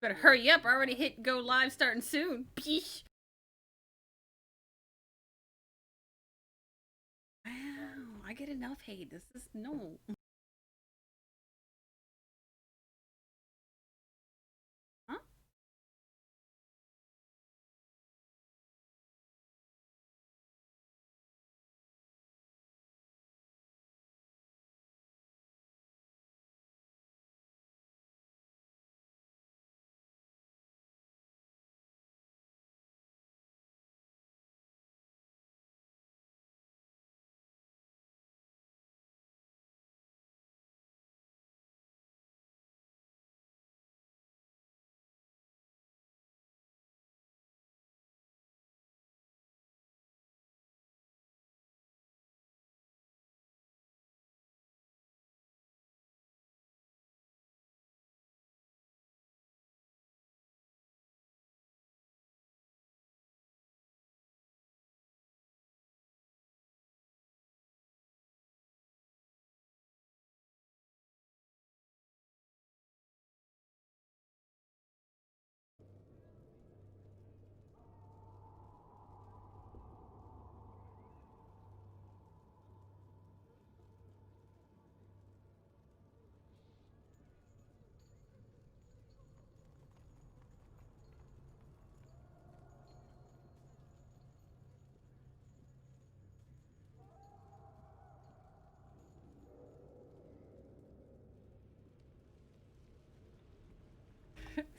Better hurry up. I already hit go live starting soon. Peesh. Wow, I get enough hate. This is no. Huh?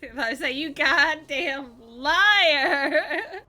If I say you goddamn liar.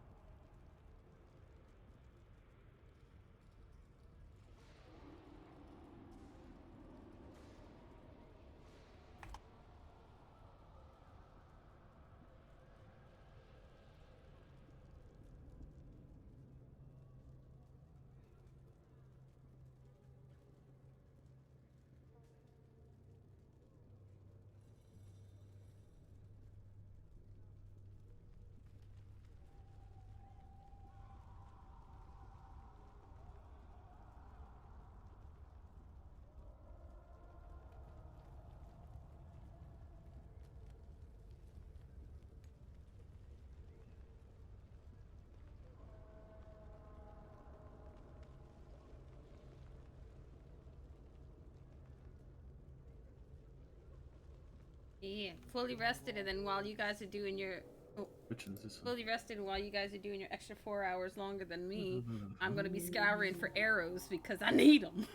Yeah, fully rested, and then while you guys are doing your oh, Which one's this one? fully rested while you guys are doing your extra 4 hours longer than me, I'm gonna be scouring for arrows because I need them.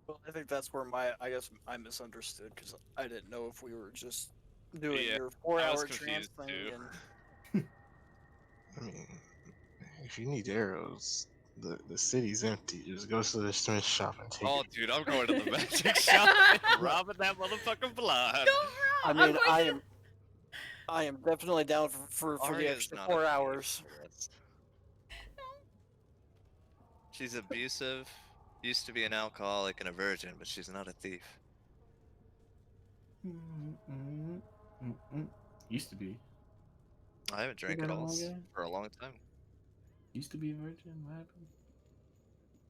Well, I think that's where I guess I misunderstood because I didn't know if we were just doing your 4 hour trance thing. Too. And I mean, if you need arrows, the city's empty. Just go to the smith shop and take Oh, it. dude, I'm going to the magic shop and robbing that motherfucking blind. I mean, I am definitely down for the Arya's extra not 4 a hours. thief. She's abusive, used to be an alcoholic and a virgin, but she's not a thief. Used to be. I haven't drank at all for a long time. Used to be a virgin. What happened?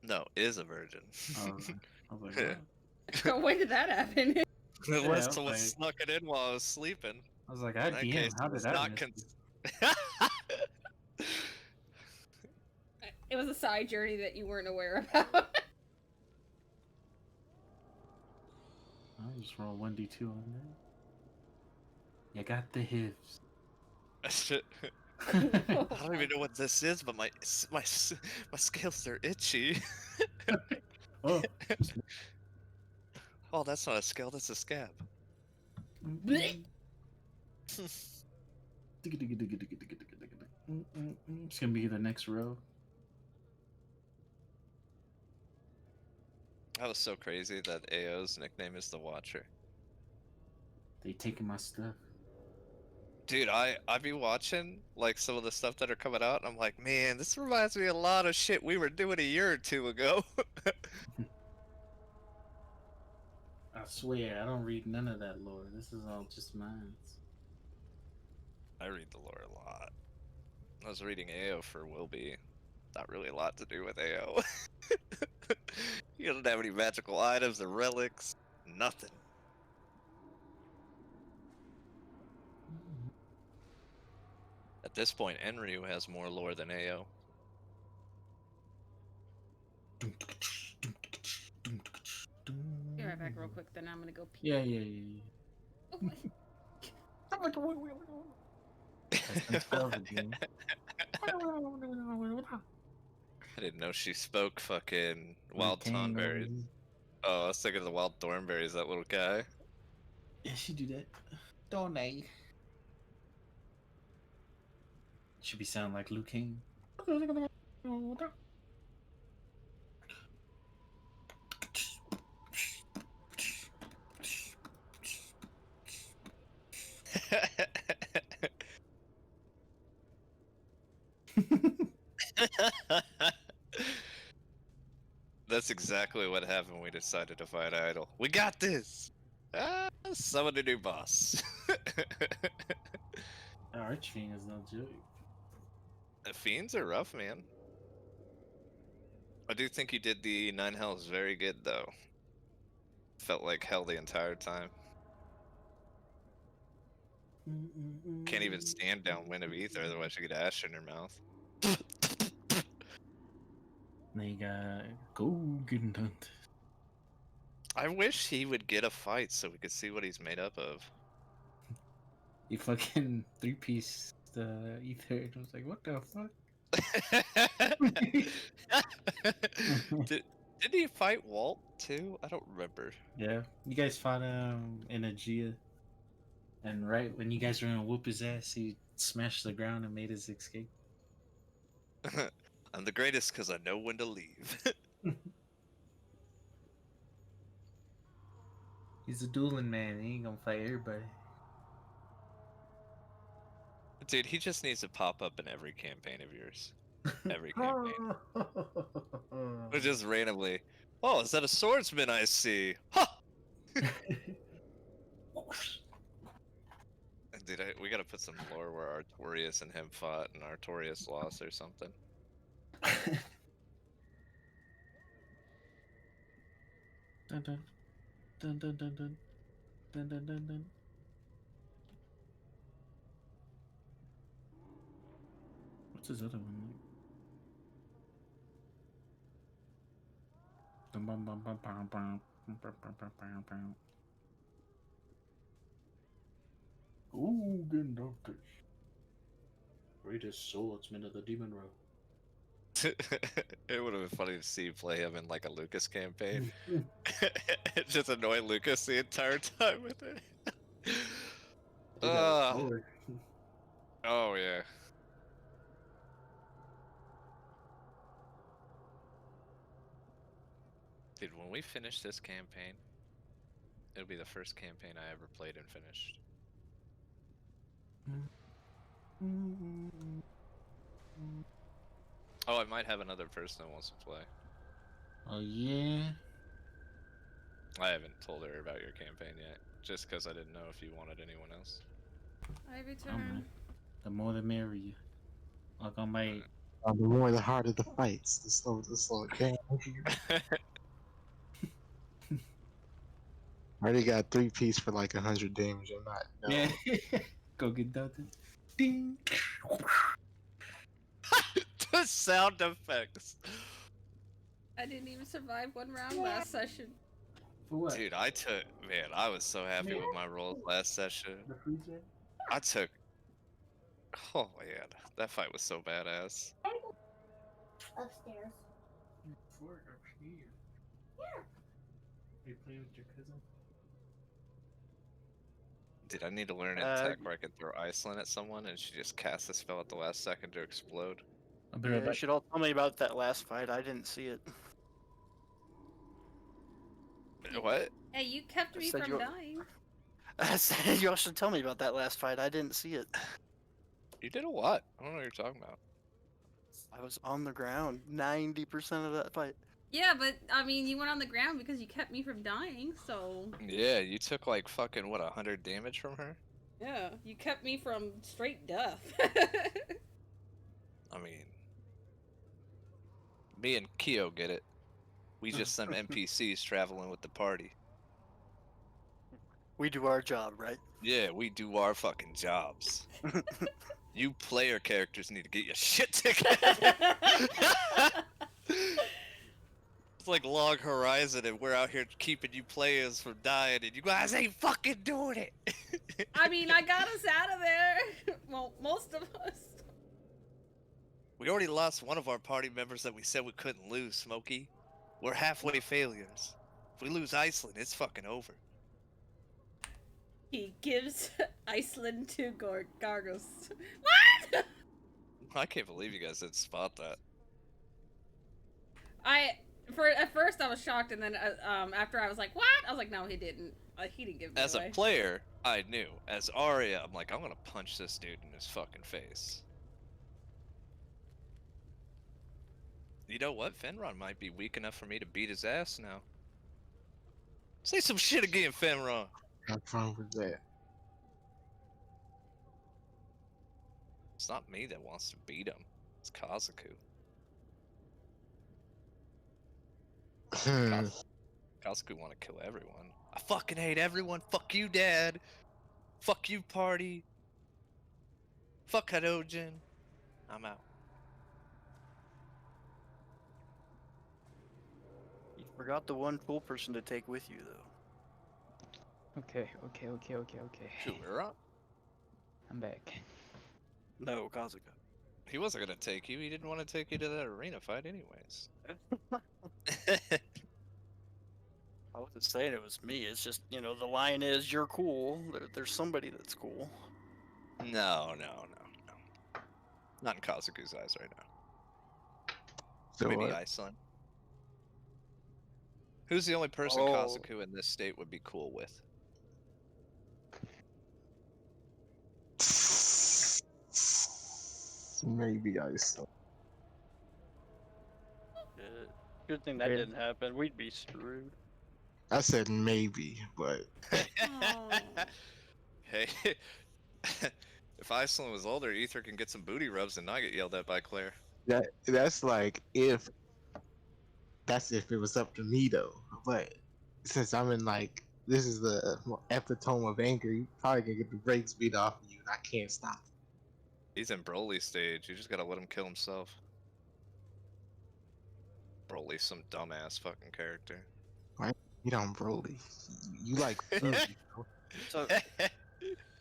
No, is a virgin. Oh, I was like, what? When did that happen? Unless I someone was like- snuck it in while I was sleeping. I was like, In I that DM. case, How it did was that not miss you? It was a side journey that you weren't aware about. I'll just roll 1d2 on that. You got the hips. I don't even know what this is, but my scales are itchy. Oh. Oh, that's not a scale, that's a scab. It's gonna be the next row. That was so crazy that AO's nickname is the Watcher. They taking my stuff. Dude, I be watching like some of the stuff that are coming out, and I'm like, man, this reminds me a lot of shit we were doing a year or two ago. I swear, I don't read none of that lore. This is all just mine. I read the lore a lot. I was reading AO for Wilby. Not really a lot to do with AO. You don't have any magical items or relics. Nothing. At this point, Enryu has more lore than AO. Be right back real quick, then I'm gonna go pee. Yeah. Oh, wait. That's 12 again. I didn't know she spoke fucking wild King thornberries. over here. Oh, I was thinking of the wild thornberries, that little guy. Yeah, she do that. Don't they? Should be sound like Liu Kang. That's exactly what happened when we decided to fight Idol. We got this! Ah, summon a new boss. Archfiend is no joke. The fiends are rough, man. I do think you did the 9 hells very good, though. Felt like hell the entire time. Can't even stand downwind of ether, otherwise you get ash in your mouth. Now you got Golden Hunt. I wish he would get a fight so we could see what he's made up of. You fucking 3-piece ether. And I was like, what the fuck? Did he fight Walt too? I don't remember. Yeah. You guys fought in Aegea. And right when you guys were gonna whoop his ass, he smashed the ground and made his escape. I'm the greatest because I know when to leave. He's a dueling man. He ain't gonna fight everybody. Dude, he just needs to pop up in every campaign of yours. Every campaign. Or just randomly. Oh, is that a swordsman I see? Ha! Dude, we gotta put some lore where Artorias and him fought and Artorias lost or something. Dun dun dun dun dun dun dun dun dun dun. What's his other one like? Bum, bum, bum, bum, bum, bum, bum, bum, bum, bum, bum. Ooh, good doctor. Greatest swordsman of the Demon Row. It would have been funny to see you play him in like a Lucas campaign. Just annoy Lucas the entire time with it. Oh yeah. Dude, when we finish this campaign, it'll be the first campaign I ever played and finished. Oh, I might have another person that wants to play. Oh yeah. I haven't told her about your campaign yet, just because I didn't know if you wanted anyone else. I Oh, return. man. The more the merrier. Like on my The more the harder the fights, the slower it down. I already got 3-piece for like 100 damage. I'm not. No. yeah. Go get Dalton. Ding. The sound effects. I didn't even survive one round last session. For what? Dude, I was so happy with my rolls last session. The freezer? I took. Oh man, that fight was so badass. Upstairs. Fort up here. Yeah. You play with your cousin? Dude, I need to learn a tech where I can throw Aislynn at someone and she just casts a spell at the last second to explode. I'll be Yeah, right you back. should all tell me about that last fight. I didn't see it. What? Hey, you kept me said from you- dying. I said you all should tell me about that last fight. I didn't see it. You did a what? I don't know what you're talking about. I was on the ground 90% of that fight. Yeah, but I mean, you went on the ground because you kept me from dying, so. Yeah, you took like fucking, what, 100 damage from her? Yeah, you kept me from straight death. I mean, me and Kyo get it. We just some NPCs traveling with the party. We do our job, right? Yeah, we do our fucking jobs. You player characters need to get your shit together. It's like Log Horizon, and we're out here keeping you players from dying, and you guys ain't fucking doing it. I mean, I got us out of there. Well, most of us. We already lost one of our party members that we said we couldn't lose, Smokey. We're halfway failures. If we lose Aislynn, it's fucking over. He gives Aislynn to Gargos. What? I can't believe you guys didn't spot that. At first I was shocked, and then after I was like, what? I was like, no, he didn't. He didn't give me As away. a player, I knew. As Arya, I'm like, I'm gonna punch this dude in his fucking face. You know what? Fenron might be weak enough for me to beat his ass now. Say some shit again, Fenron. What's wrong with that? It's not me that wants to beat him. It's Kazaku. Kazaku want to kill everyone. I fucking hate everyone. Fuck you, Dad. Fuck you, party. Fuck Hadojin. I'm out. You forgot the one cool person to take with you, though. Okay. Kurai? I'm back. No, Kazuka. He wasn't gonna take you. He didn't want to take you to that arena fight anyways. I wasn't saying it was me. It's just, you know, the line is, you're cool. There's somebody that's cool. No. Not in Kazuku's eyes right now. So Maybe what? Aislynn. Who's the only person Oh. Kazuku in this state would be cool with? Maybe I saw. Good thing that Really? didn't happen. We'd be screwed. I said maybe, but Oh. Hey, if Aislynn was older, Ether can get some booty rubs and not get yelled at by Claire. that's like if it was up to me though. But since I'm in like this is the epitome of anger, you probably gonna get the brakes beat off of you, and I can't stop it. He's in Broly stage. You just gotta let him kill himself. Broly's some dumbass fucking character. You don't Broly. You like food, bro. So,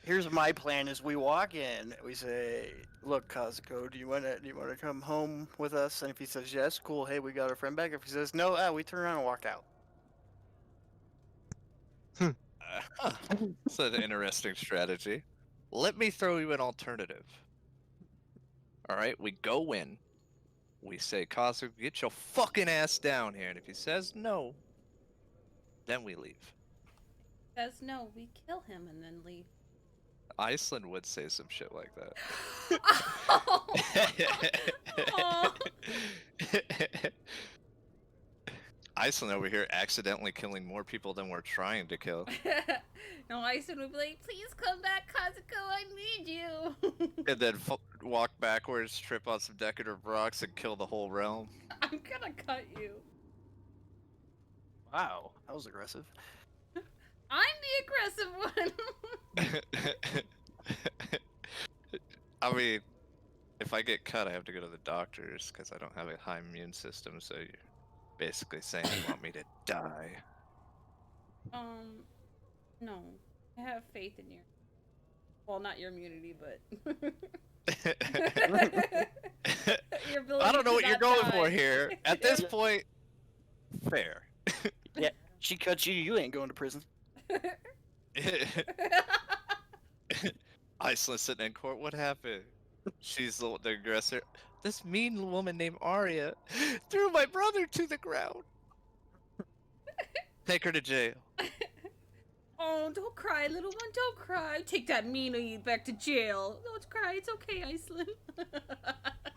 here's my plan: is we walk in, we say, "Look, Kazuko, do you wanna come home with us?" And if he says yes, cool. Hey, we got our friend back. If he says no, we turn around and walk out. It's an interesting strategy. Let me throw you an alternative. Alright, we go in. We say, Kazuku, get your fucking ass down here. And if he says no, then we leave. Says no, we kill him and then leave. Aislynn would say some shit like that. Oh. Aislynn over here accidentally killing more people than we're trying to kill. No, Aislynn would be like, please come back, Kazuko, I need you. And then walk backwards, trip on some decorative rocks, and kill the whole realm. I'm gonna cut you. Wow, that was aggressive. I'm the aggressive one. I mean, if I get cut, I have to go to the doctors because I don't have a high immune system, so you're basically saying you want me to die. No. I have faith in your... Well, not your immunity, but... Your ability I don't know to what you're not going die. for here. At this point, fair. Yeah, she cuts you. You ain't going to prison. Aislynn sitting in court. What happened? She's the aggressor. This mean woman named Arya threw my brother to the ground. Take her to jail. Oh, don't cry, little one, don't cry. Take that meanie back to jail. Don't cry, it's okay, Aislynn.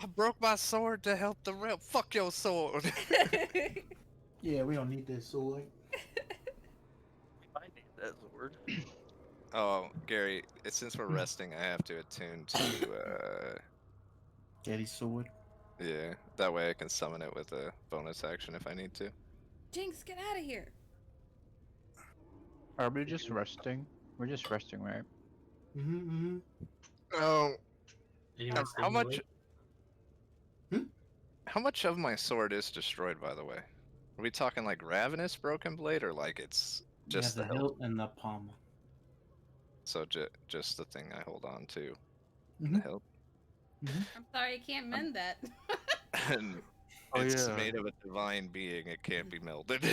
I broke my sword to help the realm. Fuck your sword. Yeah, we don't need this sword. I need that word. Oh, Gary, since we're resting, I have to attune to, Daddy's sword. yeah, that way I can summon it with a bonus action if I need to. Jinx, get out of here. Are we just resting? We're just resting, right? Mm-hmm. Um, Anyone How staying much? awake? Hmm? How much of my sword is destroyed, by the way? Are we talking like ravenous broken blade, or like it's You have just the the hilt? hilt and the pommel. So just the thing I hold on to, Mm-hmm. the hilt, I'm sorry, I can't mend that. and Oh, it's yeah. made of a divine being. It can't be melted.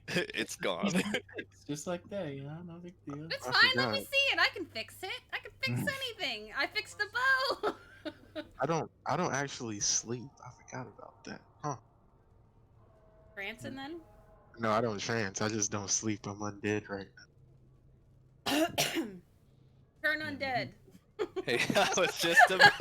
It's gone. It's just like that, you know, no big deal. It's I fine, let me forgot. see it. I can fix it. I can fix anything. I fixed the bow. I don't actually sleep. I forgot about that. Huh. Branson then? No, I don't trance. I just don't sleep. I'm undead right Turn undead. Hey, I was just about.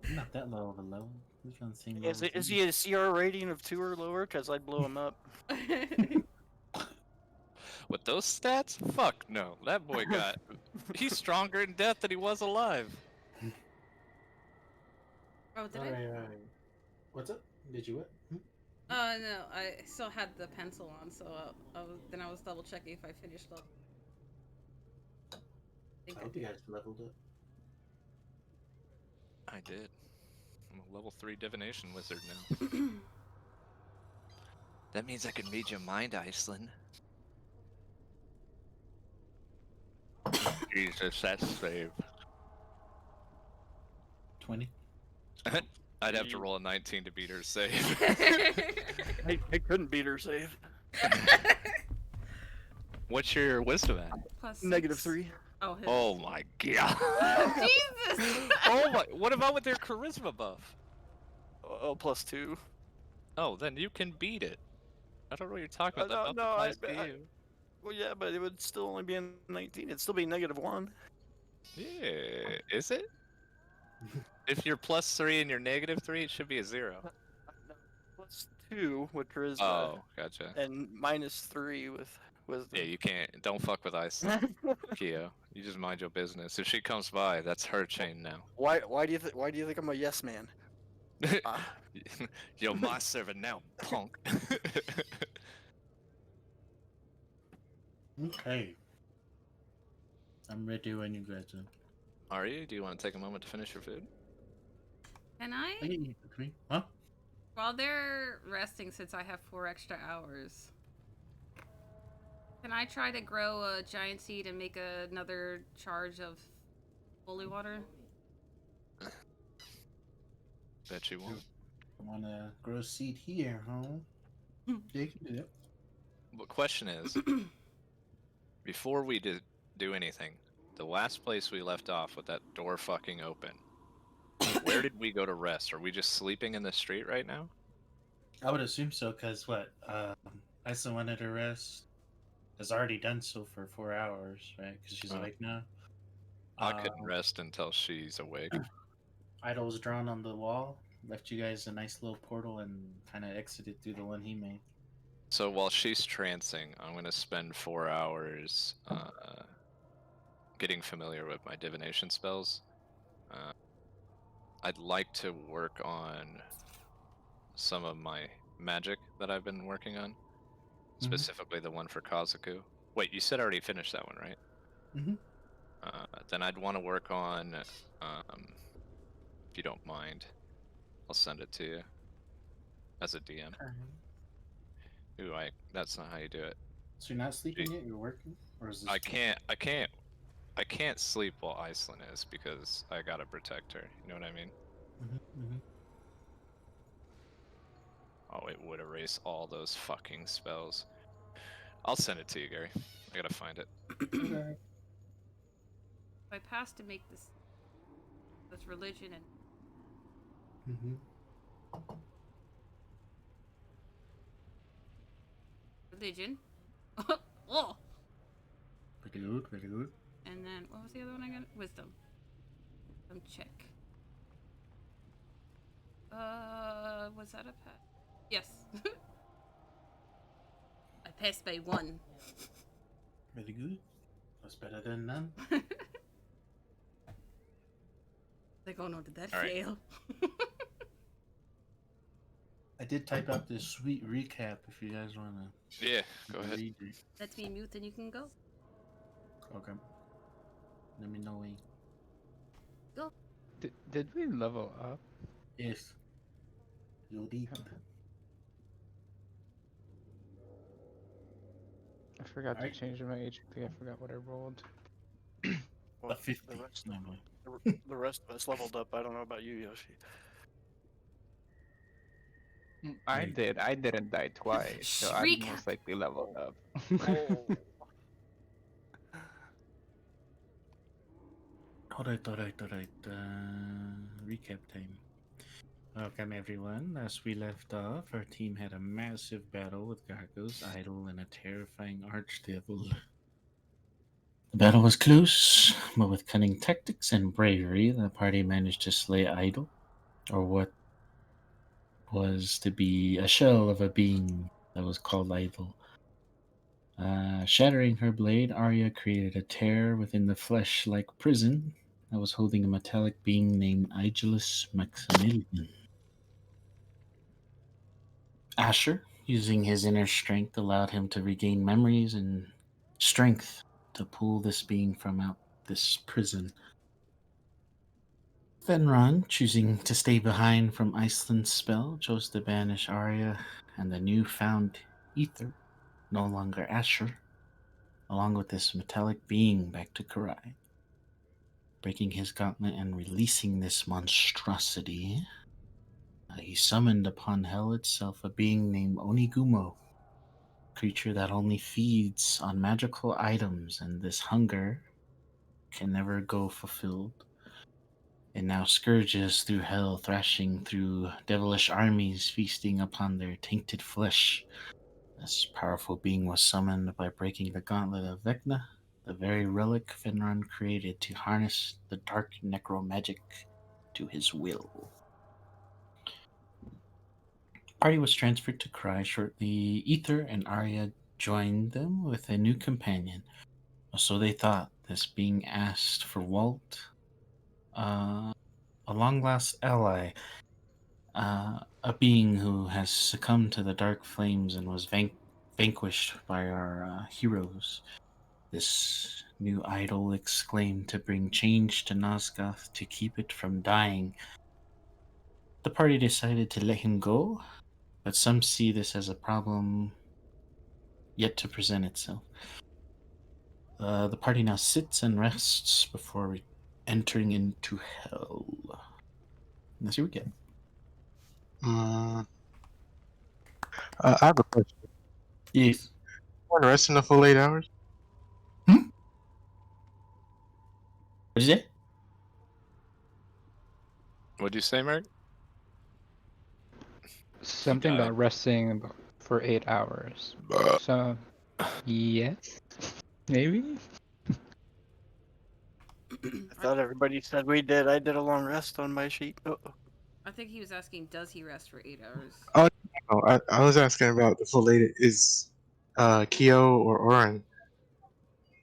I'm not that low of a level. Who's on the same Is, level? is he a CR rating of 2 or lower? Because I'd blow him up. With those stats? Fuck no. That boy got. He's stronger in death than he was alive. Oh, did I? Alright. What's up? Did you what? No, I still had the pencil on, so I was double checking if I finished up. I hope you guys leveled up. I did. I'm a level 3 divination wizard now. That means I can read your mind, Aislynn. Jesus, that's save. 20. I'd have to roll a 19 to beat her save. I couldn't beat her save. What's your wisdom at? Plus Negative 6. 3. Oh, his. Oh my god. Jesus! Oh my, what about with their charisma buff? Oh, plus 2. Oh, then you can beat it. I don't know what you're talking about. That no, buff no, applies to you. Well, yeah, but it would still only be a 19. It'd still be negative 1. Yeah, is it? If you're plus 3 and you're negative 3, it should be a 0. No, plus 2 with charisma. Oh, gotcha. And minus 3 with wisdom. Yeah, you can't. Don't fuck with Aislynn, Keo. You just mind your business. If she comes by, that's her chain now. Why do you think I'm a yes man? You're my servant now, punk. Okay. I'm ready when you guys are. Are you? Do you want to take a moment to finish your food? Can I I? can eat with me. Huh? While they're resting, since I have 4 extra hours, can I try to grow a giant seed and make another charge of holy water? Bet you won't. Wanna grow seed here, huh? Yeah, you can do that. The question is, before we do anything, the last place we left off with that door fucking open, where did we go to rest? Are we just sleeping in the street right now? I would assume so, because what? Aislynn wanted to rest. Has already done so for 4 hours, right? Because she's awake now. I couldn't rest until she's awake. Idol's drawn on the wall. Left you guys a nice little portal and kind of exited through the one he made. So while she's trancing, I'm going to spend 4 hours getting familiar with my divination spells. I'd like to work on some of my magic that I've been working on, specifically the one for Kazuku. Wait, you said I already finished that one, right? Mm-hmm. Then I'd want to work on, if you don't mind, I'll send it to you as a DM. Ooh, that's not how you do it. So you're not sleeping yet? You're working, or is this? I can't sleep while Aislynn is because I gotta protect her. You know what I mean? Mm-hmm. Oh, it would erase all those fucking spells. I'll send it to you, Gary. I gotta find it. Okay. I passed to make this religion and Mm-hmm. religion. Oh. Pretty good. Pretty good. And then what was the other one I got? Wisdom. Check. Was that a pass? Yes. I passed by 1. Very good. That's better than none. Like, oh no, did that All right. fail? I did type out this sweet recap if you guys wanna. Yeah, go ahead. read it. Let me mute and you can go. Okay. Let me know when. Go. Did we level up? Yes. Go deep. I forgot to Alright. change my HP. I forgot what I rolled. Well, A 50. The rest, No, boy. the rest of us leveled up. I don't know about you, Yoshi. I Wait. did. I didn't die twice, so I'd Recap. most likely level up. Oh. Alright. Recap time. Welcome everyone. As we left off, our team had a massive battle with Gargo's idol and a terrifying archdevil. The battle was close, but with cunning tactics and bravery, the party managed to slay Idol, or what was to be a shell of a being that was called Idol. Shattering her blade, Arya created a tear within the flesh-like prison that was holding a metallic being named Aegilus Maximilian. Asher, using his inner strength, allowed him to regain memories and strength to pull this being from out this prison. Fenron, choosing to stay behind from Aislynn's spell, chose to banish Arya and the newfound Ether, no longer Asher, along with this metallic being back to Kurai. Breaking his gauntlet and releasing this monstrosity, he summoned upon hell itself a being named Onigumo, creature that only feeds on magical items, and this hunger can never go fulfilled. It now scourges through hell, thrashing through devilish armies, feasting upon their tainted flesh. This powerful being was summoned by breaking the gauntlet of Vecna, the very relic Fenron created to harness the dark necromagic to his will. Party was transferred to Kurai shortly. Ether and Arya joined them with a new companion. So they thought, this being asked for Walt, a long lost ally, a being who has succumbed to the dark flames and was vanquished by our heroes. This new idol exclaimed to bring change to Nosgoth to keep it from dying. The party decided to let him go, but some see this as a problem yet to present itself. The party now sits and rests before entering into hell. And that's what we get. I have a question. Yes. Want to rest in the full 8 hours? What is it? What'd you say, Mark? Something got about resting for 8 hours. So, yes, maybe. I thought everybody said we did. I did a long rest on my sheet. I think he was asking, does he rest for 8 hours? Oh, no, I was asking about the full 8. Is Kyo or Oren?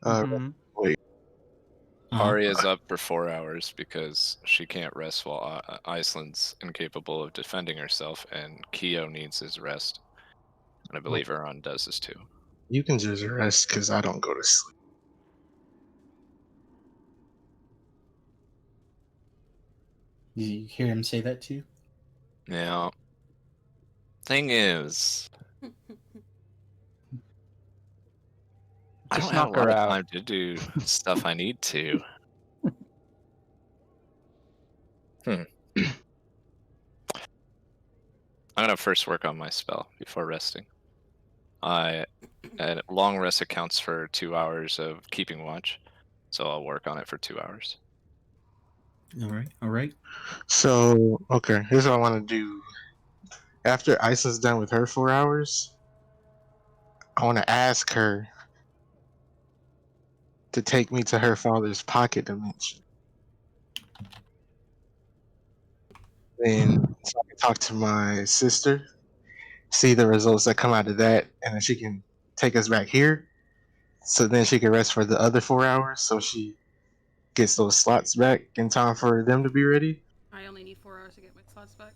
Mhm. Wait. Arya's up for 4 hours because she can't rest while Iceland's incapable of defending herself, and Keo needs his rest. And I believe Euron does this too. You can just rest because I don't go to sleep. Did you hear him say that too? Yeah. Thing is, I Just don't have a knock her lot of out. time to do stuff I need to. I'm gonna first work on my spell before resting. A long rest accounts for 2 hours of keeping watch, so I'll work on it for 2 hours. All right. So, okay, here's what I want to do. After Issa's done with her 4 hours, I want to ask her to take me to her father's pocket dimension. Then so I can talk to my sister, see the results that come out of that, and then she can take us back here. So then she can rest for the other 4 hours, so she gets those slots back in time for them to be ready. I only need 4 hours to get my slots back.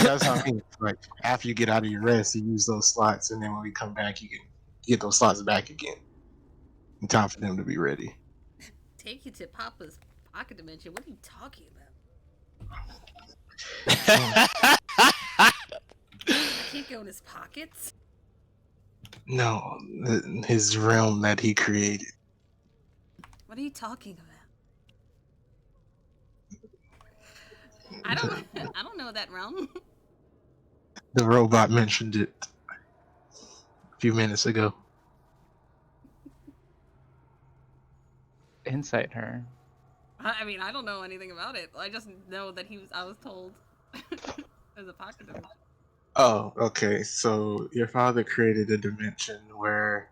That's what I mean. Like after you get out of your rest, you use those slots, and then when we come back, you can get those slots back again in time for them to be ready. Take you to Papa's pocket dimension. What are you talking about? I can't go in his pockets. No, his realm that he created. What are you talking about? I don't know that realm. The robot mentioned it a few minutes ago. Insight her. I mean, I don't know anything about it. I just know that I was told there's a pocket dimension. Oh, okay. So your father created a dimension where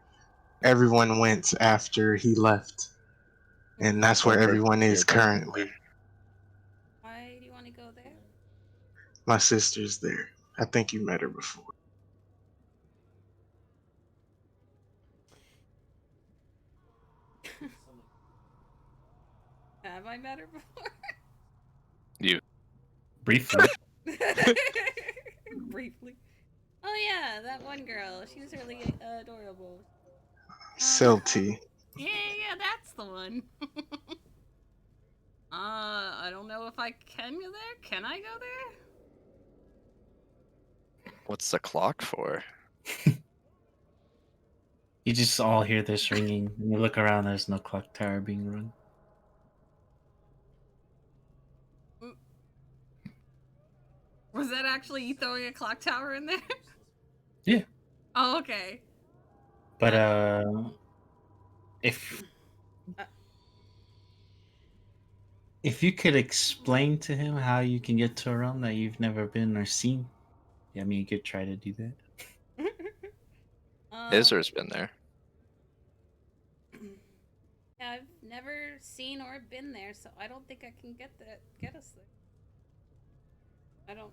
everyone went after he left, and that's where everyone is currently. Why do you want to go there? My sister's there. I think you met her before. Have I met her before? You. Briefly. Briefly. Oh yeah, that one girl. She was really adorable. Silty. Yeah, that's the one. I don't know if I can go there. Can I go there? What's the clock for? You just all hear this ringing. And you look around, there's no clock tower being run. Was that actually you throwing a clock tower in there? Yeah. Oh, okay. But if you could explain to him how you can get to a realm that you've never been or seen, I mean, you could try to do that. Izra's been there. Yeah, I've never seen or been there, so I don't think I can get us there. I don't.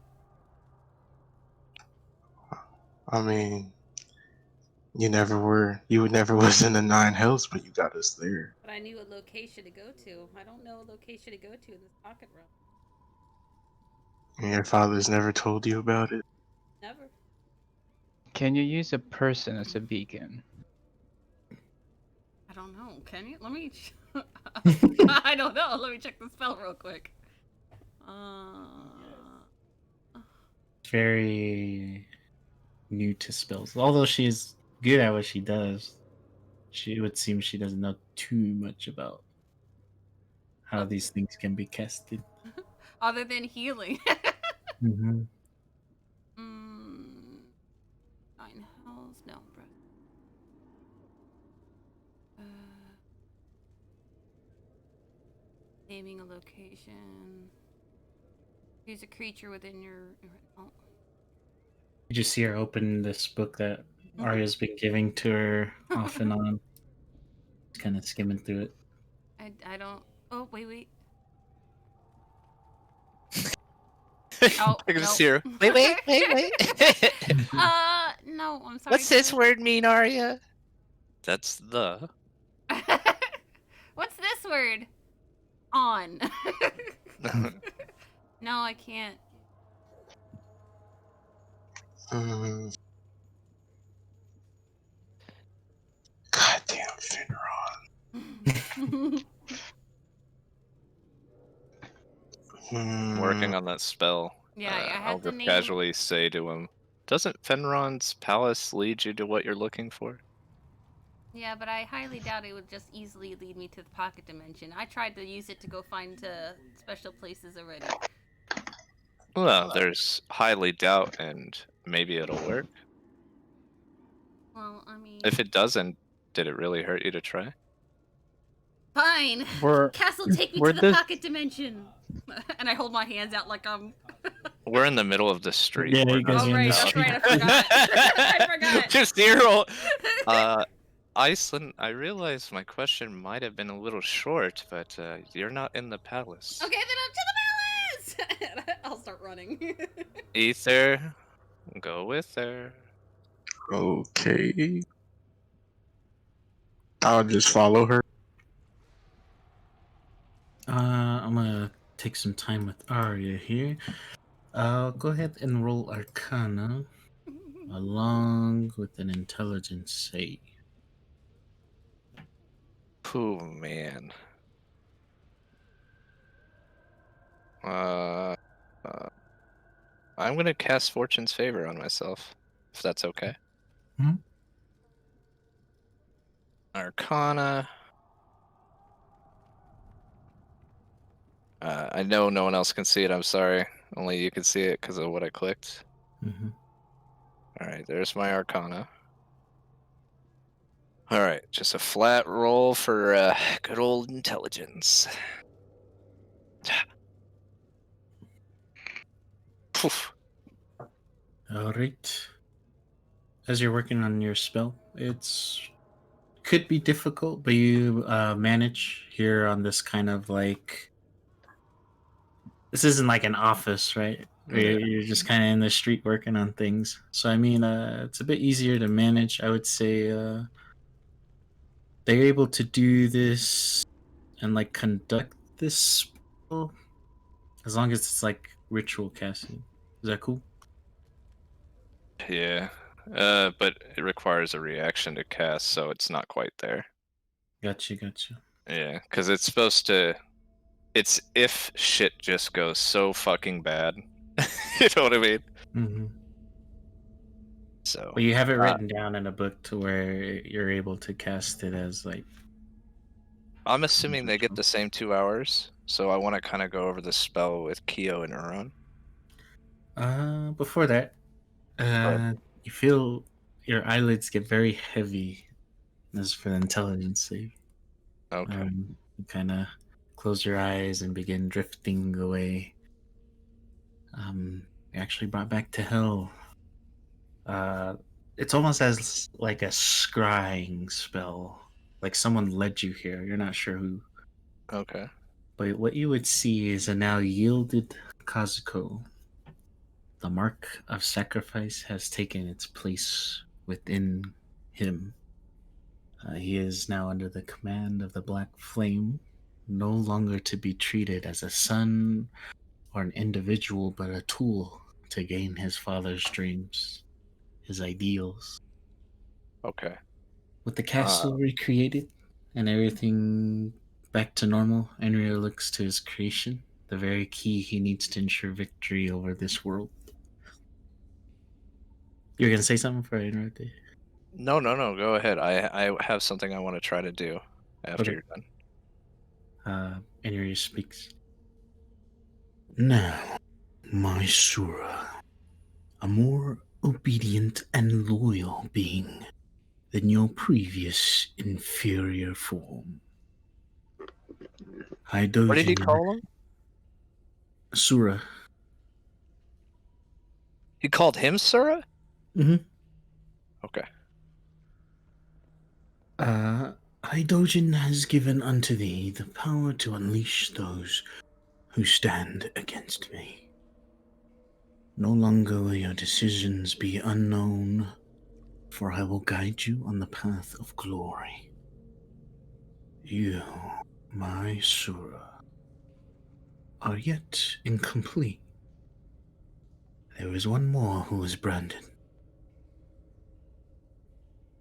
I mean, you never was in the Nine Hells, but you got us there. But I knew a location to go to. I don't know a location to go to in this pocket realm. And your father's never told you about it? Never. Can you use a person as a beacon? I don't know. Can you? Let me. I don't know. Let me check the spell real quick. Very new to spells. Although she's good at what she does, she would seem she doesn't know too much about how these things can be casted. Other than healing. Mm-hmm. Nine hells. No, bro. Naming a location. Choose a creature within your. Oh. You just see her open this book that Arya's been giving to her off and on. Just kind of skimming through it. I don't. Oh, wait. I can just see her. Wait. No, I'm sorry. What's this word mean, Arya? That's the. What's this word? On. No, I can't. Goddamn Finron. Working on that spell. Yeah, I I'll had to just name. casually say to him, "Doesn't Fenron's palace lead you to what you're looking for?" Yeah, but I highly doubt it would just easily lead me to the pocket dimension. I tried to use it to go find special places already. Well, there's highly doubt, and maybe it'll work. Well, I mean. If it doesn't, did it really hurt you to try? Fine. We're- Castle, take me we're to the this- pocket dimension. And I hold my hands out like I'm. We're in the middle of the street. Yeah, We're you guys not are in the That's street. right. I forgot. I forgot. Just zero. Aislynn, I realize my question might have been a little short, but you're not in the palace. Okay, then up to the palace! I'll start running. Ether, go with her. Okay. I'll just follow her. I'm gonna take some time with Arya here. Go ahead and roll Arcana along with an intelligence save. Oh man. Uh, I'm gonna cast Fortune's Favor on myself, if that's okay. Hmm? Arcana. I know no one else can see it. I'm sorry. Only you can see it because of what I clicked. Mm-hmm. All right, there's my Arcana. All right, just a flat roll for good old intelligence. Poof. All right. As you're working on your spell, it's could be difficult, but you manage here on this kind of like this isn't like an office, right? Where Yeah. you're just kind of in the street working on things. So I mean, it's a bit easier to manage. I would say they're able to do this and like conduct this spell as long as it's like ritual casting. Is that cool? Yeah. But it requires a reaction to cast, so it's not quite there. Gotcha, gotcha. Yeah, because it's supposed to. It's if shit just goes so fucking bad. You know what I mean? Mm-hmm. So. But you have it uh, written down in a book to where you're able to cast it as like. I'm assuming they get the same 2 hours, so I want to kind of go over the spell with Kyo and Uron. Before that, you feel your eyelids get very heavy. This is for the intelligence save. Okay. You kind of close your eyes and begin drifting away. You're actually brought back to hell. It's almost as like a scrying spell. Like someone led you here. You're not sure who. Okay. But what you would see is a now yielded Kazuko. The mark of sacrifice has taken its place within him. He is now under the command of the Black Flame, no longer to be treated as a son or an individual, but a tool to gain his father's dreams, his ideals. Okay. With the castle recreated and everything back to normal, Enria looks to his creation, the very key he needs to ensure victory over this world. You're gonna say something before I interrupt you? No. Go ahead. I have something I want to try to do after Okay. you're done. Enria speaks. Now, my Sura, a more obedient and loyal being than your previous inferior form. What did he Haidojin call him? Sura. He called him Sura? Mm-hmm. Okay. Haidojin has given unto thee the power to unleash those who stand against me. No longer will your decisions be unknown, for I will guide you on the path of glory. You, my Sura, are yet incomplete. There is one more who is branded.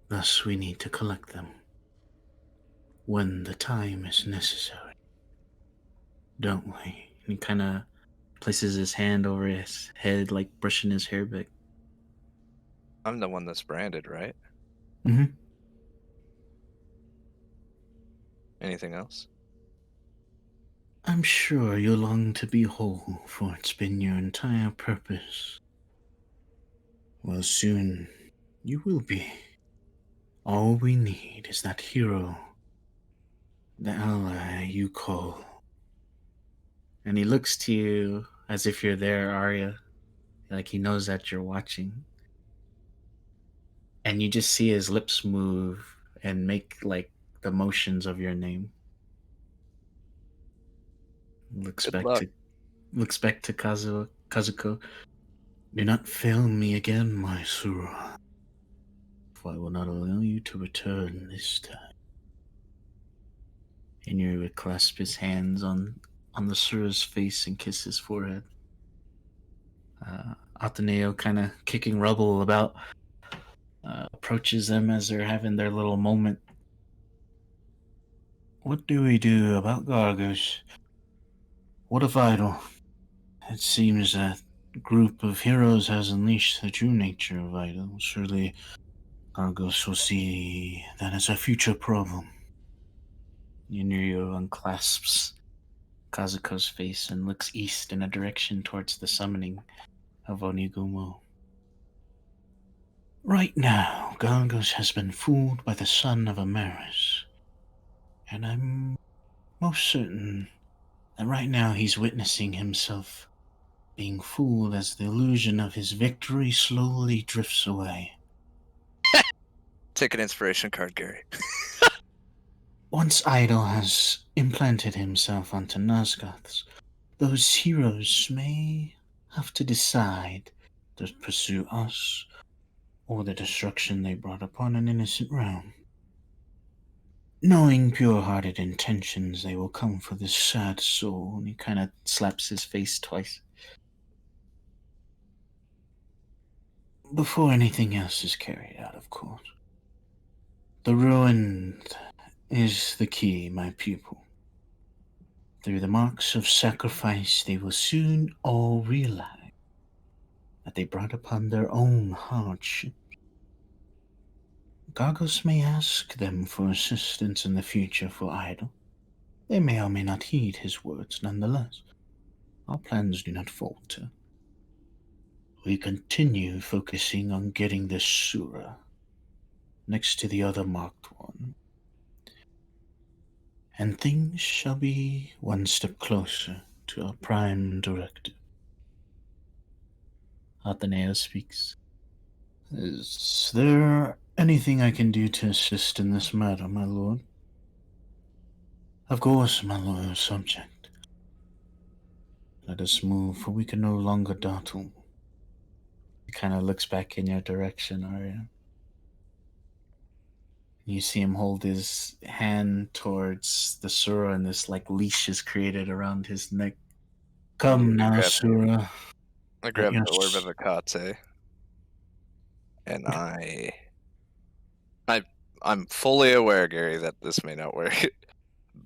Thus we need to collect them when the time is necessary. Don't we? And he kind of places his hand over his head, like brushing his hair back. I'm the one that's branded, right? Mm-hmm. Anything else? I'm sure you long to be whole, for it's been your entire purpose. Well, soon you will be. All we need is that hero, the ally you call. And he looks to you as if you're there, Arya. Like he knows that you're watching. And you just see his lips move and make like the motions of your name. Looks Good back luck. to Kazuko. Do not fail me again, my Sura, for I will not allow you to return this time. And you would clasp his hands on the Sura's face and kiss his forehead. Ateneo, kind of kicking rubble about, approaches them as they're having their little moment. What do we do about Gargos? What of Idol? It seems that group of heroes has unleashed the true nature of Idol. Surely Argos will see that as a future problem. Yunryu unclasps Kazuko's face and looks east in a direction towards the summoning of Onigumo. Right now, Gargos has been fooled by the son of Amaris. And I'm most certain that right now he's witnessing himself being fooled as the illusion of his victory slowly drifts away. Take an inspiration card, Gary. Once Idol has implanted himself onto Nosgoths, those heroes may have to decide to pursue us or the destruction they brought upon an innocent realm. Knowing pure-hearted intentions, they will come for this sad soul. And he kind of slaps his face twice. Before anything else is carried out, of course. The ruin is the key, my pupil. Through the marks of sacrifice, they will soon all realize that they brought upon their own hardship. Gargos may ask them for assistance in the future for Idol. They may or may not heed his words nonetheless. Our plans do not falter. We continue focusing on getting this Sura next to the other marked one. And things shall be one step closer to our prime directive. Ateneo speaks. Is there anything I can do to assist in this matter, my lord? Of course, my loyal subject. Let us move, for we can no longer dawdle. He kind of looks back in your direction, Arya. You see him hold his hand towards the Sura, and this like leash is created around his neck. Come now, grab- Sura. I grab Yes. the Orb of Akate, and I'm fully aware, Gary, that this may not work,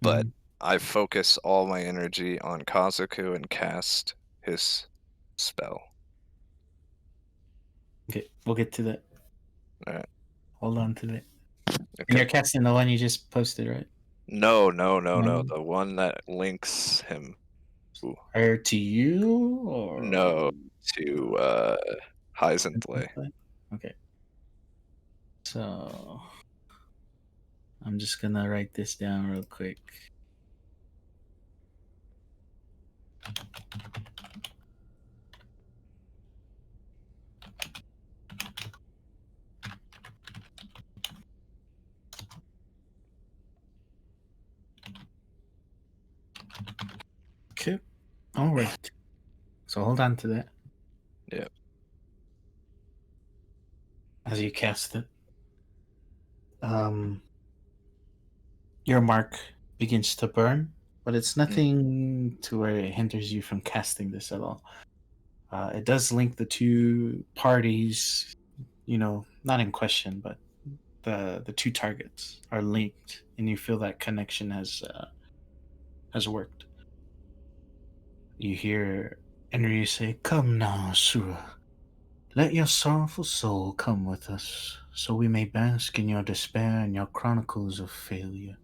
but I focus all my energy on Kazuku and cast his spell. Okay, we'll get to that. Alright. Hold on to that. And Okay. you're casting the one you just posted, right? No. The one that links him. Prior to you, or No, to Heisentley. Okay. So I'm just gonna write this down real quick. Okay. All right. So hold on to that. Yep. As you cast it, your mark begins to burn, but it's nothing to where it hinders you from casting this at all. It does link the two parties, not in question, but the two targets are linked, and you feel that connection has worked. You hear Enryu say, "Come now, Sura. Let your sorrowful soul come with us, so we may bask in your despair and your chronicles of failure."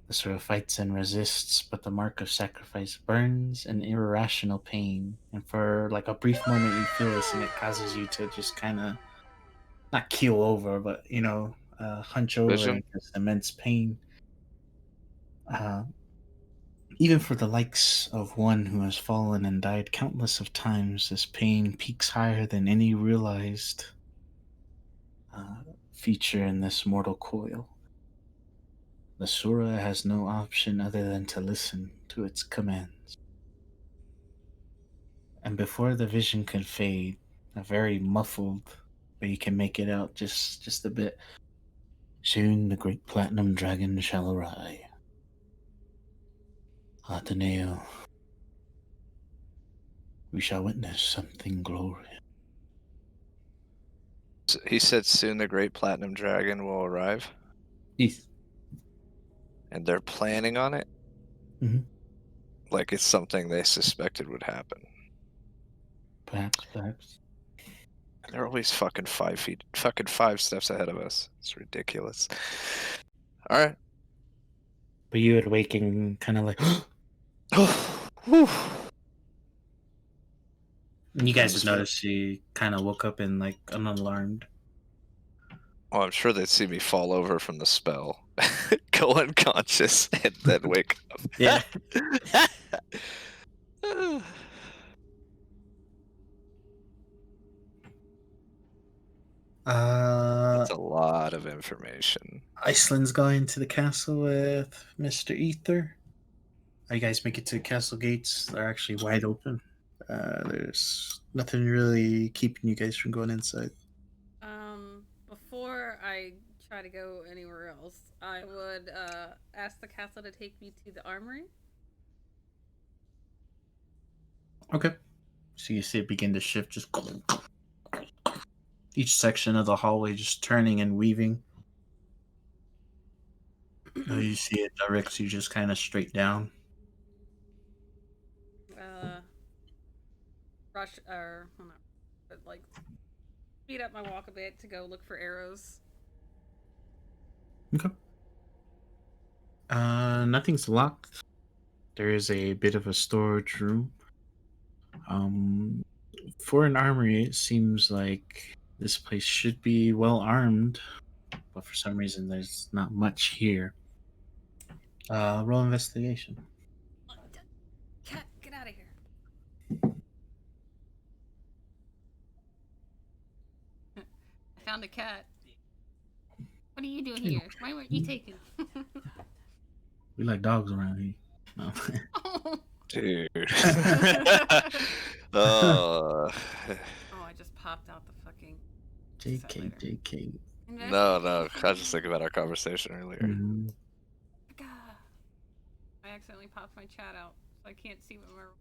The Sura fights and resists, but the mark of sacrifice burns an irrational pain, and for like a brief moment you feel this, and it causes you to just kind of not keel over, but hunch over Vision? in this immense pain. Even for the likes of one who has fallen and died countless of times, this pain peaks higher than any realized feature in this mortal coil. The Sura has no option other than to listen to its commands. And before the vision can fade, a very muffled, but you can make it out just a bit. Soon the great platinum dragon shall arrive. Ateneo, we shall witness something glorious. He said soon the great platinum dragon will arrive, Yes. and they're planning on it. Mm-hmm. Like it's something they suspected would happen. Perhaps. And they're always fucking 5 steps ahead of us. It's ridiculous. All right. But you had waking kind of like. Whew. You guys Just would notice she kind of woke up in like unalarmed. Oh, I'm sure they'd see me fall over from the spell, go unconscious, and then wake up. Yeah. That's a lot of information. Aislynn's going to the castle with Mr. Ether. You guys make it to the castle gates. They're actually wide open. There's nothing really keeping you guys from going inside. Before I try to go anywhere else, I would ask the castle to take me to the armory. Okay. So you see it begin to shift, just each section of the hallway just turning and weaving. You see it directs you just kind of straight down. Rush, or well, not, but like speed up my walk a bit to go look for arrows. Okay. Nothing's locked. There is a bit of a storage room. For an armory, it seems like this place should be well armed, but for some reason, there's not much here. Roll investigation. Cat, get out of here! I found a cat. What are you doing here? Why weren't you taken? We like dogs around here. No. Oh. Dude. Oh, I just popped out the fucking. JK. No. I was just thinking about our conversation earlier. Mm-hmm. I accidentally popped my chat out, so I can't see what we're.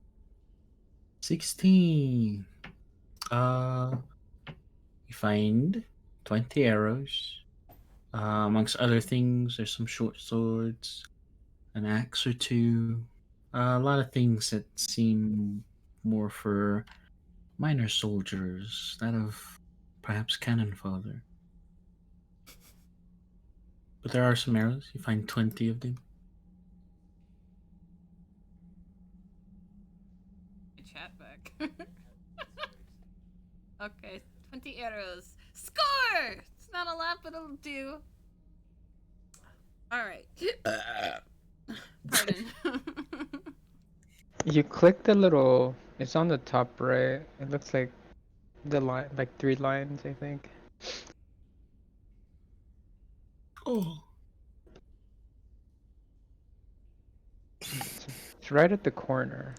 16. You find 20 arrows. Amongst other things, there's some short swords, an axe or two, a lot of things that seem more for minor soldiers, that of perhaps cannon fodder. But there are some arrows. You find 20 of them. Chat back. Okay, 20 arrows. Score! It's not a lot, but it'll do. Alright. Pardon. You click the little. It's on the top right. It looks like the line, like 3 lines, I think. Oh. It's right at the corner.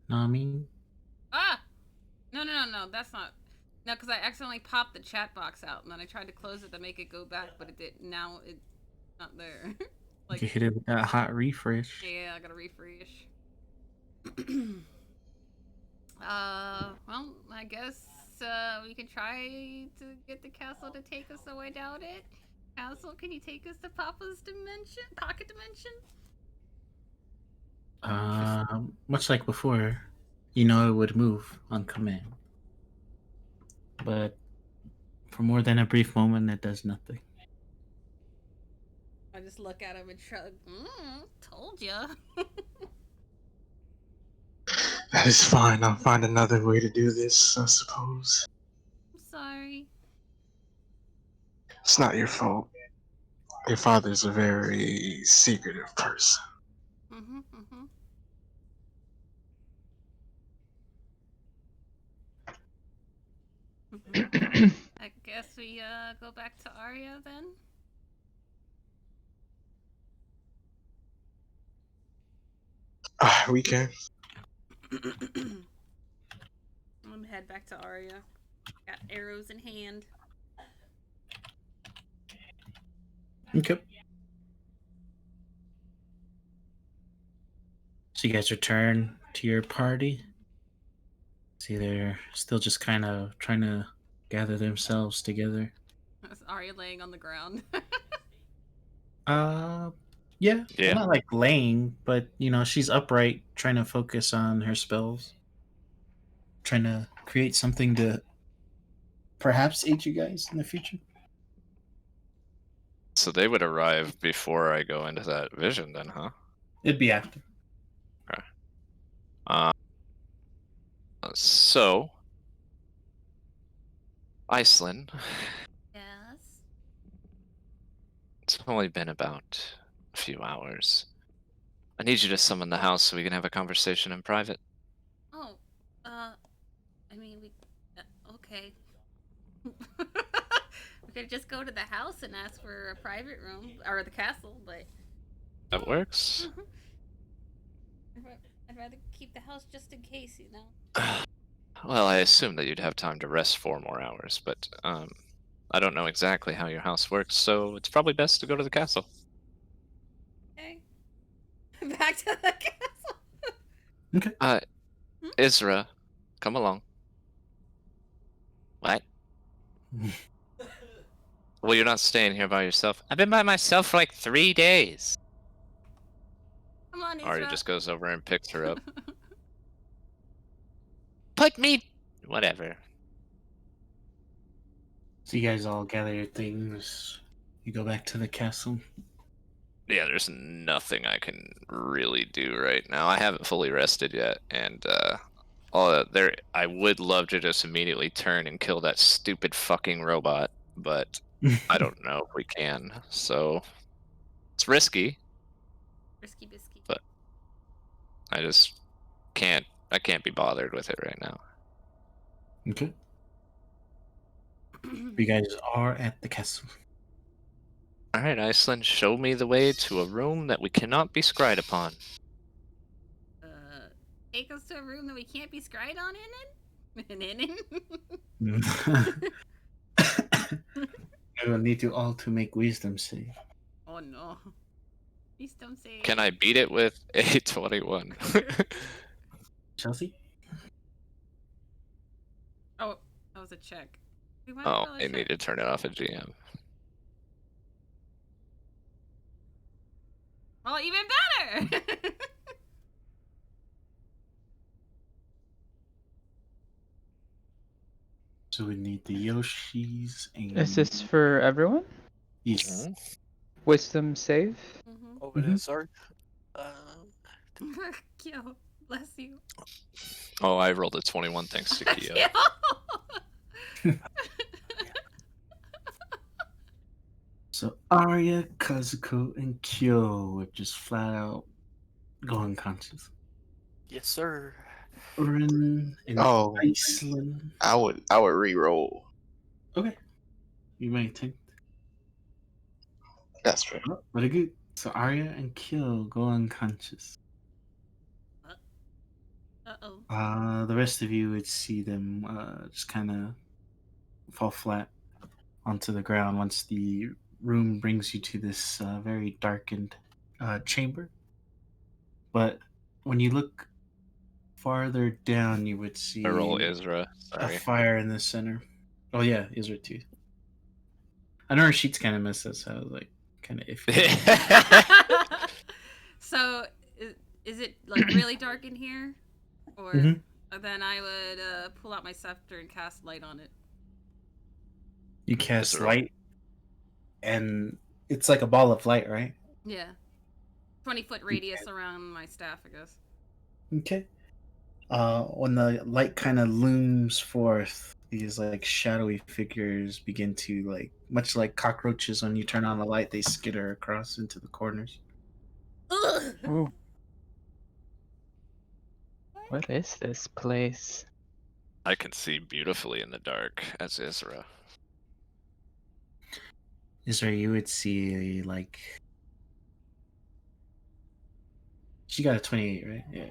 Nami? Ah! No, that's not. No, because I accidentally popped the chat box out, and then I tried to close it to make it go back, but it didn't. Now it's not there. Like, you hit it with that hot refresh. Yeah, I gotta refresh. Well, I guess we can try to get the castle to take us away. Doubt it. Castle, can you take us to Papa's dimension? Pocket dimension? Much like before, you know it would move on command. But for more than a brief moment, it does nothing. I just look at him and shrug. Told ya. That is fine. I'll find another way to do this, I suppose. I'm sorry. It's not your fault. Your father's a very secretive person. I guess we go back to Arya then. We can. I'm gonna head back to Arya. Got arrows in hand. Okay. So you guys return to your party. See, they're still just kind of trying to gather themselves together. Is Arya laying on the ground? Yeah, Yeah, Yeah. not like laying, but she's upright, trying to focus on her spells, trying to create something to perhaps aid you guys in the future. So they would arrive before I go into that vision, then, huh? It'd be after. Uh, so, Aislynn, Yes. it's only been about a few hours. I need you to summon the house so we can have a conversation in private. Oh, I mean, okay. We could just go to the house and ask for a private room, or the castle, but That works. I'd rather keep the house just in case, you know. Well, I assume that you'd have time to rest 4 more hours, but I don't know exactly how your house works, so it's probably best to go to the castle. Okay. Back to the castle. Okay. Isra, come along. What? Well, you're not staying here by yourself. I've been by myself for like 3 days. Come on, Isra. Arya just goes over and picks her up. Put me... Whatever. So you guys all gather your things. You go back to the castle. Yeah, there's nothing I can really do right now. I haven't fully rested yet, and I would love to just immediately turn and kill that stupid fucking robot, but I don't know if we can. So it's risky. Risky bisky. But I just can't. I can't be bothered with it right now. Okay. You guys are at the castle. All right, Aislynn, show me the way to a room that we cannot be scryed upon. Take us to a room that we can't be scryed on You will need you all to make wisdom save. Oh no. Wisdom save. Can I beat it with a 21? Chelsea? Oh, that was a check. Oh, I need to turn it off at GM. Well, even better. So we need the Yoshis and... Is this for everyone? Yes. Wisdom save? Oh, it is, sorry. Kyo, bless you. Oh, I rolled a 21 thanks to Kyo. So Arya, Kazuko, and Kyo would just flat out go unconscious. Yes, sir. Urin and Oh. Aislynn. I would re-roll. Okay. You may take. That's fair. Oh, very good. So Arya and Kyo go unconscious. Uh-oh. The rest of you would see them just kind of fall flat onto the ground once the room brings you to this very darkened chamber. But when you look farther down, you would see I roll Isra. a Sorry. fire in the center. Oh yeah, Isra too. I know her sheets kind of missed us, so I was like kind of iffy. So, is it like really dark in here? Or Mhm. then I would pull out my scepter and cast light on it. You cast Isra. light, and it's like a ball of light, right? Yeah. 20-foot radius around my staff, I guess. Okay. When the light kind of looms forth, these like shadowy figures begin to like, much like cockroaches when you turn on the light, they skitter across into the corners. Ugh! Ooh. What is this place? I can see beautifully in the dark as Isra. Isra, you would see like she got a 28, right? Yeah.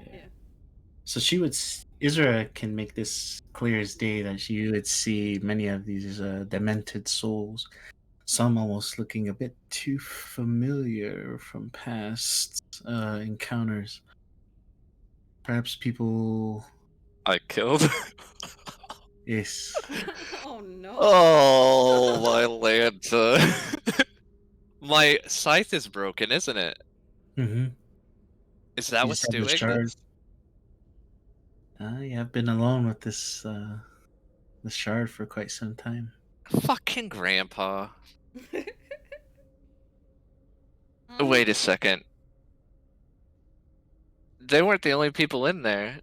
So she would. Isra can make this clear as day that you would see many of these demented souls. Some almost looking a bit too familiar from past encounters. Perhaps people. I killed. Yes. Oh no. Oh, my Lanta. My scythe is broken, isn't it? Mm-hmm. Is that You what's just have the doing shard. this? Yeah, I've been alone with this the shard for quite some time. Fucking grandpa. Mhm. Wait a second. They weren't the only people in there.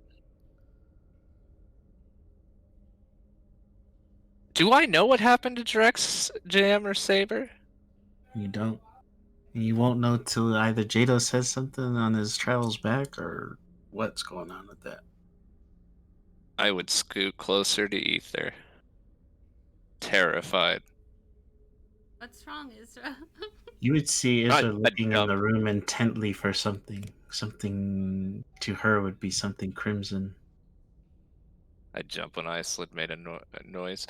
Do I know what happened to Drex, Jam, or Saber? You don't. And you won't know till either Jado says something on his travels back or what's going on with that. I would scoot closer to Ether. Terrified. What's wrong, Isra? You would see I Isra looking in jump. the room intently for something. Something to her would be something crimson. I jump when Aislynn made a noise.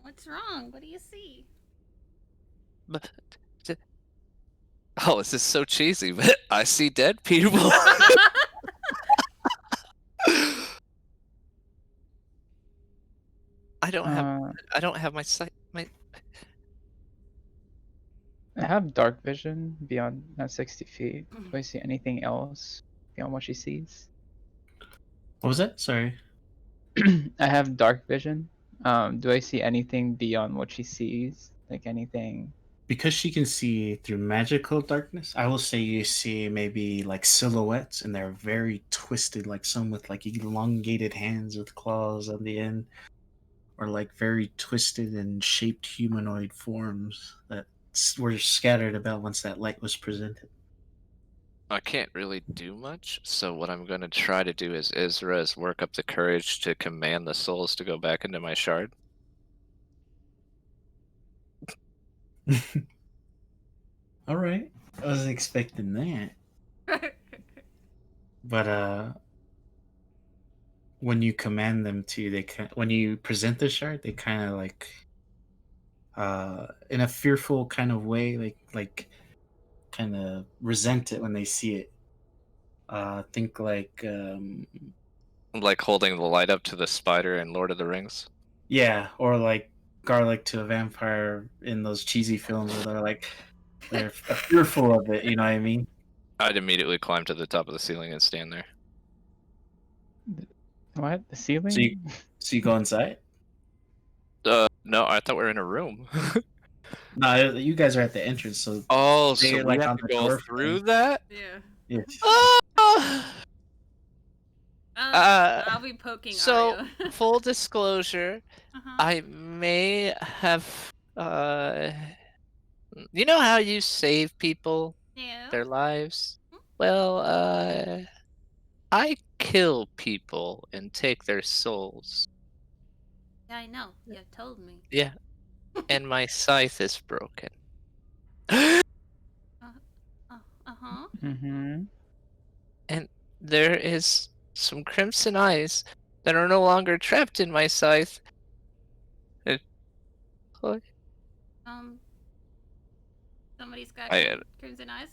What's wrong? What do you see? But- Oh, this is so cheesy, but I see dead people. I don't have my sight. I have dark vision beyond 60 feet. Do I see anything else beyond what she sees? What was that? Sorry. I have dark vision. Do I see anything beyond what she sees? Like anything? Because she can see through magical darkness, I will say you see maybe like silhouettes, and they're very twisted, like some with like elongated hands with claws on the end, or like very twisted and shaped humanoid forms that were scattered about once that light was presented. I can't really do much, so what I'm going to try to do is work up the courage to command the souls to go back into my shard. All right, I wasn't expecting that, but when you command them to, when you present the shard, they kind of like in a fearful kind of way, like kind of resent it when they see it. Think like Like holding the light up to the spider in Lord of the Rings. yeah, or like garlic to a vampire in those cheesy films where they're fearful of it. You know what I mean? I'd immediately climb to the top of the ceiling and stand there. What? The ceiling? So you go inside. No, I thought we were in a room. No, you guys are at the entrance, so Oh, they're so we like have on to the go door through frame. that? Yeah. Yes. I'll be poking So, Arya. full disclosure, Uh-huh. I may have, you know how you save people, Yeah. their lives? Well, I kill people and take their souls. Yeah, I know. You told me. Yeah, and my scythe is broken. Uh-huh. Mm-hmm. And there is some crimson eyes that are no longer trapped in my scythe. What? Somebody's got crimson eyes,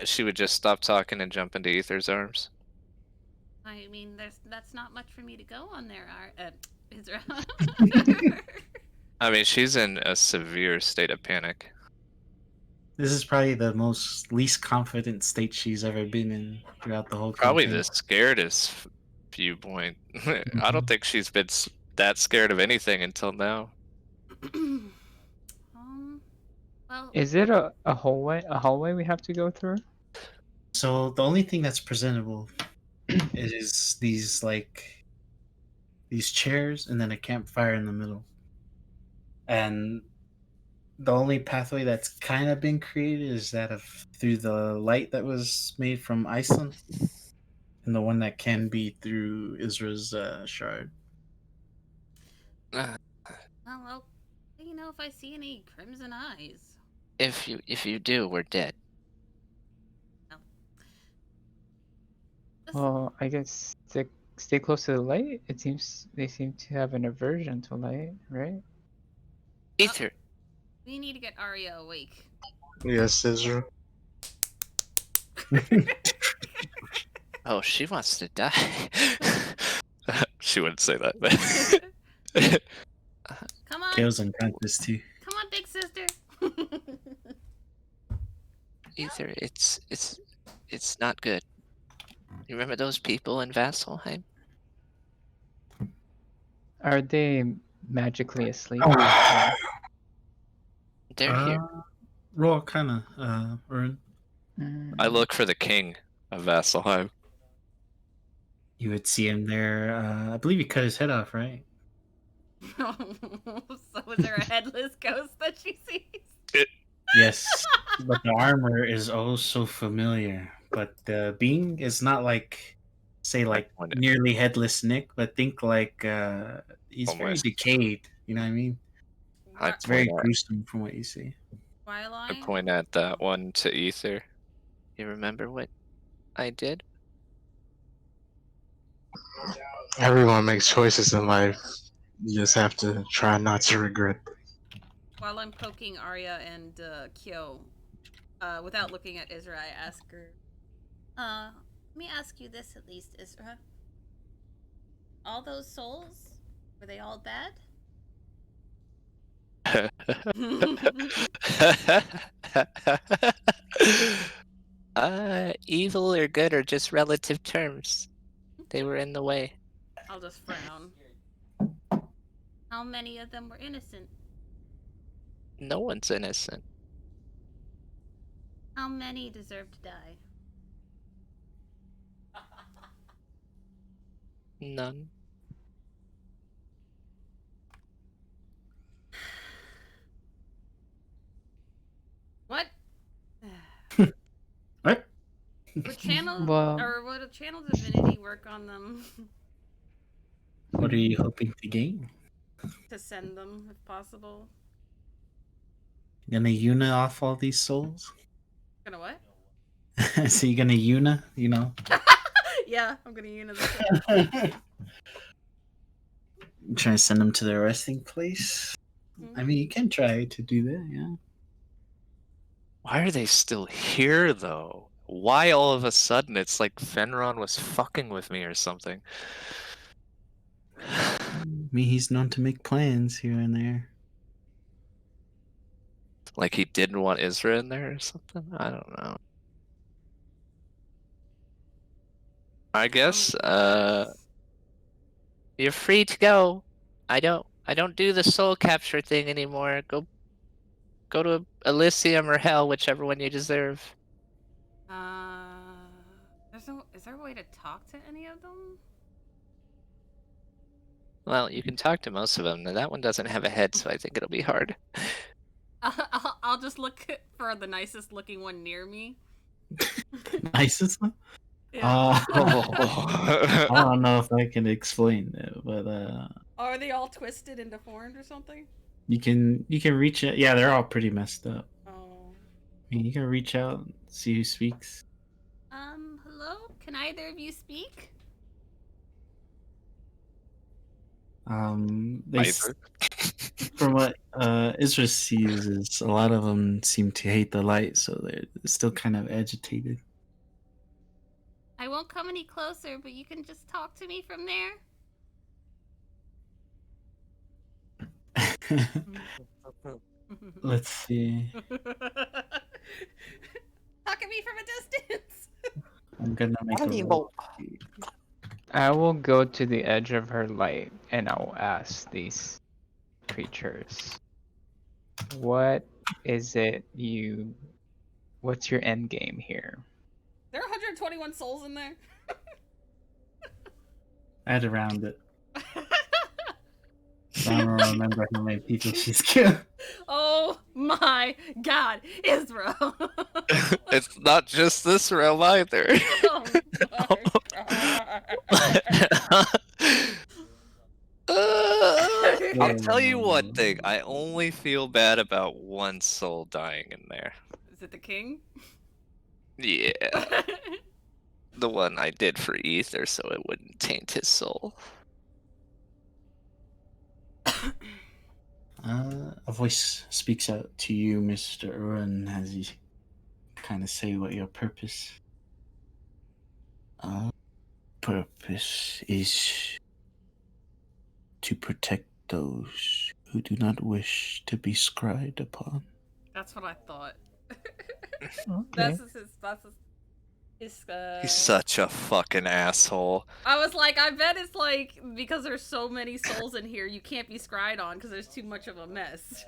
She would just stop talking and jump into Ether's arms. I mean, that's not much for me to go on there, Israel. I mean, she's in a severe state of panic. This is probably the least confident state she's ever been in throughout the whole Probably campaign. the scaredest viewpoint. I don't think she's been that scared of anything until now. Well, Is it a hallway? A hallway we have to go through? So the only thing that's presentable is these chairs and then a campfire in the middle. And the only pathway that's kind of been created is that of through the light that was made from Aislynn, and the one that can be through Isra's shard. well, I'll let you know if I see any crimson eyes. If you do, we're dead. Well, I guess stay close to the light. It seems they seem to have an aversion to light, right? Ether. We need to get Arya awake. Yes, Ezra. Oh, she wants to die. She wouldn't say that. Come on. Kale's unconscious too. Come on, Ether, it's not good. You remember those people in Vasselheim? Are they magically asleep? Oh. They're here. Roll kind of, Urn. I look for the king of Vasselheim. You would see him there. I believe he cut his head off, right? So is there a headless ghost that she sees? Yes, but the armor is oh so familiar. But the being is not like, say, like pointed. nearly headless Nick, but think like he's very Almost. decayed. You know what I mean? I It's very point at- gruesome from what you see. I Twiline? point at that one to Ether. You remember what I did? Everyone makes choices in life. You just have to try not to regret them. While I'm poking Arya and Kyo, without looking at Isra, I ask her, let me ask you this at least, Isra. All those souls, were they all bad? Evil or good are just relative terms. They were in the way. I'll just frown. How many of them were innocent? No one's innocent. How many deserve to die? None. What? What? Would channel Well- or would a channel divinity work on them What are you hoping to gain? to send them if possible? Gonna Una off all these souls? Gonna what? So you're gonna Una, you know? Yeah, I'm gonna use this. Trying to send them to their resting place? I mean, you can try to do that, yeah. Why are they still here, though? Why all of a sudden it's like Fenron was fucking with me or something? I mean, he's known to make plans here and there. Like he didn't want Isra in there or something? I don't know. I guess, you're free to go. I don't do the soul capture thing anymore. Go to Elysium or Hell, whichever one you deserve. Is there a way to talk to any of them? Well, you can talk to most of them. Now, that one doesn't have a head, so I think it'll be hard. I'll just look for the nicest looking one near me. Nicest one? Yeah. I don't know if I can explain it, but Are they all twisted and deformed or something? you can reach it. Yeah, they're all pretty messed up. Oh. I mean, you can reach out and see who speaks. Hello? Can either of you speak? From what Isra sees, is a lot of them seem to hate the light, so they're still kind of agitated. I won't come any closer, but you can just talk to me from there. Let's see. Talk at me from a distance. I'm gonna make a roll. I will go to the edge of her light and I'll ask these creatures, what is it what's your end game here? There are 121 souls in there. I had to round it. I don't remember how many people she's killed. Oh my god, Israel. It's not just this realm either. Oh my God. I'll tell you one thing. I only feel bad about one soul dying in there. Is it the king? Yeah. The one I did for Ether so it wouldn't taint his soul. A voice speaks out to you, Mr. Urun, as you kind of say what your purpose. Purpose is to protect those who do not wish to be scried upon. That's what I thought. Okay. His, He's such a fucking asshole. I was like, I bet it's like, because there's so many souls in here, you can't be scryed on because there's too much of a mess.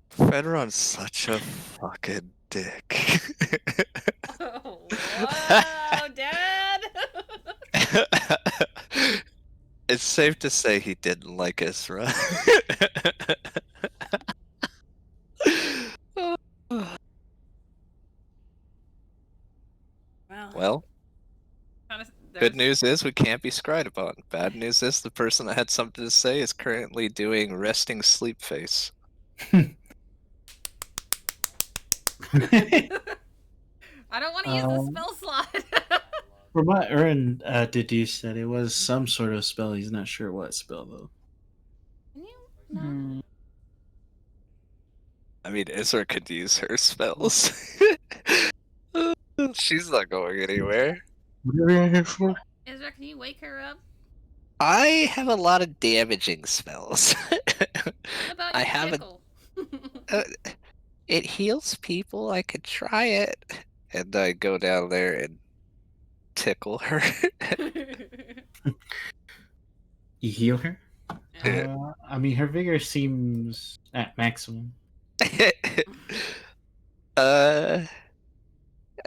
Fedron's such a fucking dick. Oh, wow, Dad! It's safe to say he didn't like us, right? Well, good news is we can't be scryed upon. Bad news is the person that had something to say is currently doing resting sleep face. I don't want to use the spell slot. From what Ern deduced, said it was some sort of spell. He's not sure what spell though. Can you? No. I mean, Isra could use her spells. She's not going anywhere. What are we in here for? Ezra, can you wake her up? I have a lot of damaging spells. What about I your have tickle? it heals people. I could try it. And I go down there and tickle her. You heal her? Yeah. I mean, her vigor seems at maximum. uh,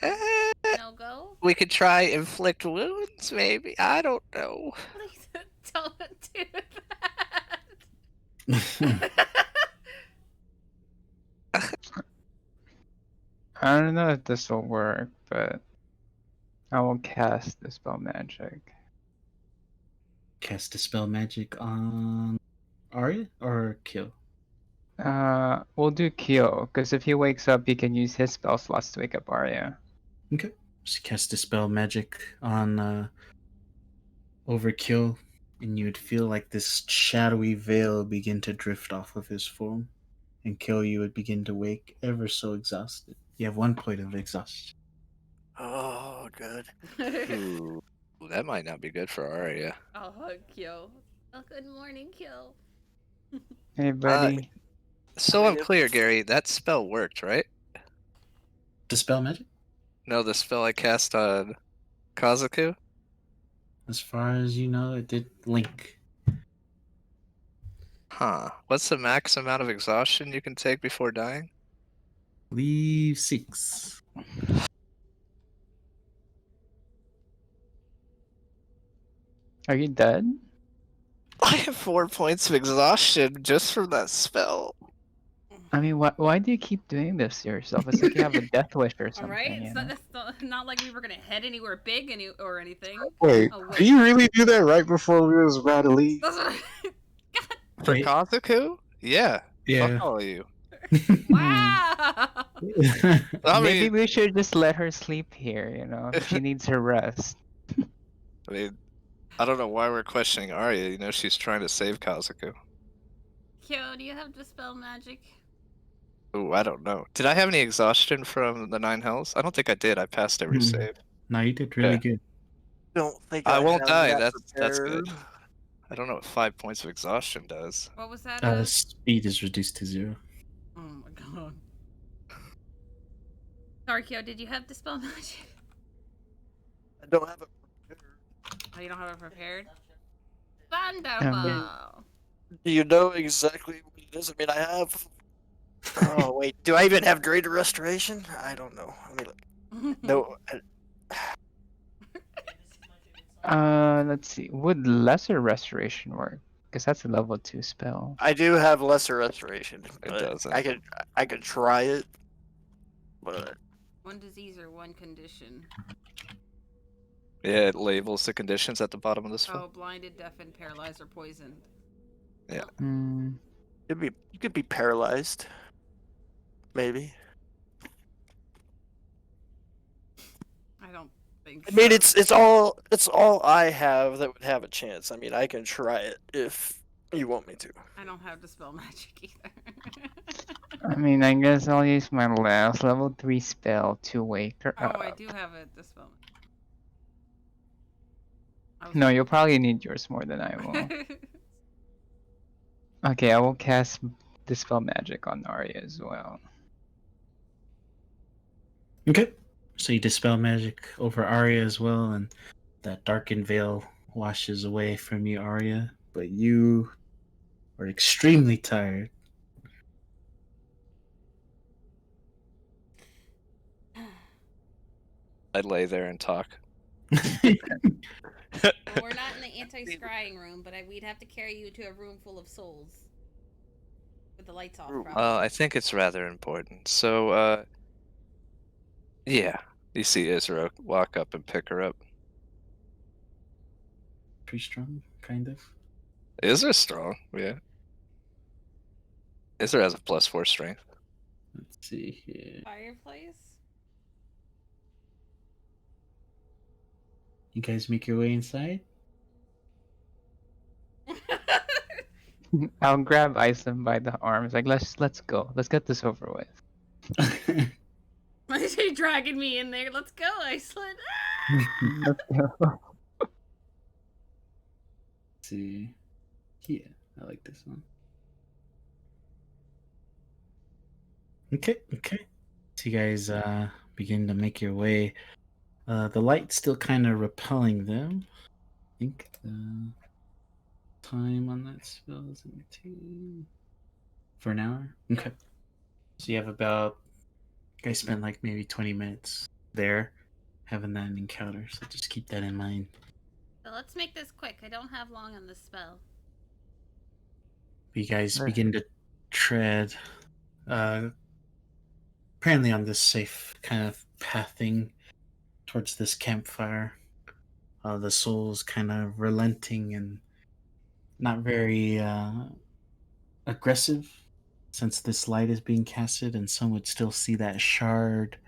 No go? we could try inflict wounds, maybe. I don't know. Please don't do that. I don't know if this will work, but I will cast Dispel Magic. Cast Dispel Magic on Arya or Kill? We'll do Kyo, because if he wakes up, he can use his spell slots to wake up Arya. Okay. Just cast Dispel Magic on Overkill, and you would feel like this shadowy veil begin to drift off of his form, and Kill, you would begin to wake ever so exhausted. You have 1 point of exhaustion. Oh, good. Ooh, that might not be good for Arya. I'll hug Kyo. Oh, good morning, Kyo. Hey, buddy. So I'm clear, Gary. That spell worked, right? Dispel Magic? No, the spell I cast on Kazaku? As far as you know, it did link. Huh. What's the max amount of exhaustion you can take before dying? Leave 6. Are you dead? I have 4 points of exhaustion just from that spell. I mean, why do you keep doing this to yourself? It's like you have a death wish or something. Alright, You it's know? not like we were gonna head anywhere big or anything. Wait, Oh, did you really do that right before we was about to leave? That's what For Wait. Kazaku? Yeah. Yeah. Fuck all of you. Wow! I Maybe mean, we should just let her sleep here, you know? She needs her rest. I don't know why we're questioning Arya. You know, she's trying to save Kazaku. Kyo, do you have Dispel Magic? Ooh, I don't know. Did I have any exhaustion from the 9 hells? I don't think I did. I passed every Mm. save. No, you did really Yeah. good. Don't think I won't have die. that That's good. prepared. I don't know what 5 points of exhaustion does. What was that? Speed is reduced to 0. Oh my god. Sorry, Kyo, did you have Dispel Magic? I don't have it prepared. Oh, you don't have it prepared? Wonderful! Do you know exactly what it is? I mean, I have. Oh wait, do I even have greater restoration? I don't know. I mean, no. Let's see. Would Lesser Restoration work? Because that's a level 2 spell. I do have lesser restoration. But doesn't. I could try it, but One disease or one condition. Yeah, it labels the conditions at the bottom of the Oh, spell. blinded, deafened, paralyzed, or poisoned. Yeah. Hmm. you could be paralyzed. Maybe. I don't think. I mean, so. it's all I have that would have a chance. I mean, I can try it if you want me to. I don't have Dispel Magic either. I mean, I guess I'll use my last level 3 spell to wake her Oh, up. I do have a Dispel Magic. No, you'll probably need yours more than I will. Okay, I will cast dispel magic on Arya as well. Okay. So you dispel magic over Arya as well, and that darkened veil washes away from you, Arya. But you are extremely tired. I'd lay there and talk. Well, we're not in the anti-scrying room, but we'd have to carry you to a room full of souls. With the lights off, probably. I think it's rather important. So, yeah. You see Isra walk up and pick her up. Pretty strong, kind of. Isra strong, yeah. Isra has a +4 strength. Let's see here. Fireplace? You guys make your way inside? I'll grab Aislynn by the arms, like let's go. Let's get this over with. You're dragging me in there. Let's go, Aislynn. Let's go. Let's see. Yeah, I like this one. Okay. So you guys begin to make your way. The light's still kind of repelling them. I think the time on that spell is for an hour. Okay. So you have about, you guys spent like maybe 20 minutes there having that encounter, so just keep that in mind. So let's make this quick. I don't have long on this spell. You guys Sure. begin to tread apparently on this safe kind of pathing towards this campfire. The soul's kind of relenting and not very aggressive, since this light is being casted, and some would still see that shard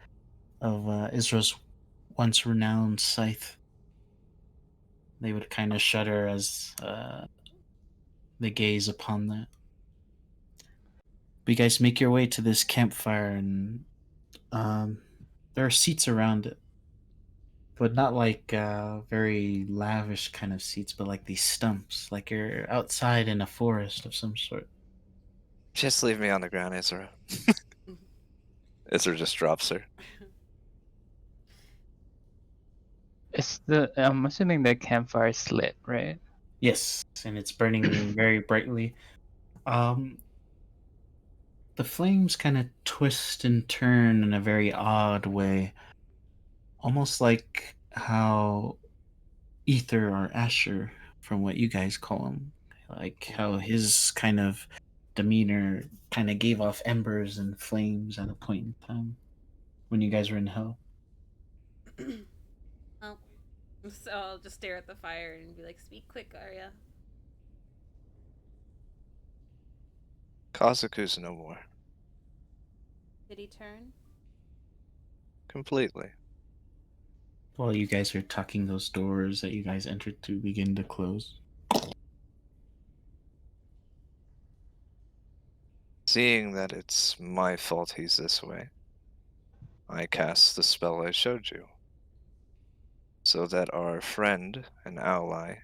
of Israel's once renowned scythe. They would kind of shudder as they gaze upon that. But you guys make your way to this campfire, and there are seats around it, but not like very lavish kind of seats, but like these stumps, like you're outside in a forest of some sort. Just leave me on the ground, Isra. Isra just drops her. I'm assuming the campfire is lit, right? Yes, and it's burning very brightly. The flames kind of twist and turn in a very odd way, almost like how Ether or Asher, from what you guys call him, like how his kind of demeanor kind of gave off embers and flames at a point in time when you guys were in hell. Well, so I'll just stare at the fire and be like, "Speak quick, Arya." Kazuku's no more. Did he turn? Completely. While you guys are talking, those doors that you guys entered to begin to close. Seeing that it's my fault he's this way, I cast the spell I showed you, so that our friend and ally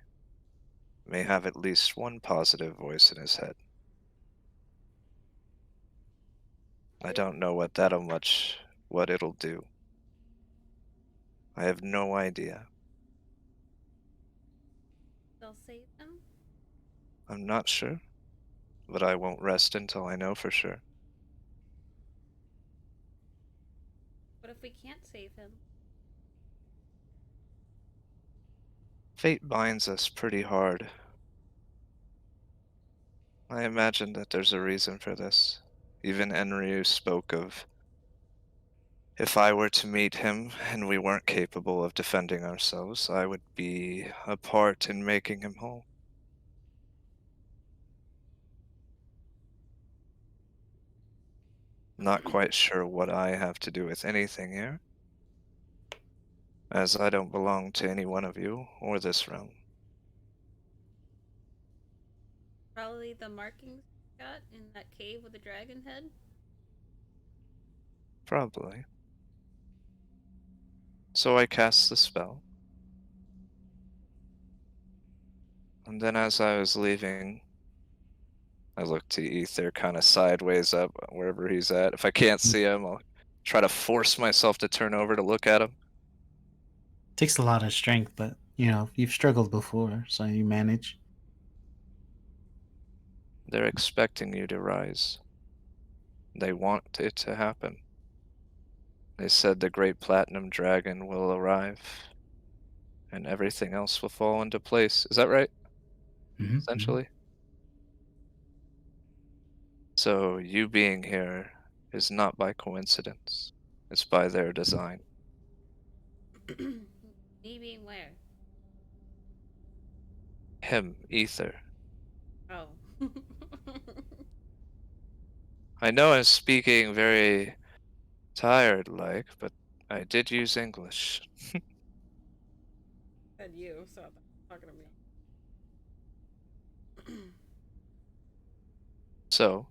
may have at least one positive voice in his head. I don't know what it'll do. I have no idea. They'll save him? I'm not sure, but I won't rest until I know for sure. What if we can't save him? Fate binds us pretty hard. I imagine that there's a reason for this. Even Enryu spoke of if I were to meet him and we weren't capable of defending ourselves, I would be a part in making him whole. Not quite sure what I have to do with anything here, as I don't belong to any one of you or this realm. Probably the markings we got in that cave with the dragon head? Probably. So I cast the spell. And then as I was leaving, I look to Ether kind of sideways up wherever he's at. If I can't see him, I'll try to force myself to turn over to look at him. Takes a lot of strength, but you've struggled before, so you manage. They're expecting you to rise. They want it to happen. They said the great platinum dragon will arrive, and everything else will fall into place. Is that right? Mm-hmm. Essentially. So you being here is not by coincidence. It's by their design. Me being where? Him, Ether. Oh. I know I'm speaking very tired-like, but I did use English. Said you, so I'm talking to me. So,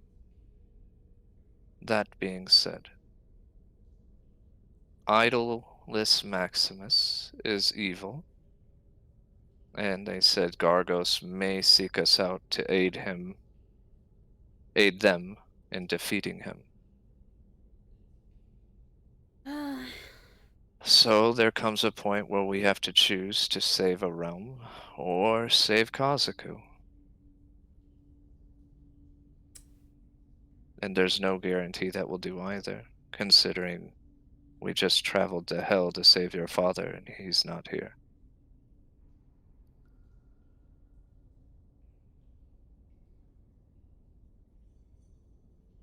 that being said, Idolus Maximus is evil, and they said Gargos may seek us out to aid them in defeating him. So there comes a point where we have to choose to save a realm or save Kazaku. And there's no guarantee that we'll do either, considering we just traveled to hell to save your father and he's not here.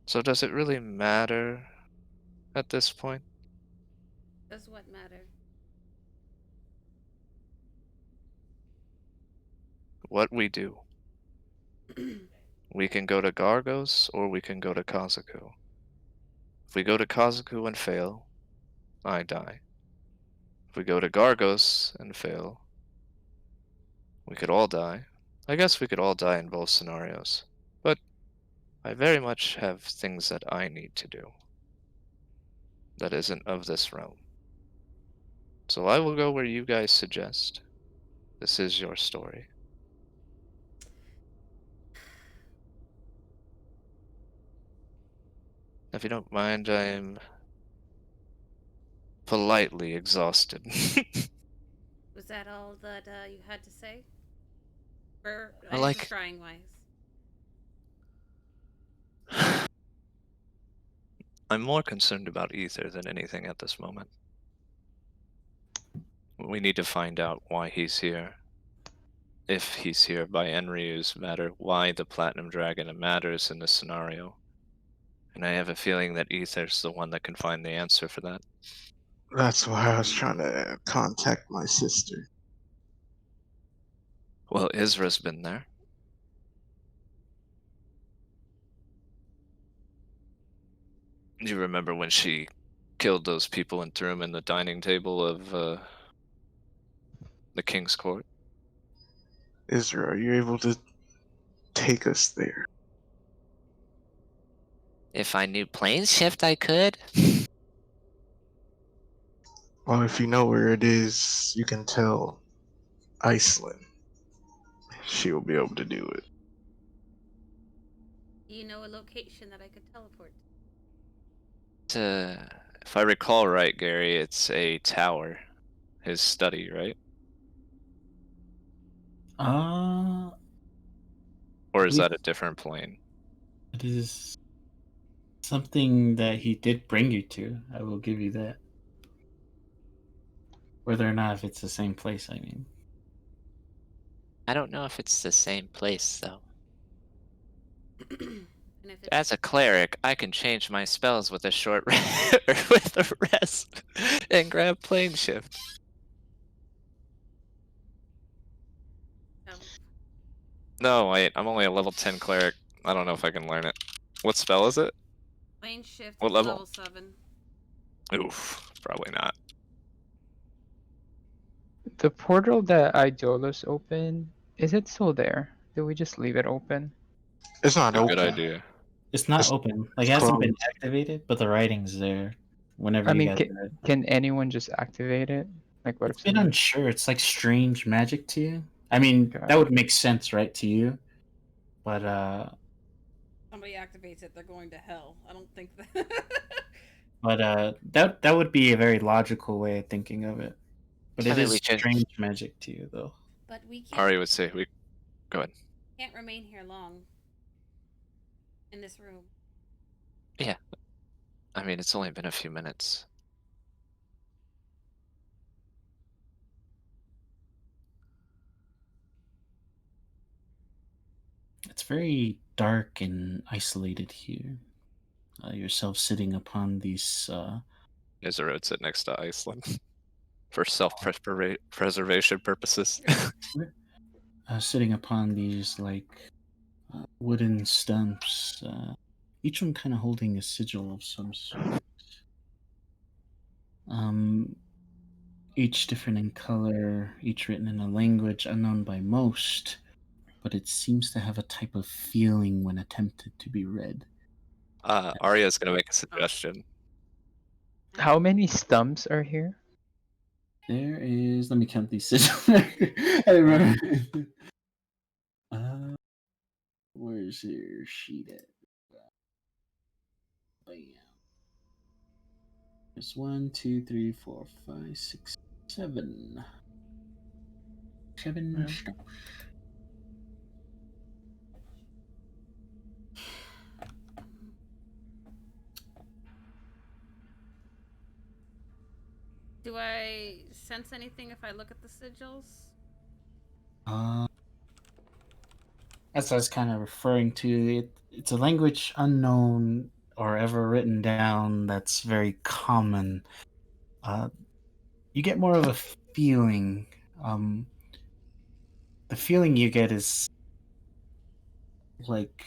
So does it really matter at this point? Does what matter? What we do. We can go to Gargos or we can go to Kazaku. If we go to Kazaku and fail, I die. If we go to Gargos and fail, we could all die. I guess we could all die in both scenarios. But I very much have things that I need to do that isn't of this realm. So I will go where you guys suggest. This is your story. If you don't mind, I'm politely exhausted. Was that all that you had to say? For I like- answer trying wise. I'm more concerned about Ether than anything at this moment. We need to find out why he's here. If he's here by Enryu's matter, why the Platinum Dragon matters in this scenario. And I have a feeling that Ether's the one that can find the answer for that. That's why I was trying to contact my sister. Well, Izra's been there. You remember when she killed those people and threw them in the dining table of the King's Court? Isra, are you able to take us there? If I knew plane shift, I could. Well, if you know where it is, you can tell Aislynn. She will be able to do it. Do you know a location that I could teleport to? If I recall right, Gary, it's a tower. His study, right? Or is that a different plane? It is something that he did bring you to. I will give you that. Whether or not if it's the same place, I mean. I don't know if it's the same place, though. And if it's As a cleric, I can change my spells with a short or with a rest and grab plane shift. No, wait, I'm only a level 10 cleric. I don't know if I can learn it. What spell is it? plane shift What is level? level 7. Oof, probably not. The portal that Idolus opened, is it still there? Did we just leave it open? It's not A open. good idea. It's not It's- open. Like, it it's hasn't been closed. activated, but the writing's there. Whenever I you mean, guys are can anyone just activate it? Like, what It's if been someone... unsure. It's like strange magic to you. I mean, Got that it. would make sense, right, to you. But somebody activates it, they're going to hell. I don't think that. But that would be a very logical way of thinking of it. But I it mean, is we could. strange magic to you, though. But we Ari would say we. Go ahead. can't remain here long. In this room. Yeah. I mean, it's only been a few minutes. It's very dark and isolated here. Yourself sitting upon these. Izarode sit next to Aislynn for self-preservation purposes. Sitting upon these like wooden stumps, each one kind of holding a sigil of some sort. Each different in color, each written in a language unknown by most, but it seems to have a type of feeling when attempted to be read. Arya's gonna make a suggestion. How many stumps are here? There is. Let me count these sigils. I remember. Where's your sheet at? Bam. There's 1, 2, 3, 4, 5, 6, 7. 7 stumps. Do I sense anything if I look at the sigils? As I was kind of referring to, it's a language unknown or ever written down that's very common. You get more of a feeling. The feeling you get is like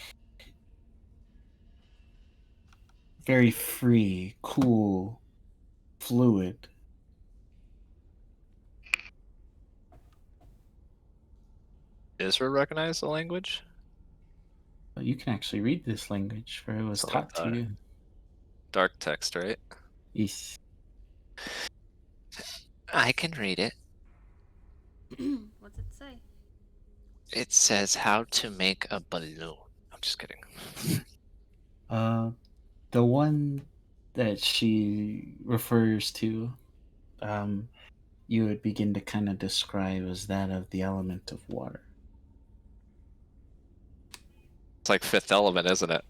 very free, cool, fluid. Isra recognize the language? You can actually read this language, for it was That's what I taught to thought. you. Dark text, right? Yes. I can read it. What's it say? It says how to make a balloon. I'm just kidding. The one that she refers to, you would begin to kind of describe as that of the element of water. It's like Fifth Element, isn't it?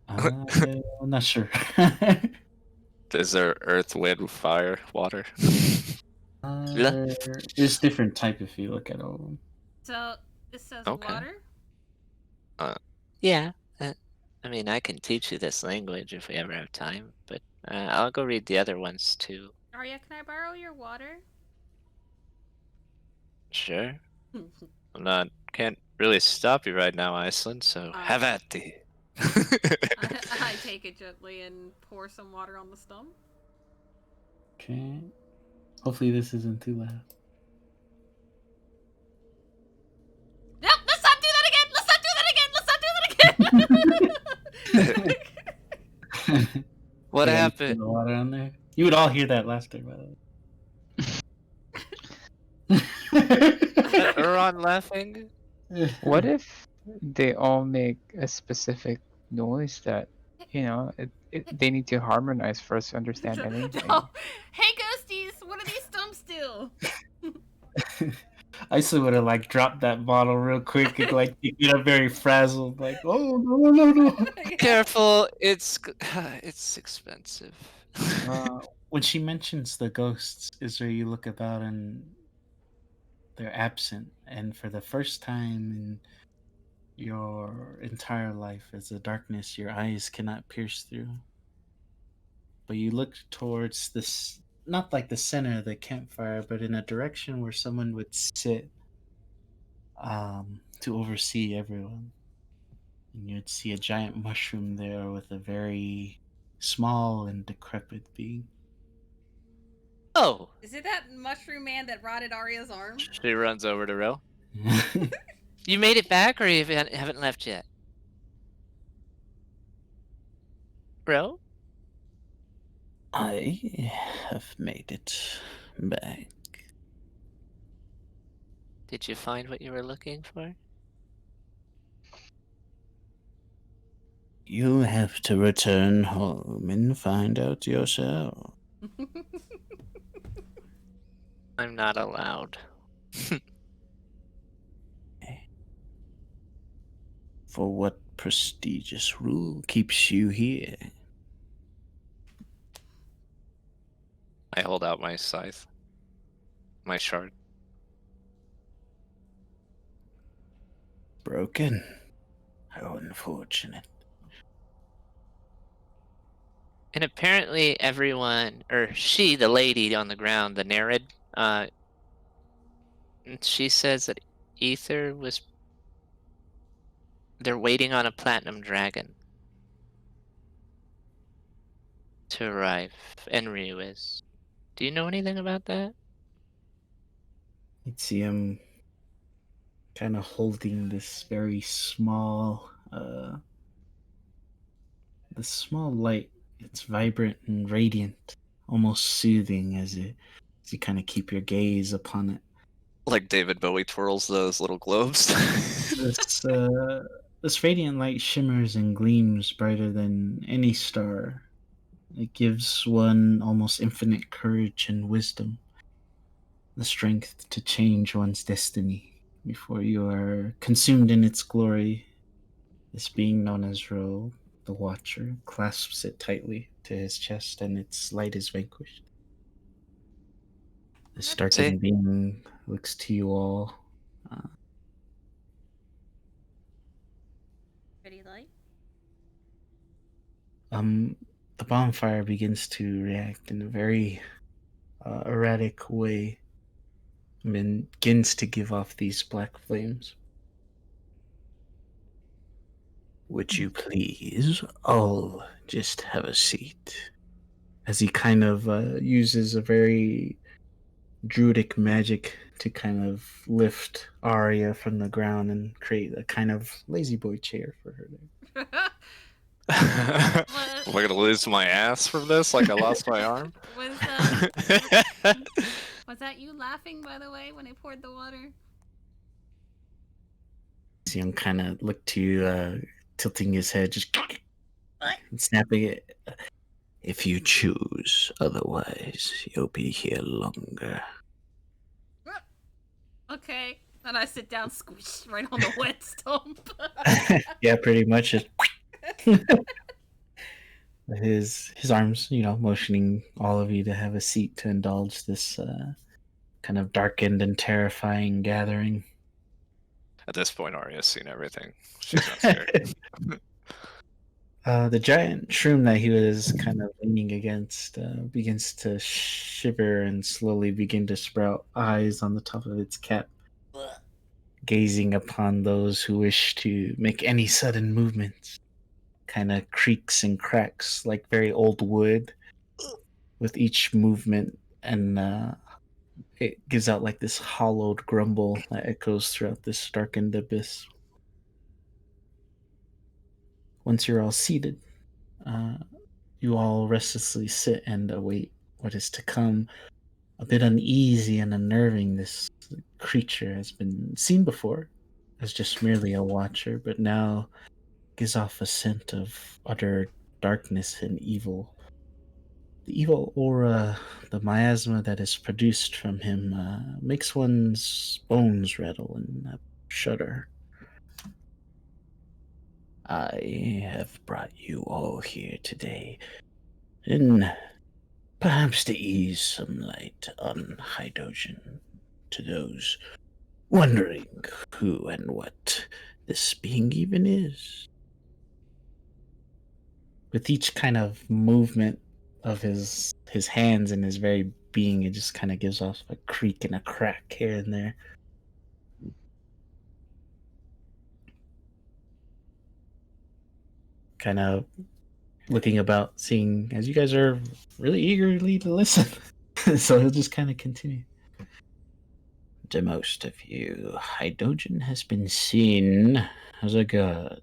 I'm not sure. Is there earth, wind, fire, water? There's different type if you look at all of them. So this says Okay. water. Yeah. I mean, I can teach you this language if we ever have time, but I'll go read the other ones too. Arya, can I borrow your water? Sure. Can't really stop you right now, Aislynn, so have at thee. I take it gently and pour some water on the stump. Okay. Hopefully this isn't too loud. No, let's not do that again! Let's not do that again! Let's not do that again! What Yeah, you happened? put the water on there. You would all hear that laughter, by the way. Ron laughing? What if they all make a specific noise that, they need to harmonize for us to understand anything? No. Hey, ghosties! What do these stumps do? Aislynn would have dropped that bottle real quick and pick it up very frazzled, oh no. Careful, it's expensive. When she mentions the ghosts, is where you look about and they're absent, and for the first time in your entire life as a darkness your eyes cannot pierce through. But you look towards this, not like the center of the campfire, but in a direction where someone would sit to oversee everyone. And you'd see a giant mushroom there with a very small and decrepit being. Oh! Is it that mushroom man that rotted Arya's arm? She runs over to Ro. You made it back, or you haven't left yet? Ro? I have made it back. Did you find what you were looking for? You'll have to return home and find out yourself. I'm not allowed. For what prestigious rule keeps you here? I hold out my scythe. My shard. Broken. How unfortunate. And apparently everyone, or she, the lady on the ground, the Nereid, she says that Ether was... They're waiting on a platinum dragon to arrive, and Ryu is. Do you know anything about that? You'd see him kind of holding this very small, this small light. It's vibrant and radiant, almost soothing as you kind of keep your gaze upon it. Like David Bowie twirls those little globes. This this radiant light shimmers and gleams brighter than any star. It gives one almost infinite courage and wisdom, the strength to change one's destiny before you are consumed in its glory. This being known as Ro, the Watcher, clasps it tightly to his chest, and its light is vanquished. The darkened being looks to you all. Pretty light. The bonfire begins to react in a very erratic way. And begins to give off these black flames. Would you please all just have a seat? As he kind of uses a very druidic magic to kind of lift Arya from the ground and create a kind of lazy boy chair for her there. Am I gonna lose my ass from this like I lost my arm? Was that you laughing, by the way, when I poured the water? See him kind of look to you, tilting his head, just and snapping it. If you choose, otherwise you'll be here longer. Okay. And I sit down, squish right on the wet stump. Yeah, pretty much. His arms, motioning all of you to have a seat to indulge this kind of darkened and terrifying gathering. At this point, Arya's seen everything. She's not scared. The giant shroom that he was kind of leaning against begins to shiver and slowly begin to sprout eyes on the top of its cap, gazing upon those who wish to make any sudden movements. Kind of creaks and cracks like very old wood with each movement, and it gives out like this hollowed grumble that echoes throughout this darkened abyss. Once you're all seated, you all restlessly sit and await what is to come. A bit uneasy and unnerving, this creature has been seen before as just merely a watcher, but now gives off a scent of utter darkness and evil. The evil aura, the miasma that is produced from him, makes one's bones rattle and shudder. I have brought you all here today, and perhaps to ease some light on Hydogen to those wondering who and what this being even is. With each kind of movement of his hands and his very being, it just kind of gives off a creak and a crack here and there. Kind of looking about, seeing as you guys are really eagerly to listen. So he'll just kind of continue. To most of you, Hydogen has been seen as a god,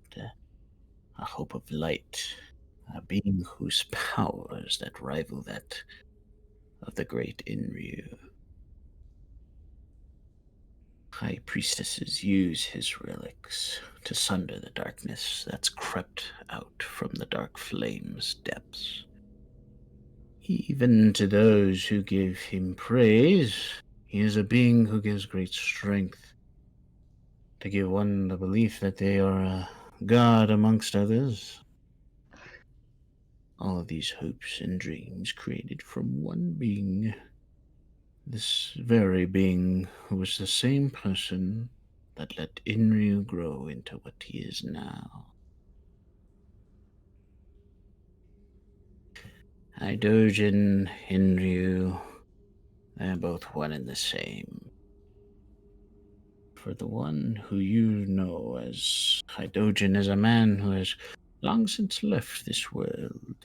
a hope of light, a being whose powers that rival that of the great Inryu. high priestesses use his relics to sunder the darkness that's crept out from the dark flame's depths. Even to those who give him praise, he is a being who gives great strength. To give one the belief that they are a god amongst others. All of these hopes and dreams created from one being. This very being who was the same person that let Inryu grow into what he is now. Haidojin, Inryu, they're both one and the same. For the one who you know as Haidojin is a man who has long since left this world.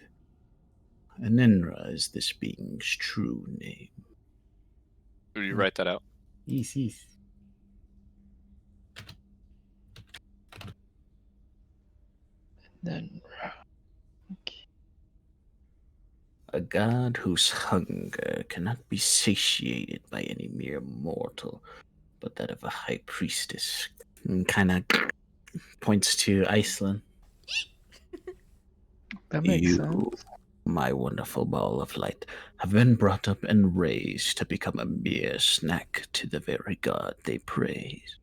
Anenra is this being's true name. Did you write that out? Yes. Then A god whose hunger cannot be satiated by any mere mortal, but that of a high priestess. And kind of points to Aislynn. that makes You, sense. my wonderful ball of light, have been brought up and raised to become a mere snack to the very god they praise.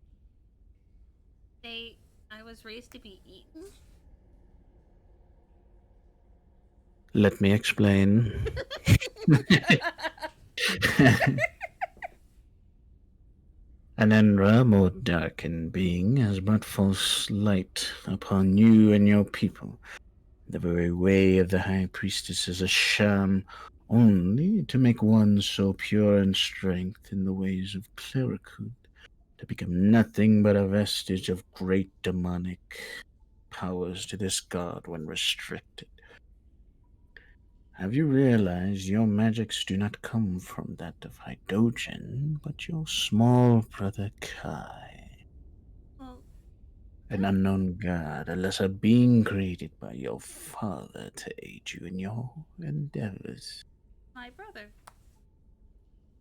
I was raised to be eaten? Let me explain. An Enra, more darkened being, has brought false light upon you and your people. The very way of the High Priestess is a sham, only to make one so pure in strength in the ways of clerichood, to become nothing but a vestige of great demonic powers to this god when restricted. Have you realized your magics do not come from that of Haidojin, but your small brother Kai? Well, An unknown god, a lesser being created by your father to aid you in your endeavors. my brother.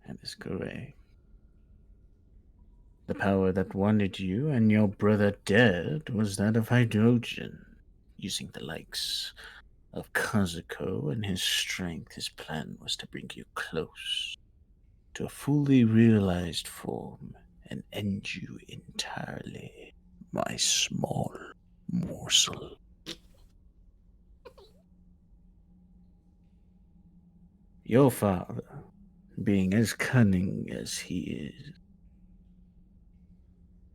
That is correct. The power that wanted you and your brother dead was that of Haidojin, using the likes of Kazuko and his strength. His plan was to bring you close to a fully realized form and end you entirely, my small morsel. Your father, being as cunning as he is,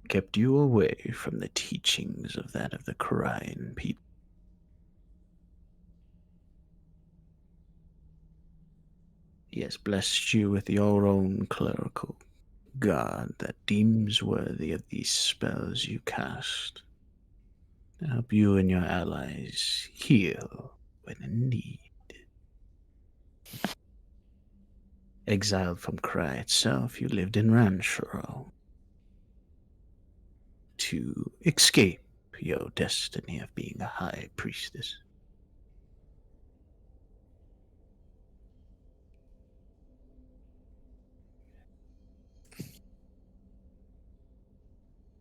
kept you away from the teachings of that of the Kurai people. He has blessed you with your own clerical god that deems worthy of these spells you cast, to help you and your allies heal when in need. Exiled from Kurai itself, you lived in Ranshiro to escape your destiny of being a high priestess.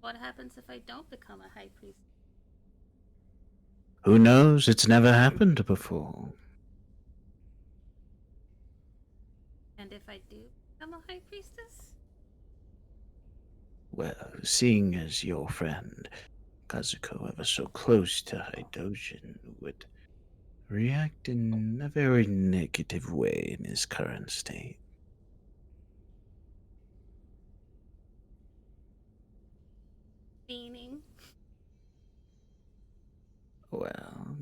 What happens if I don't become a high priest? Who knows? It's never happened before. And if I do become a high priestess? Well, seeing as your friend Kazuko, ever so close to Haidojin, would react in a very negative way in his current state. Meaning? Well,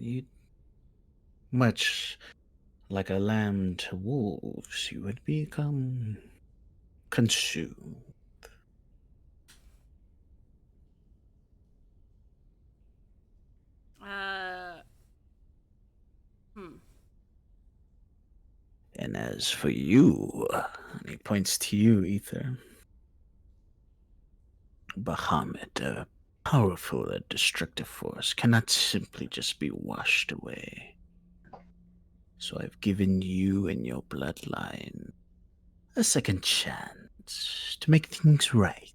much like a lamb to wolves, you would become consumed. Hmm. And as for you, and he points to you, Ether, Bahamut, a powerful and destructive force, cannot simply just be washed away. So I've given you and your bloodline a second chance to make things right.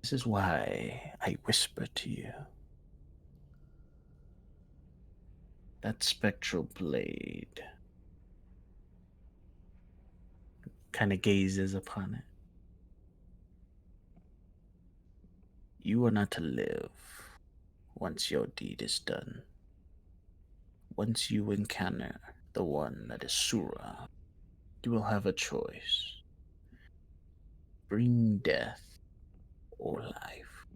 This is why I whisper to you. That spectral blade kind of gazes upon it. You are not to live once your deed is done. Once you encounter the one that is Sura, you will have a choice. Bring death or life.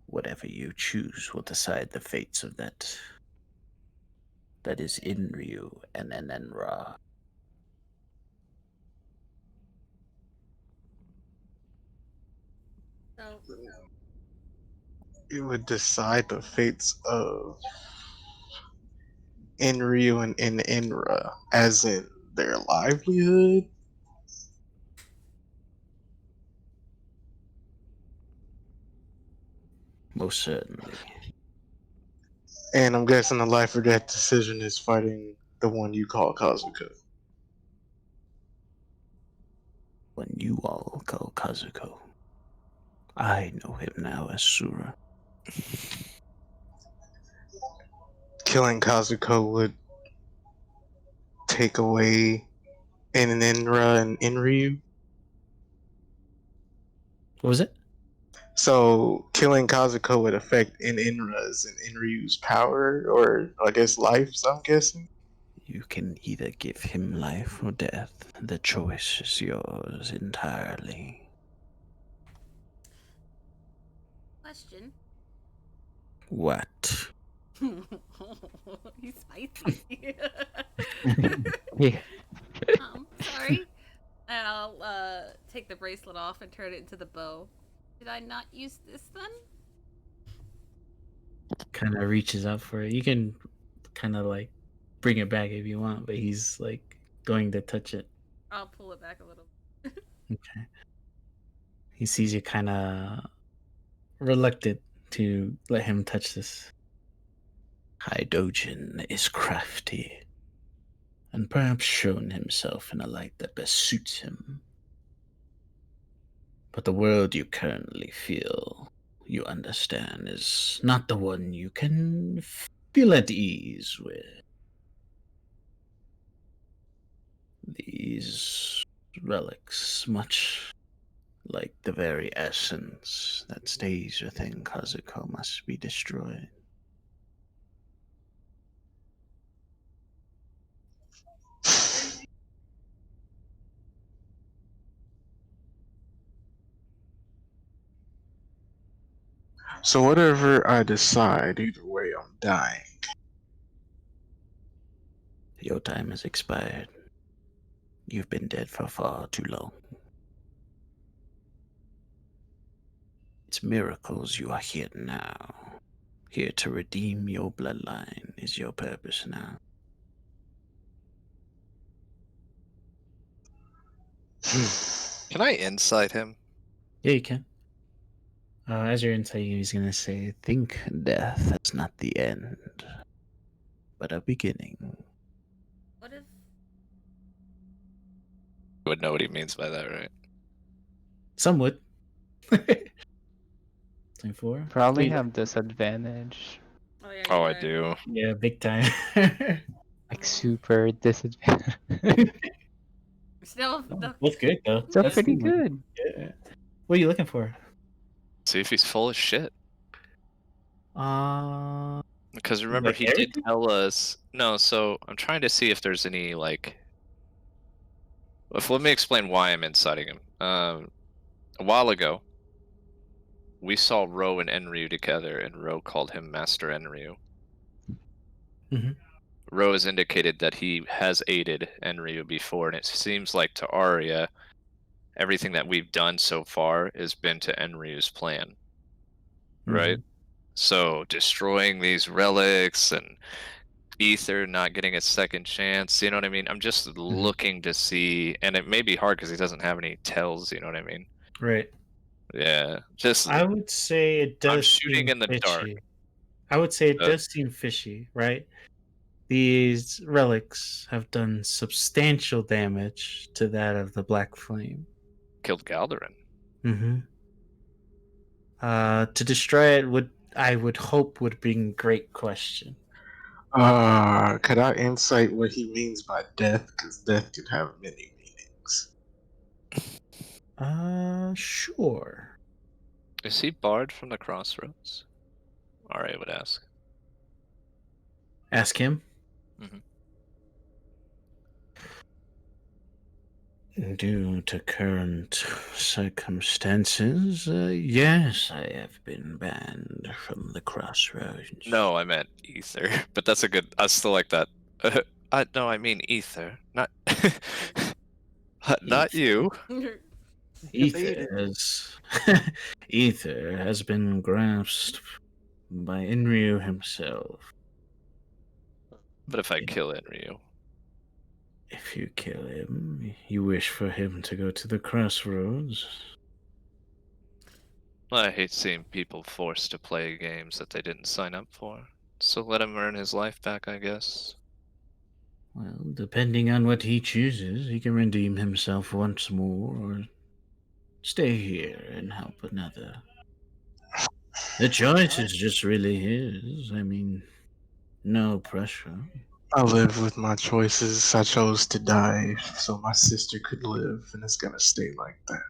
Whatever you choose will decide the fates of that. That is Inryu and Enenra. So, It would decide the fates of Enryu and Enra, as in their livelihood. Most certainly. And I'm guessing the life or death decision is fighting the one you call Kazuko. When you all call Kazuko, I know him now as Sura. Killing Kazuko would take away Enra and Enryu. What was it? So killing Kazuko would affect Enra's and Enryu's power, or I guess lives, I'm guessing. You can either give him life or death. The choice is yours entirely. question. What? He's spicy. Yeah. Sorry. And I'll take the bracelet off and turn it into the bow. Did I not use this then? Kind of reaches out for it. You can kind of like bring it back if you want, but he's like going to touch it. I'll pull it back a little. Okay. He sees you kind of reluctant to let him touch this. Hydojin is crafty, and perhaps shown himself in a light that best suits him. But the world you currently feel, you understand, is not the one you can feel at ease with. These relics, much like the very essence that stays within Kazuko, must be destroyed. So whatever I decide, either way, I'm dying. Your time has expired. You've been dead for far too long. It's miracles you are here now. Here to redeem your bloodline is your purpose now. Can I insight him? Yeah, you can. As you're inside, he's gonna say, "Think death is not the end, but a beginning." What if You would know what he means by that, right? Some would. 24. Probably Wait, have disadvantage. Oh yeah. Oh, you I are. do. yeah, big time. Like super disadvantage. Still, the, That's good though. Still That's pretty still good. Yeah. What are you looking for? See if he's full of shit. Because remember, Like he did everything? tell us. No, so I'm trying to see if there's any, like. Let me explain why I'm inciting him. A while ago, we saw Ro and Enryu together, and Ro called him Master Enryu. Mhm. Ro has indicated that he has aided Enryu before, and it seems like to Arya, everything that we've done so far has been to Enryu's plan, right? Mhm. So destroying these relics and Ether not getting a second chance, you know what I mean? I'm just looking to see, and it may be hard because he doesn't have any tells, you know what I mean? Right. Yeah, just I would say it I'm does shooting seem in the dark. fishy. I would say it Uh, does seem fishy, right? These relics have done substantial damage to that of the Black Flame. Killed Galderin. Mm-hmm. To destroy it I would hope would bring great question. Could I insight what he means by death? Because death can have many meanings. Sure. Is he barred from the crossroads? Arya would ask. Ask him. Mhm. Due to current circumstances, yes, I have been banned from the crossroads. No, I meant ether. But that's a good. I still like that. No, I mean ether, not not you. Ether has Ether has been grasped by Enryu himself. But if I kill Enryu, If you kill him, you wish for him to go to the crossroads. I hate seeing people forced to play games that they didn't sign up for. So let him earn his life back, I guess. Well, depending on what he chooses, he can redeem himself once more or stay here and help another. The choice is just really his. I mean, no pressure. I live with my choices. I chose to die so my sister could live, and it's gonna stay like that.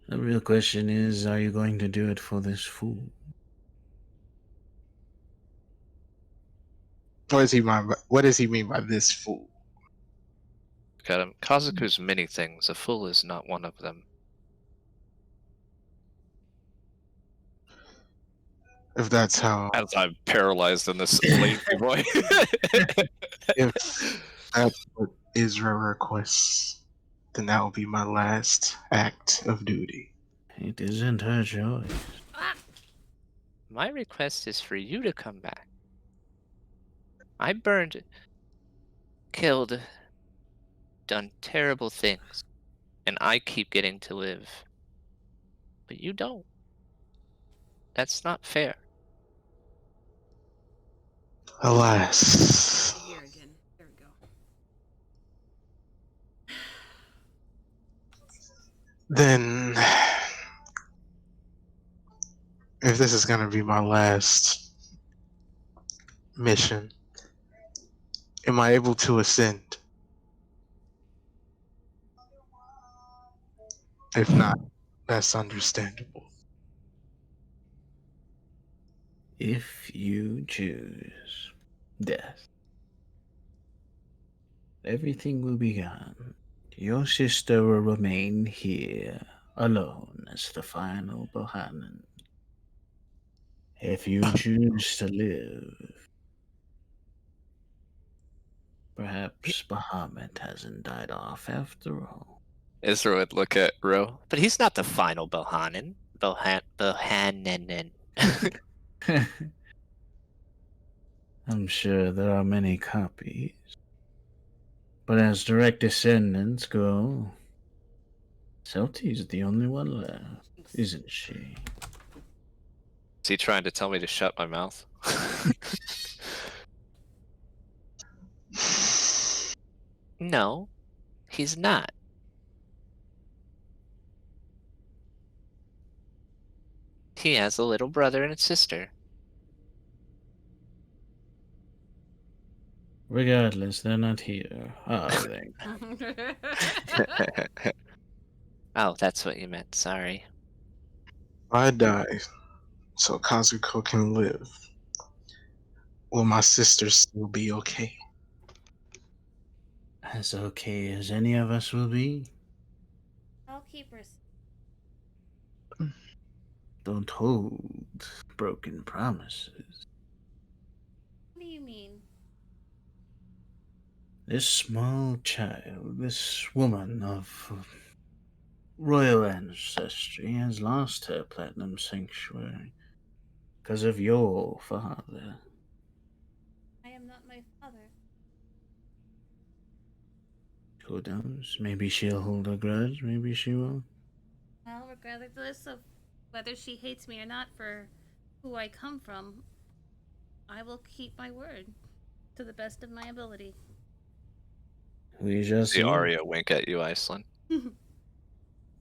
The real question is, are you going to do it for this fool? What does he mean by this fool? Got him. Kazuku's many things. A fool is not one of them. If that's how, As I'm paralyzed in this lazy boy. if that's what Israel requests, then that will be my last act of duty. It isn't her choice. My request is for you to come back. I burned, killed, done terrible things, and I keep getting to live. But you don't. That's not fair. Alas. Here again. There we go. Then, if this is gonna be my last mission, am I able to ascend? If not, that's understandable. If you choose death, everything will be gone. Your sister will remain here, alone as the final Bohannon. If you choose to live, perhaps Bahamut hasn't died off after all. Ezra would look at Ro. But he's not the final Bohannon. Bohannon. I'm sure there are many copies. But as direct descendants go, Celti's the only one left, isn't she? Is he trying to tell me to shut my mouth? No, he's not. He has a little brother and a sister. Regardless, they're not here, are they? Oh, that's what you meant. Sorry. I die so Kazuko can live. Will my sister still be okay? As okay as any of us will be. I'll keep her. Don't hold broken promises. What do you mean? This small child, this woman of royal ancestry, has lost her platinum sanctuary because of your father. I am not my father. Who knows? Maybe she'll hold a grudge, maybe she won't. Well, regardless of whether she hates me or not for who I come from, I will keep my word to the best of my ability. We just See see. Arya wink at you, Aislynn.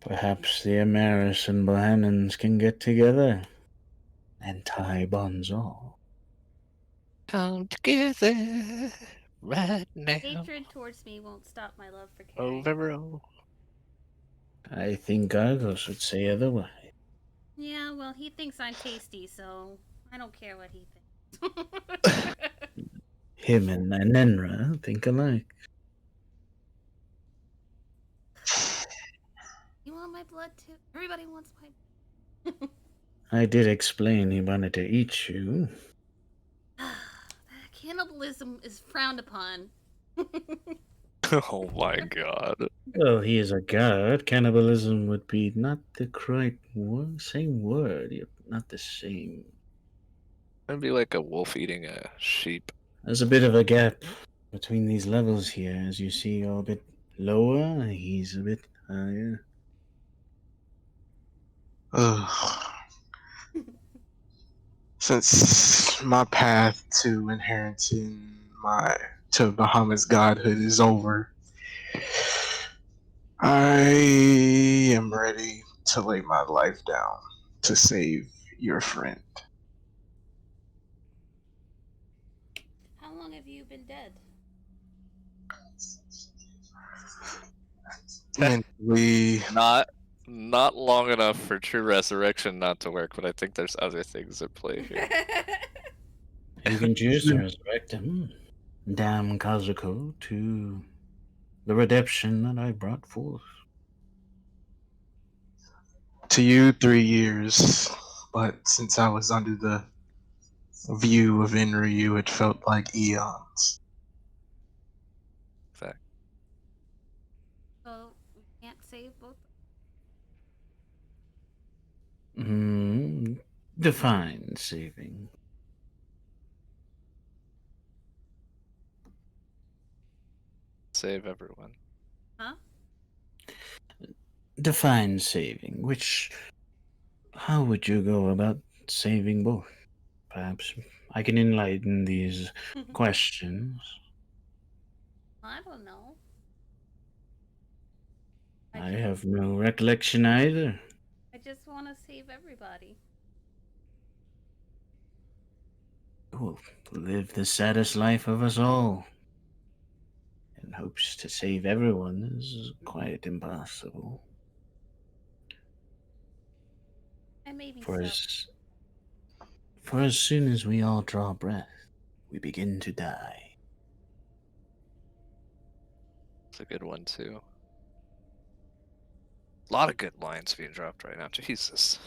Perhaps the Amaris and Bohannons can get together and tie bonds all. Come together right now. Hatred towards me won't stop my love for Carrie. Overall. I think Argos would say otherwise. Yeah, well, he thinks I'm tasty, so I don't care what he thinks. Him and Nenra think alike. You want my blood too? Everybody wants my. I did explain he wanted to eat you. Cannibalism is frowned upon. Oh my god. Well, he is a god. Cannibalism would be not the correct same word. Not the same. It'd be like a wolf eating a sheep. There's a bit of a gap between these levels here. As you see, you're a bit lower, he's a bit higher. Since my path to inheriting to Bahamut's godhood is over, I am ready to lay my life down to save your friend. How long have you been dead? Mentally, Not long enough for true resurrection not to work, but I think there's other things at play here. You can choose to resurrect him. Damn Kazuko to the redemption that I brought forth. to you 3 years, but since I was under the view of Enryu, it felt like eons. Fact. So we can't save both. Define saving. Save everyone. Huh? Define saving. How would you go about saving both? Perhaps I can enlighten these questions. I don't know. I have no recollection either. I just want to save everybody. Who will live the saddest life of us all. In hopes to save everyone is quite impossible. And maybe For so. as soon as we all draw breath, we begin to die. It's a good one too. A lot of good lines being dropped right now. Jesus.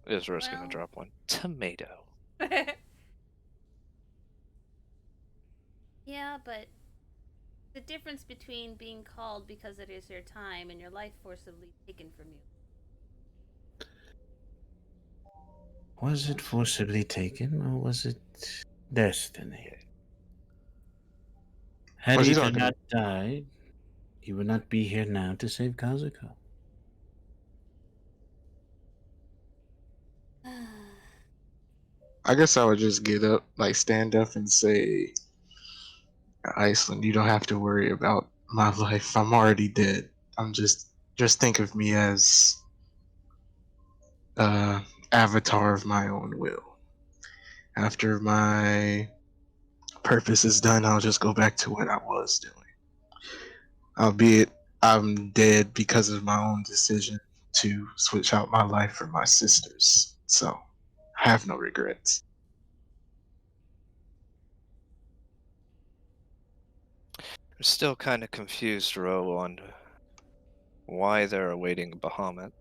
Israel's gonna Well. drop one. Tomato. Yeah, but the difference between being called because it is your time and your life forcibly taken from you. Was it forcibly taken, or was it destiny? Had What's he Ether talking not died, he would not be here now to save Kazuko. I guess I would just get up, stand up and say, Aislynn, you don't have to worry about my life. I'm already dead. I'm just think of me as avatar of my own will. After my purpose is done, I'll just go back to what I was doing. Albeit I'm dead because of my own decision to switch out my life for my sister's. So I have no regrets. I'm still kind of confused, Ro, on why they're awaiting Bahamut.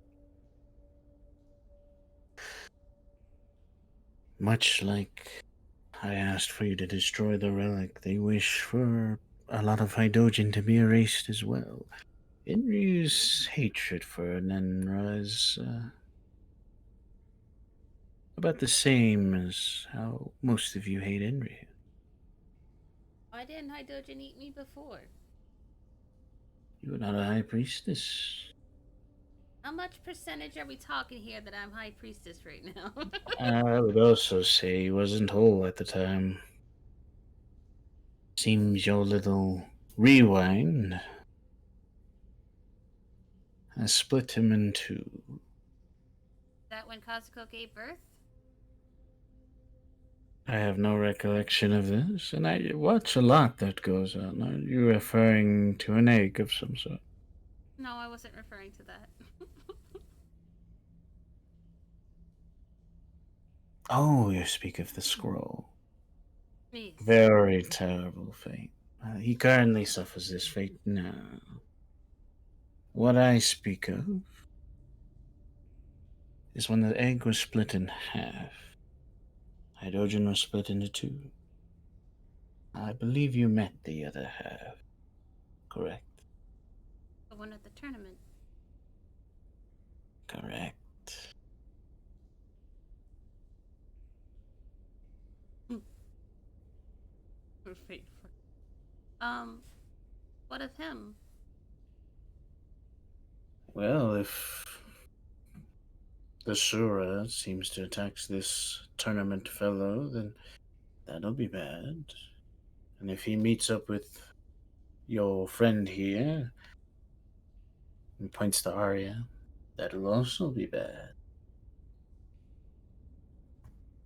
Much like I asked for you to destroy the relic, they wish for a lot of hydrogen to be erased as well. Inryu's hatred for Nenra is about the same as how most of you hate Inryu. Why didn't Hydrogen eat me before? You are not a high priestess. How much percentage are we talking here that I'm High Priestess right now? I would also say he wasn't whole at the time. Seems your little rewind I split him in two. Is that when Kazuko gave birth? I have no recollection of this, and I watch a lot that goes on. Are you referring to an egg of some sort? No, I wasn't referring to that. Oh, you speak of the scroll. Me. Very terrible fate. He currently suffers this fate now. What I speak of is when the egg was split in half. Hydrogen was split into two. I believe you met the other half, correct? The one at the tournament. Correct. Fate. What of him? Well, if the Sura seems to attack this tournament fellow, then that'll be bad. And if he meets up with your friend here and points to Arya, that'll also be bad.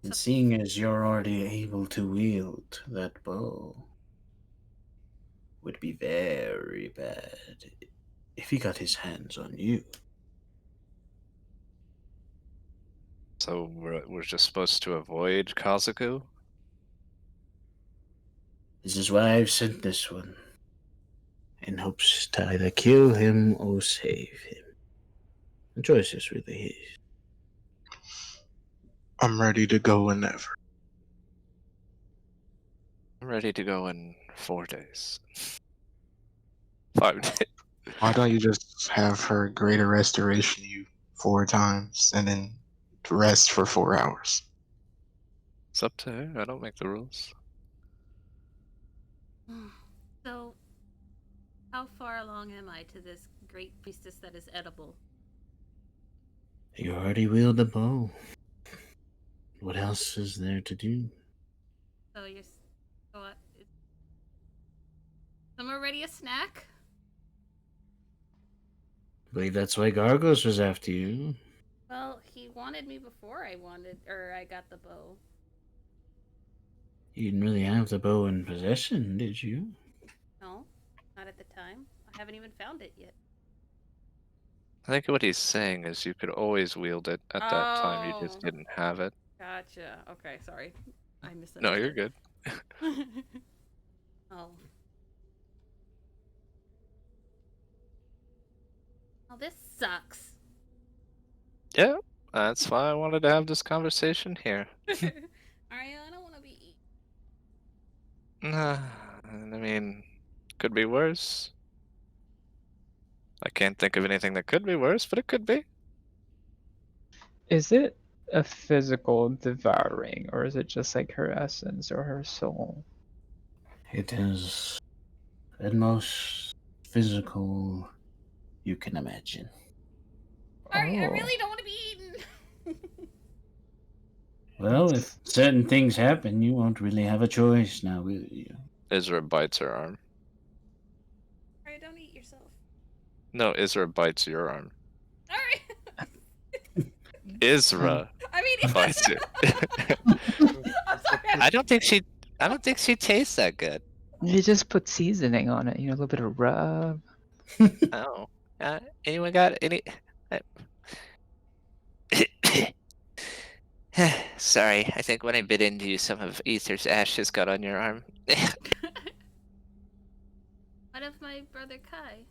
And seeing as you're already able to wield that bow, would be very bad if he got his hands on you. So we're just supposed to avoid Kazuku? This is why I've sent this one, in hopes to either kill him or save him. The choice is really his. I'm ready to go whenever. I'm ready to go in 4 days. 5 days. Why don't you just have her greater restoration you 4 times and then rest for 4 hours? It's up to her. I don't make the rules. So, how far along am I to this great priestess that is edible? You already wield the bow. What else is there to do? So you're. So what? I'm already a snack? I believe that's why Gargos was after you. Well, he wanted me before I got the bow. You didn't really have the bow in possession, did you? No, not at the time. I haven't even found it yet. I think what he's saying is you could always wield it at that time. You just Oh. didn't have it. Gotcha. Okay, sorry. I misunderstood. No, you're good. Oh. Oh, this sucks. Yeah, that's why I wanted to have this conversation here. Arya, I don't want to be eaten. I mean, could be worse. I can't think of anything that could be worse, but it could be. Is it a physical devouring, or is it just like her essence or her soul? It is the most physical you can imagine. Arya, I Oh. really don't want to be eaten. Well, if certain things happen, you won't really have a choice now, will you? Isra bites her arm. Arya, don't eat yourself. No, Isra bites your arm. Arya. Isra I mean, bites you. I'm sorry. I don't think she tastes that good. You just put seasoning on it, a little bit of rub. Oh. Anyone got any? Sorry, I think when I bit into you, some of Ether's ashes got on your arm. What of my brother Kai?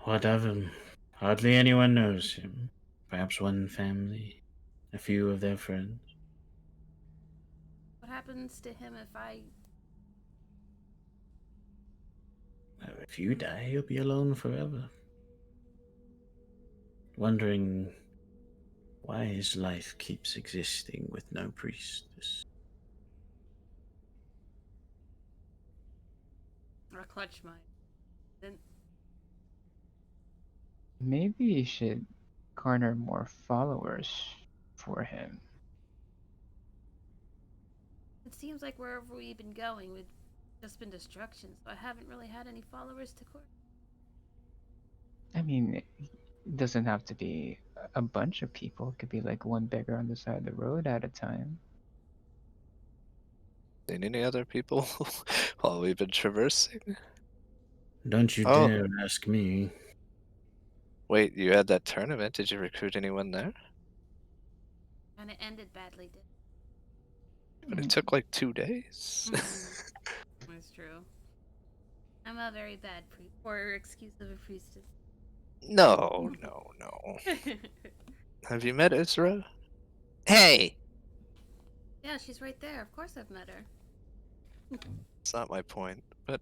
What of him? Hardly anyone knows him. Perhaps one family, a few of their friends. What happens to him if I... Well, if you die, you'll be alone forever. Wondering why his life keeps existing with no priestess. Or clutch mine. Then... Maybe you should garner more followers for him. It seems like wherever we've been going, we've just been destruction, so I haven't really had any followers to court. I mean, it doesn't have to be a bunch of people. It could be like one beggar on the side of the road at a time. Seen any other people while we've been traversing? Don't you Oh. dare ask me. Wait, you had that tournament. Did you recruit anyone there? And it ended badly, did But it took like 2 days. That's true. I'm a very bad priest. Or excuse of a priestess. No. Have you met Isra? Hey! Yeah, she's right there. Of course I've met her. It's not my point, but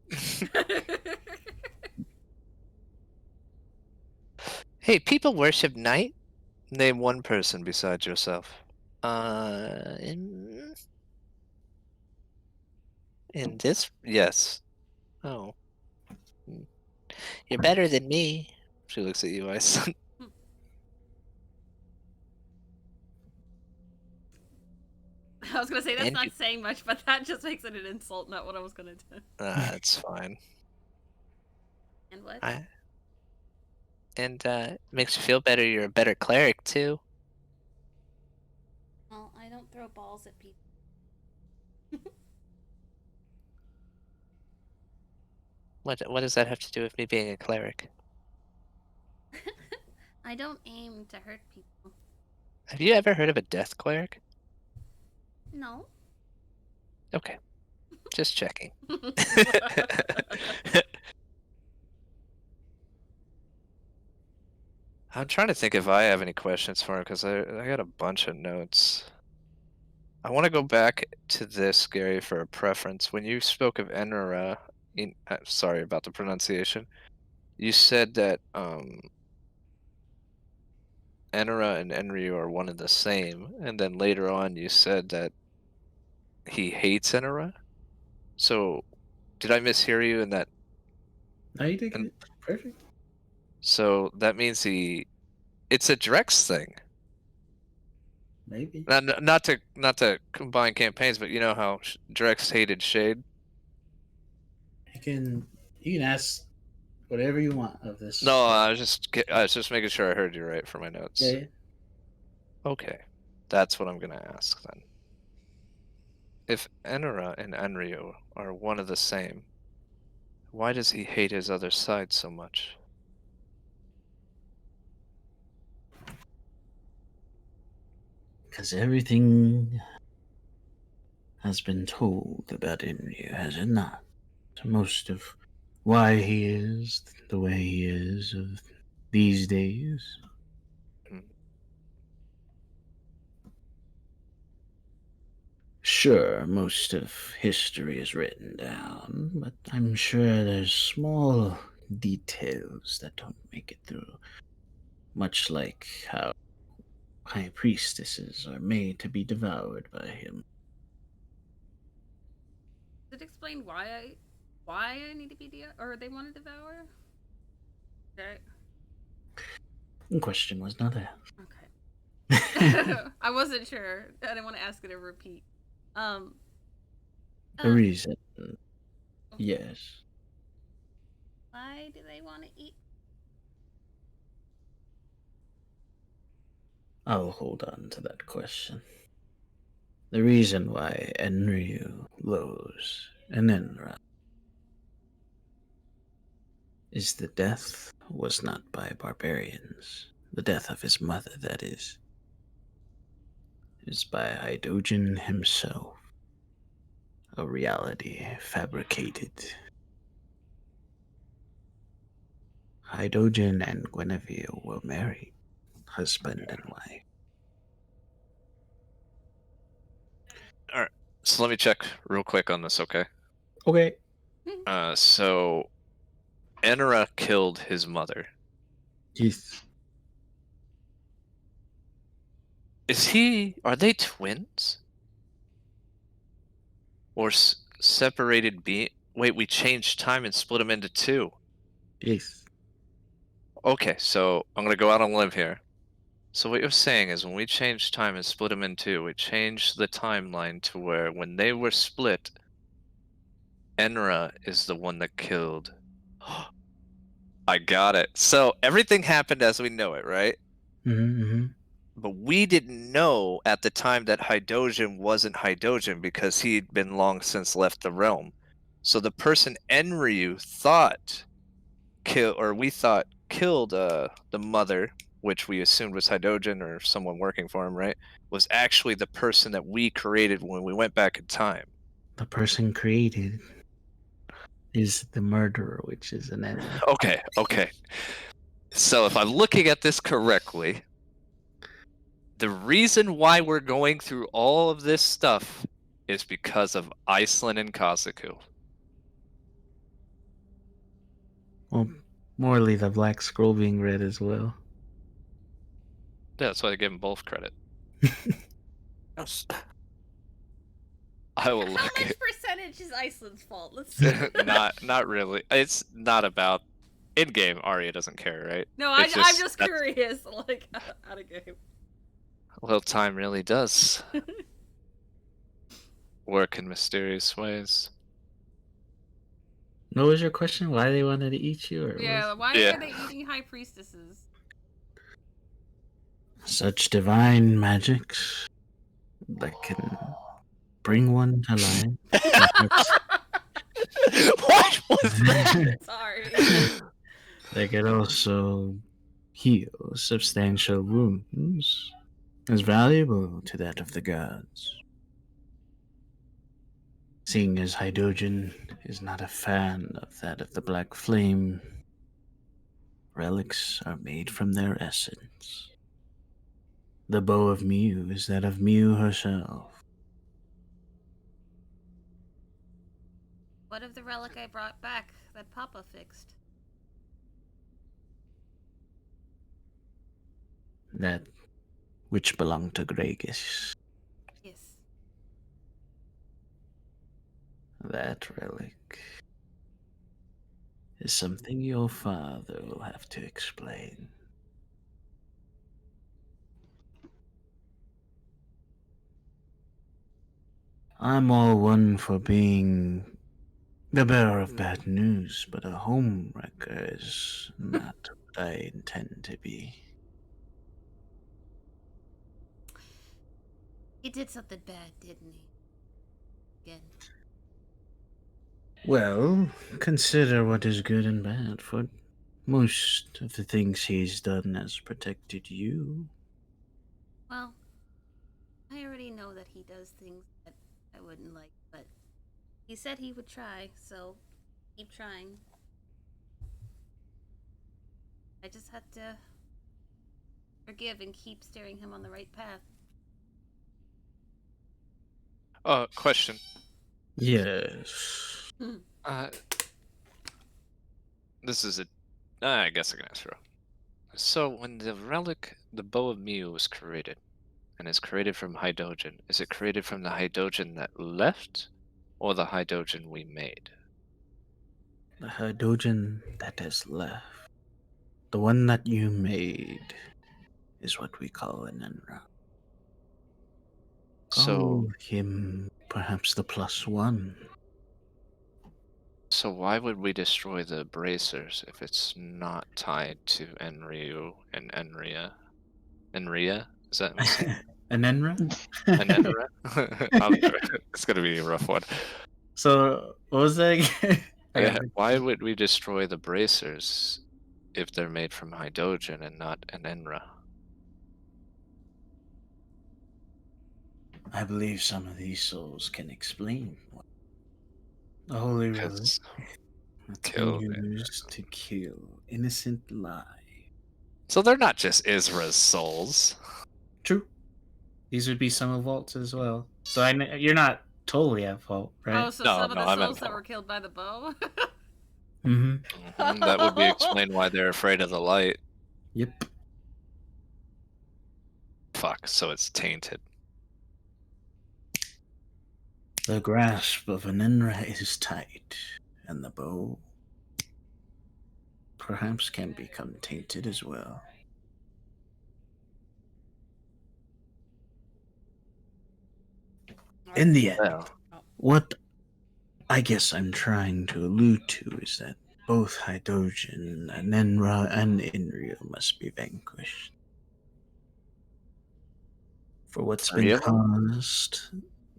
hey, people worship night. Name one person besides yourself. In this, yes. Oh, you're better than me. She looks at you, Aislynn. I was gonna say that's And not saying much, but that just makes it an insult, not what I was gonna do. That's fine. And what? Makes you feel better. You're a better cleric too. Well, I don't throw balls at people. What does that have to do with me being a cleric? I don't aim to hurt people. Have you ever heard of a death cleric? No. Okay, just checking. I'm trying to think if I have any questions for him because I got a bunch of notes. I want to go back to this, Gary, for a preference. When you spoke of Enra, sorry about the pronunciation. You said that Enra and Enryu are one and the same, and then later on you said that he hates Enra. So, did I mishear you in that? No, you did And- it. Perfect. So that means it's a Drex thing. Maybe. Not to combine campaigns, but you know how Drex hated Shade. You can ask whatever you want of this. No, I was just making sure I heard you right for my notes. Yeah. Okay, that's what I'm gonna ask then. If Enra and Enryu are one of the same, why does he hate his other side so much? Because everything has been told about Inryu, has it not? Most of why he is the way he is of these days. Sure, most of history is written down, but I'm sure there's small details that don't make it through. Much like how high priestesses are made to be devoured by him. Does it explain why I need to be or they want to devour? Okay. The question was not asked. Okay. I wasn't sure. I didn't want to ask it a repeat. The reason, yes. Why do they want to eat? I'll hold on to that question. The reason why Enryu loathes and Enra is the death was not by barbarians. The death of his mother, that is by Hydogen himself. A reality fabricated. Hydogen and Guinevere were married, husband and wife. Alright, so let me check real quick on this, okay? Okay. So Enra killed his mother. Yes. Are they twins? Or separated wait, we changed time and split them into two. Yes. Okay, so I'm gonna go out on a limb here. So what you're saying is when we changed time and split them in two, we changed the timeline to where when they were split, Enra is the one that killed. I got it. So everything happened as we know it, right? Mm-hmm. But we didn't know at the time that Hydosian wasn't Hydosian because he'd been long since left the realm. So the person Enryu thought we thought killed the mother, which we assumed was Hydosian or someone working for him, right? Was actually the person that we created when we went back in time. The person created is the murderer, which is an enemy. Okay. So if I'm looking at this correctly, the reason why we're going through all of this stuff is because of Aislynn and Kazaku. Well, morally, the black scroll being read as well. Yeah, that's why I give them both credit. Yes. I will How look much at percentage is Iceland's fault? Let's see. not really. It's not about in game. Arya doesn't care, right? No, I'm It's just that's- curious, like out of game. Well, time really does work in mysterious ways. What was your question? Why they wanted to eat you? Or Yeah, why Yeah. are they eating high priestesses? such divine magics that can bring one to life. What was that? Sorry. They could also heal substantial wounds, as valuable to that of the gods. Seeing as Hydosian is not a fan of that of the Black Flame, relics are made from their essence. The bow of Mew is that of Mew herself. What of the relic I brought back that Papa fixed? That which belonged to Gragas. Yes. That relic is something your father will have to explain. I'm all one for being the bearer of bad news, but a homewrecker is not what I intend to be. He did something bad, didn't he? Again. Well, consider what is good and bad, for most of the things he's done has protected you. Well, I already know that he does things that I wouldn't like, but he said he would try, so keep trying. I just had to forgive and keep steering him on the right path. Question. Yes. This is I guess I can answer. So when the relic, the Bow of Mew, was created, and is created from Hydosian, is it created from the Hydosian that left, or the Hydosian we made? The Hydosian that has left. The one that you made is what we call an Enra. So, Call him perhaps the +1. so why would we destroy the bracers if it's not tied to Enryu and Enria? Enria? Is that An Enra? an Enra? It's gonna be a rough one. So, what was that again? Yeah, why would we destroy the bracers if they're made from Hydosian and not an Enra? I believe some of these souls can explain what the Holy Relic Because that's kill been it. used to kill innocent lives. So they're not just Isra's souls. True. These would be some of Walt's as well. So you're not totally at fault, right? Oh, so No, some of no, the I'm at souls that fault. were killed by the bow? Mm-hmm. That would be explained why they're afraid of the light. Yep. Fuck, so it's tainted. The grasp of an Enra is tight, and the bow perhaps can become tainted as well. In the end, Well, what I guess I'm trying to allude to is that both Hydrogen and Enra and Inrio must be vanquished. For what's been 3 of them? caused.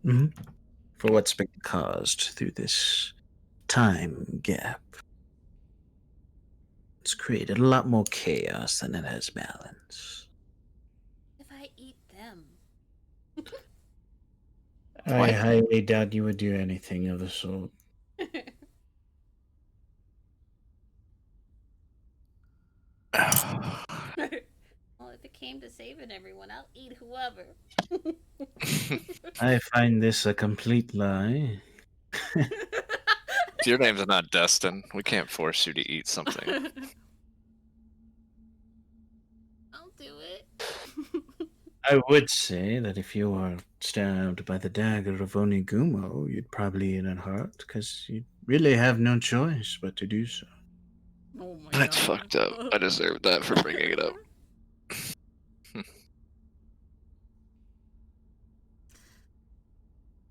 Mhm. For what's been caused through this time gap. It's created a lot more chaos than it has balance. If I eat them. I What? highly doubt you would do anything of the sort. Well, if it came to saving everyone, I'll eat whoever. I find this a complete lie. Your name's not Destin. We can't force you to eat something. I'll do it. I would say that if you are stabbed by the dagger of Onigumo, you'd probably eat it hard, because you really have no choice but to do so. Oh my That's god. fucked up. I deserve that for bringing it up.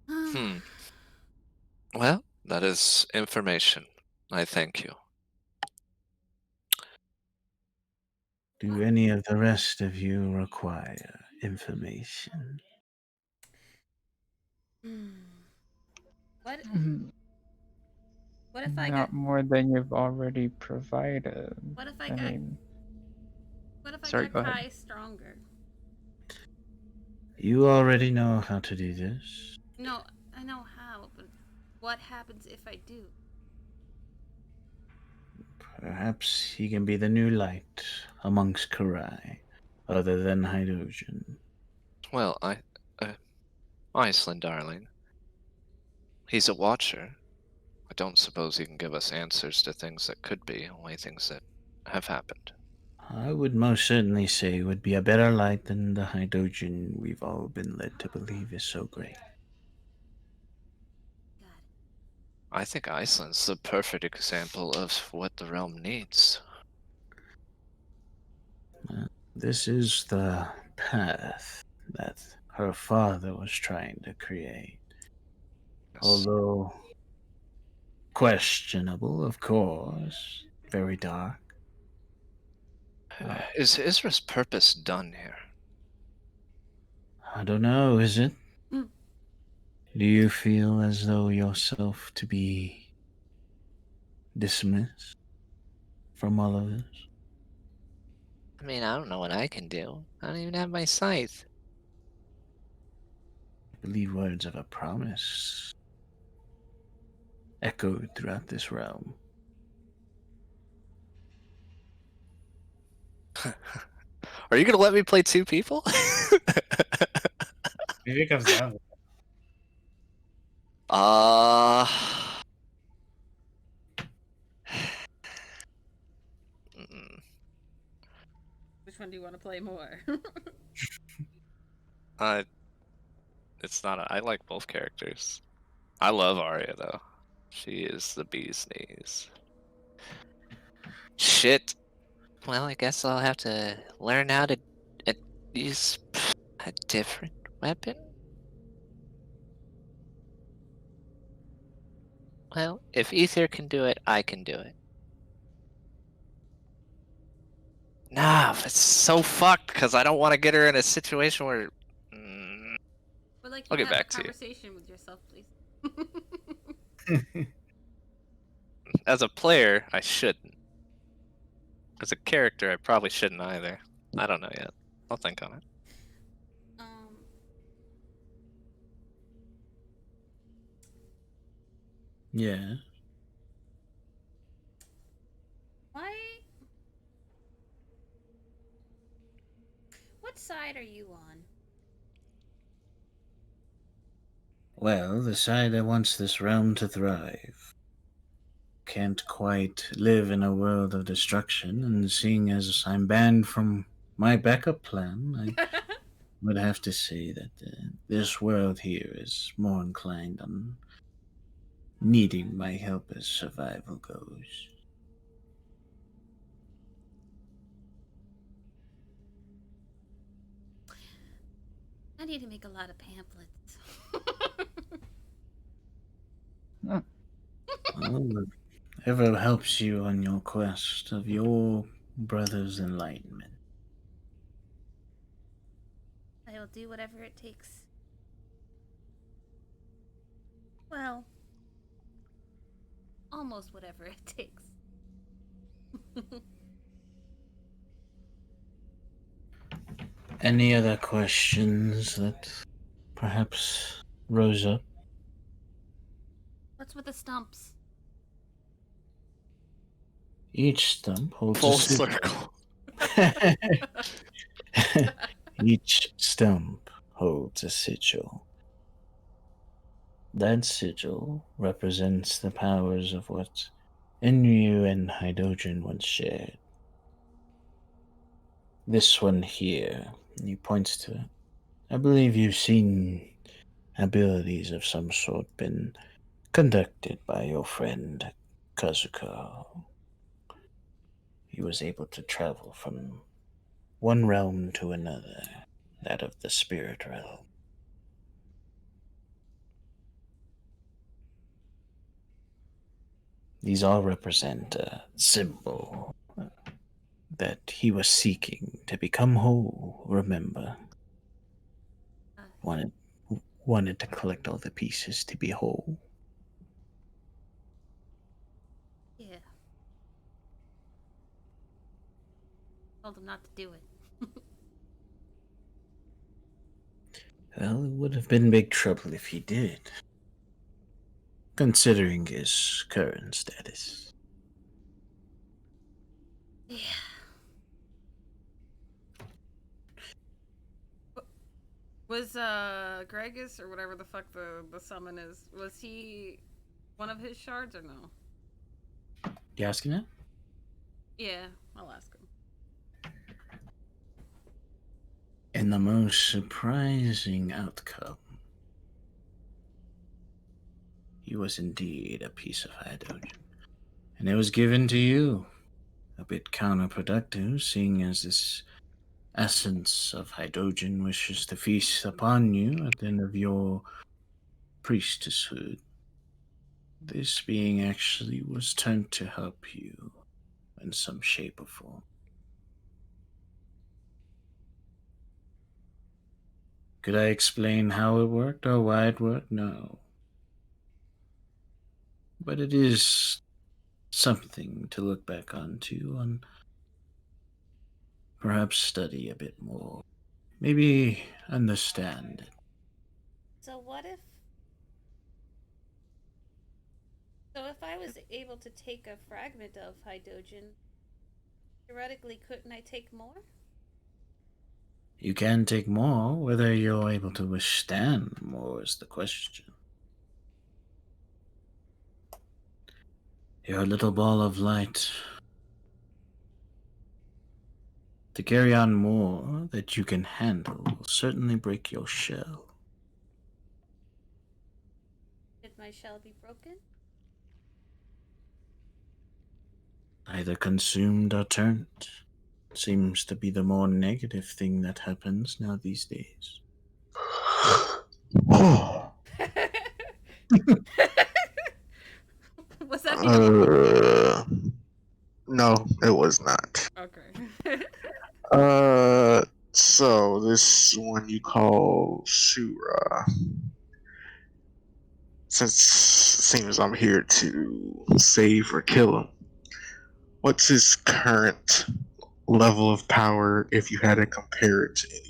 Hmm. Well, that is information. I thank you. Do any of the rest of you require information? What? Mm, What if I Not got? more than you've already provided. What if I I got? mean, What if I sorry, got go ahead. Kai stronger? You already know how to do this. No, I know how, but what happens if I do? Perhaps he can be the new light amongst Kurai, other than Hydrogen. Well, Aislynn, darling. He's a watcher. I don't suppose he can give us answers to things that could be, only things that have happened. I would most certainly say would be a better light than the Hydrogen we've all been led to believe is so great. Got it. I think Aislynn's the perfect example of what the realm needs. This is the path that her father was trying to create. Yes. Although questionable, of course, very dark. Is Isra's purpose done here? I don't know, is it? Hmm. Do you feel as though yourself to be dismissed from all of this? I mean, I don't know what I can do. I don't even have my scythe. I believe words of a promise echoed throughout this realm. Are you gonna let me play 2 people? Maybe it comes down. Uh. mm, Which one do you want to play more? It's not. I like both characters. I love Arya though. She is the bee's knees. Shit. Well, I guess I'll have to learn how to use a different weapon. Well, if Ether can do it, I can do it. Nah, it's so fucked because I don't want to get her in a situation where. But like, I'll you get have back a to you. conversation with yourself, please. As a player, I shouldn't. As a character, I probably shouldn't either. I don't know yet. I'll think on it. Um. Yeah. Why? What side are you on? Well, the side that wants this realm to thrive can't quite live in a world of destruction, and seeing as I'm banned from my backup plan, I would have to say that this world here is more inclined on needing my help as survival goes. I need to make a lot of pamphlets. Well, Whoever helps you on your quest of your brother's enlightenment. I'll do whatever it takes. Well, almost whatever it takes. Any other questions that perhaps rose up? What's with the stumps? Each stump holds Full a sigil. circle. Each stump holds a sigil. That sigil represents the powers of what Enryu and Hydrogen once shared. This one here, he points to it. I believe you've seen abilities of some sort been conducted by your friend Kazuko. He was able to travel from one realm to another, that of the spirit realm. These all represent a symbol that he was seeking to become whole, remember? Wanted to collect all the pieces to be whole. Yeah. Told him not to do it. Well, it would have been big trouble if he did, considering his current status. Yeah. Was Gregus, or whatever the fuck the summon is, was he one of his shards or no? You asking that? Yeah, I'll ask him. And the most surprising outcome, he was indeed a piece of hydrogen. And it was given to you. A bit counterproductive, seeing as this essence of hydrogen wishes to feast upon you at the end of your priestesshood. This being actually was turned to help you in some shape or form. Could I explain how it worked or why it worked? No. But it is something to look back onto and perhaps study a bit more. Maybe understand it. So if I was able to take a fragment of hydrogen, theoretically couldn't I take more? You can take more, whether you're able to withstand more is the question. You're a little ball of light. To carry on more that you can handle will certainly break your shell. Did my shell be broken? Either consumed or turned. Seems to be the more negative thing that happens now these days. Was that No, it was not. okay? So this one you call Shura. Since it seems I'm here to save or kill him, what's his current level of power if you had to compare it to anyone?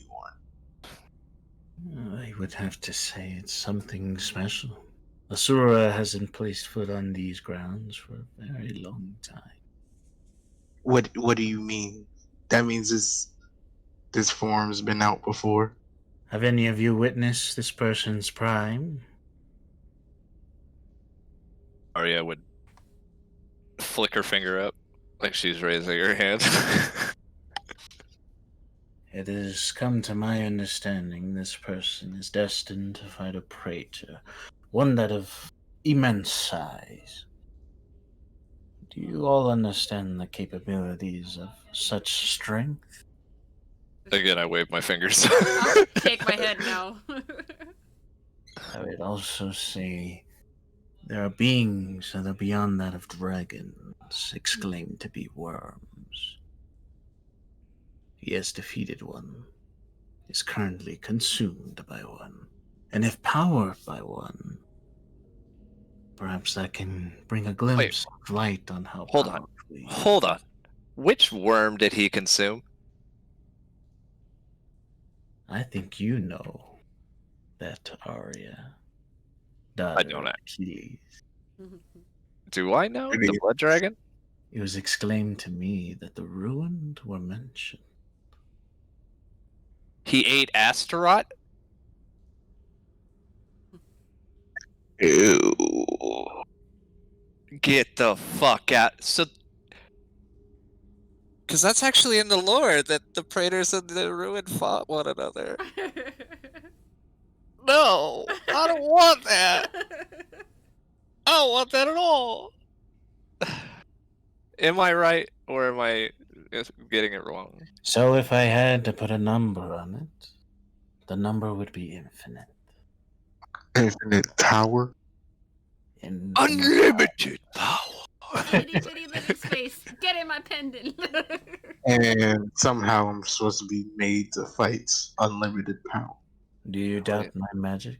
I would have to say it's something special. Asura hasn't placed foot on these grounds for a very long time. What do you mean? That means this form's been out before? Have any of you witnessed this person's prime? Arya would flick her finger up like she's raising her hand. It has come to my understanding this person is destined to fight a praetor, one that of immense size. Do you all understand the capabilities of such strength? Again, I wave my fingers. I'll shake my head no. I would also say There are beings that are beyond that of dragons, exclaimed to be worms. He has defeated one, is currently consumed by one, and if powered by one, perhaps that can bring a glimpse of light on how Hold on. powerful he is. Hold on. Which worm did he consume? I think you know that, Arya. I Daughter don't of Achilles. Do I know Pretty- the blood dragon? It was exclaimed to me that the ruined were mentioned. He ate Astaroth? Ew. Get the fuck out. So, because that's actually in the lore that the Praetors and the Ruin fought one another. No, I don't want that. I don't want that at all. Am I right or am I getting it wrong? So if I had to put a number on it, the number would be infinite. Infinite power. Infinite Unlimited power. Itty bitty living space. Get in my pendant. And somehow I'm supposed to be made to fight unlimited power. Do you doubt my magic?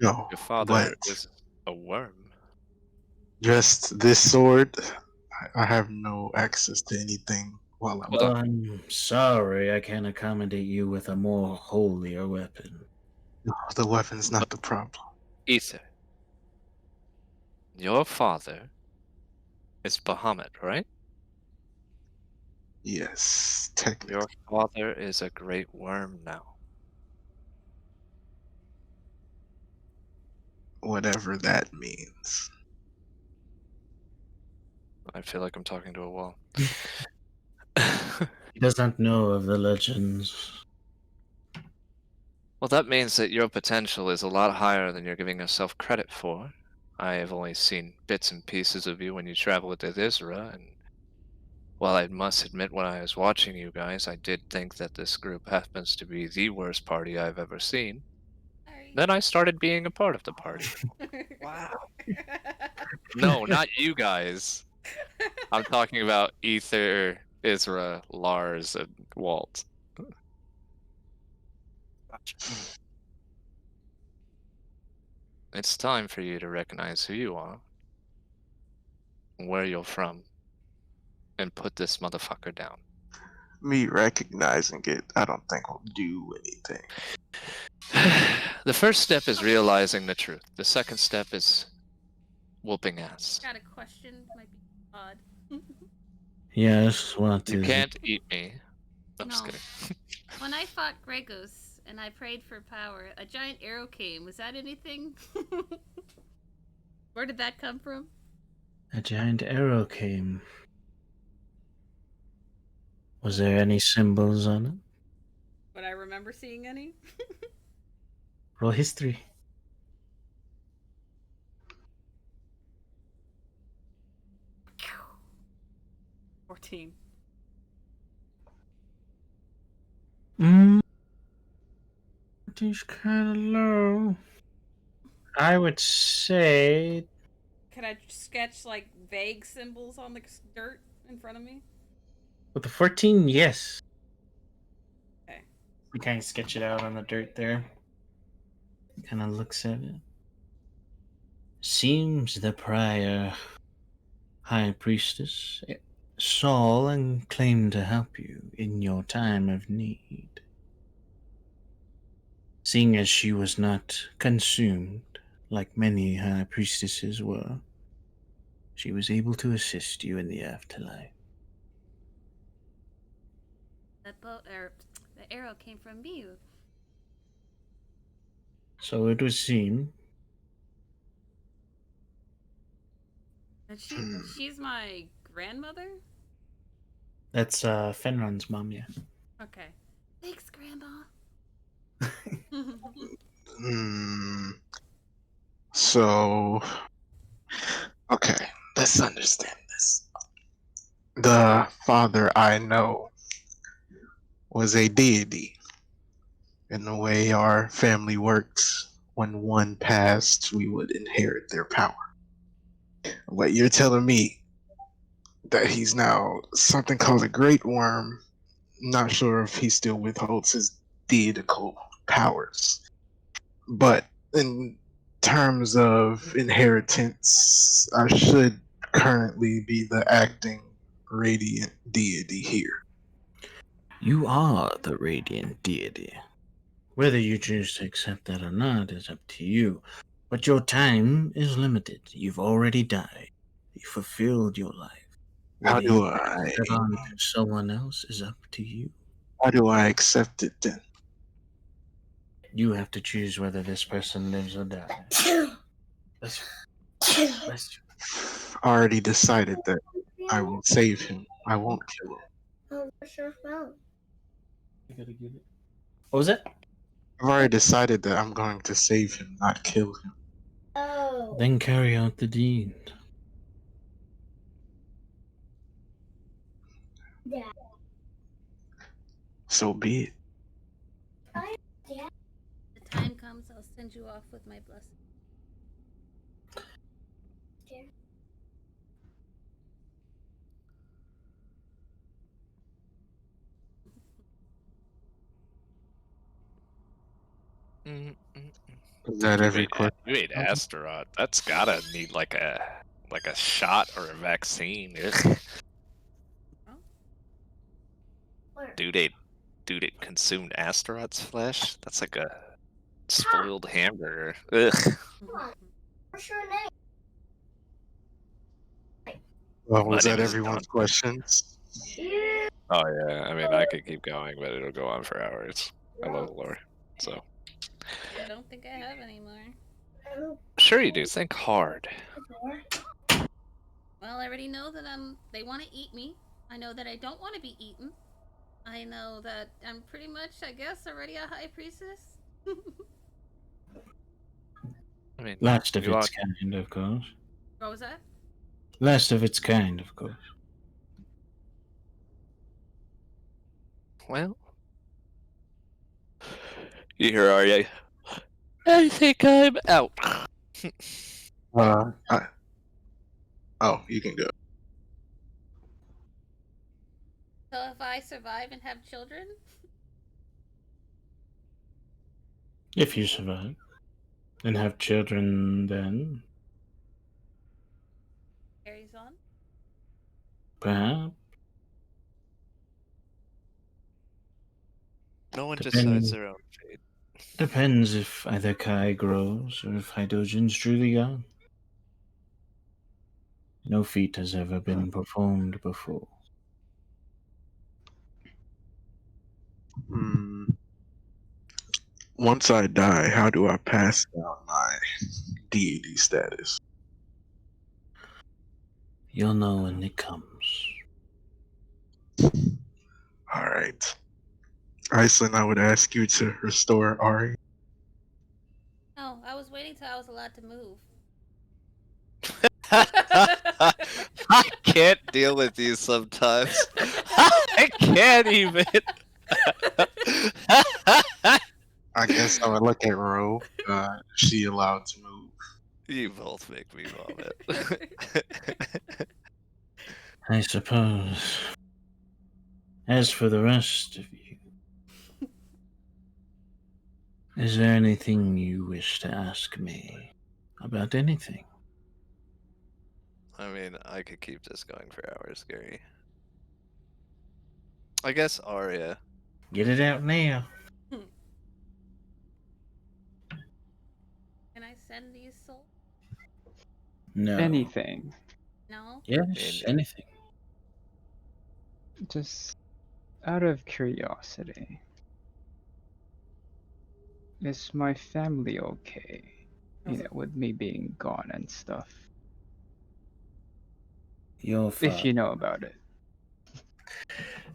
No, Your father but is a worm. just this sword, I have no access to anything while I'm. Hold on. I'm sorry I can't accommodate you with a more holier weapon. No, the weapon's not the problem. Ether. Your father is Bahamut, right? Yes, technically. Your father is a great worm now. Whatever that means. I feel like I'm talking to a wall. He does not know of the legends. Well, that means that your potential is a lot higher than you're giving yourself credit for. I have only seen bits and pieces of you when you travel with Isra, and while I must admit when I was watching you guys, I did think that this group happens to be the worst party I've ever seen. Then I started being a part of the party. Wow. No, not you guys. I'm talking about Ether, Isra, Lars, and Walt. It's time for you to recognize who you are, where you're from, and put this motherfucker down. Me recognizing it, I don't think will do anything. The first step is realizing the truth. The second step is whooping ass. Got a question. Might be odd. Yes, what You is can't eat me. I'm just No. kidding. When I fought Gregos and I prayed for power, a giant arrow came. Was that anything? Where did that come from? a giant arrow came? Was there any symbols on it? Would I remember seeing any? Roll history. Phew. 14. It is kind of low. I would say Can I sketch like vague symbols on the dirt in front of me? with the 14, yes. Okay. We kind of sketch it out on the dirt there. Kind of looks at it. Seems the prior high priestess saw and claimed to help you in your time of need. Seeing as she was not consumed like many high priestesses were, she was able to assist you in the afterlife. The arrow came from me. So it would seem. And she's my grandmother? That's Fenron's mom, yeah. Okay. Thanks, Grandma. So, okay, let's understand this. The father I know was a deity. And the way our family works, when one passed, we would inherit their power. What you're telling me that he's now something called a Great Worm. Not sure if he still withholds his deical powers, but in terms of inheritance, I should currently be the acting radiant deity here. You are the radiant deity. Whether you choose to accept that or not is up to you. But your time is limited. You've already died. You fulfilled your life. How Whether do you I pass it on to someone else is up to you. accept it then? You have to choose whether this person lives or dies. Bless you. Bless you. I already decided that I will save him. I won't kill him. You gotta get it. What was it? I've already decided that I'm going to save him, not kill him. Then carry out the deed. So be it. The time comes, I'll send you off with my blessing. Is that every question? You ate Astaroth. That's gotta need like a shot or a vaccine. Ugh. Dude ate consumed Astaroth's flesh. That's like a spoiled hamburger. Ugh. Well, was My that name is everyone's Dante. questions? Oh yeah, I mean I could keep going, but it'll go on for hours. I love the lore. So I don't think I have any more. sure you do. Think hard. Well, I already know that they want to eat me. I know that I don't want to be eaten. I know that I'm pretty much, I guess, already a high priestess. I mean, Last of you its are- kind, of course. What was that? Last of its kind, of course. well. You here, are you? I think I'm out. Oh, you can go. So if I survive and have children, If you survive. And have children then, carries on. perhaps. No one decides Depends, their own fate. depends if either Kai grows or if Hydrogen's truly gone. No feat has ever been performed before. Once I die, how do I pass down my deity status? You'll know when it comes. Alright. Aislynn, I would ask you to restore Ari. No, I was waiting till I was allowed to move. I can't deal with you sometimes. I can't even. I guess I would look at Ro. Is she allowed to move? You both make me vomit. I suppose. As for the rest of you, is there anything you wish to ask me about anything? I mean, I could keep this going for hours, Gary. I guess Arya. Get it out now. Can I send these souls? No. Anything. No? Yes, anything. Just out of curiosity. Is my family okay? You know, with me being gone and stuff. Your father. If you know about it.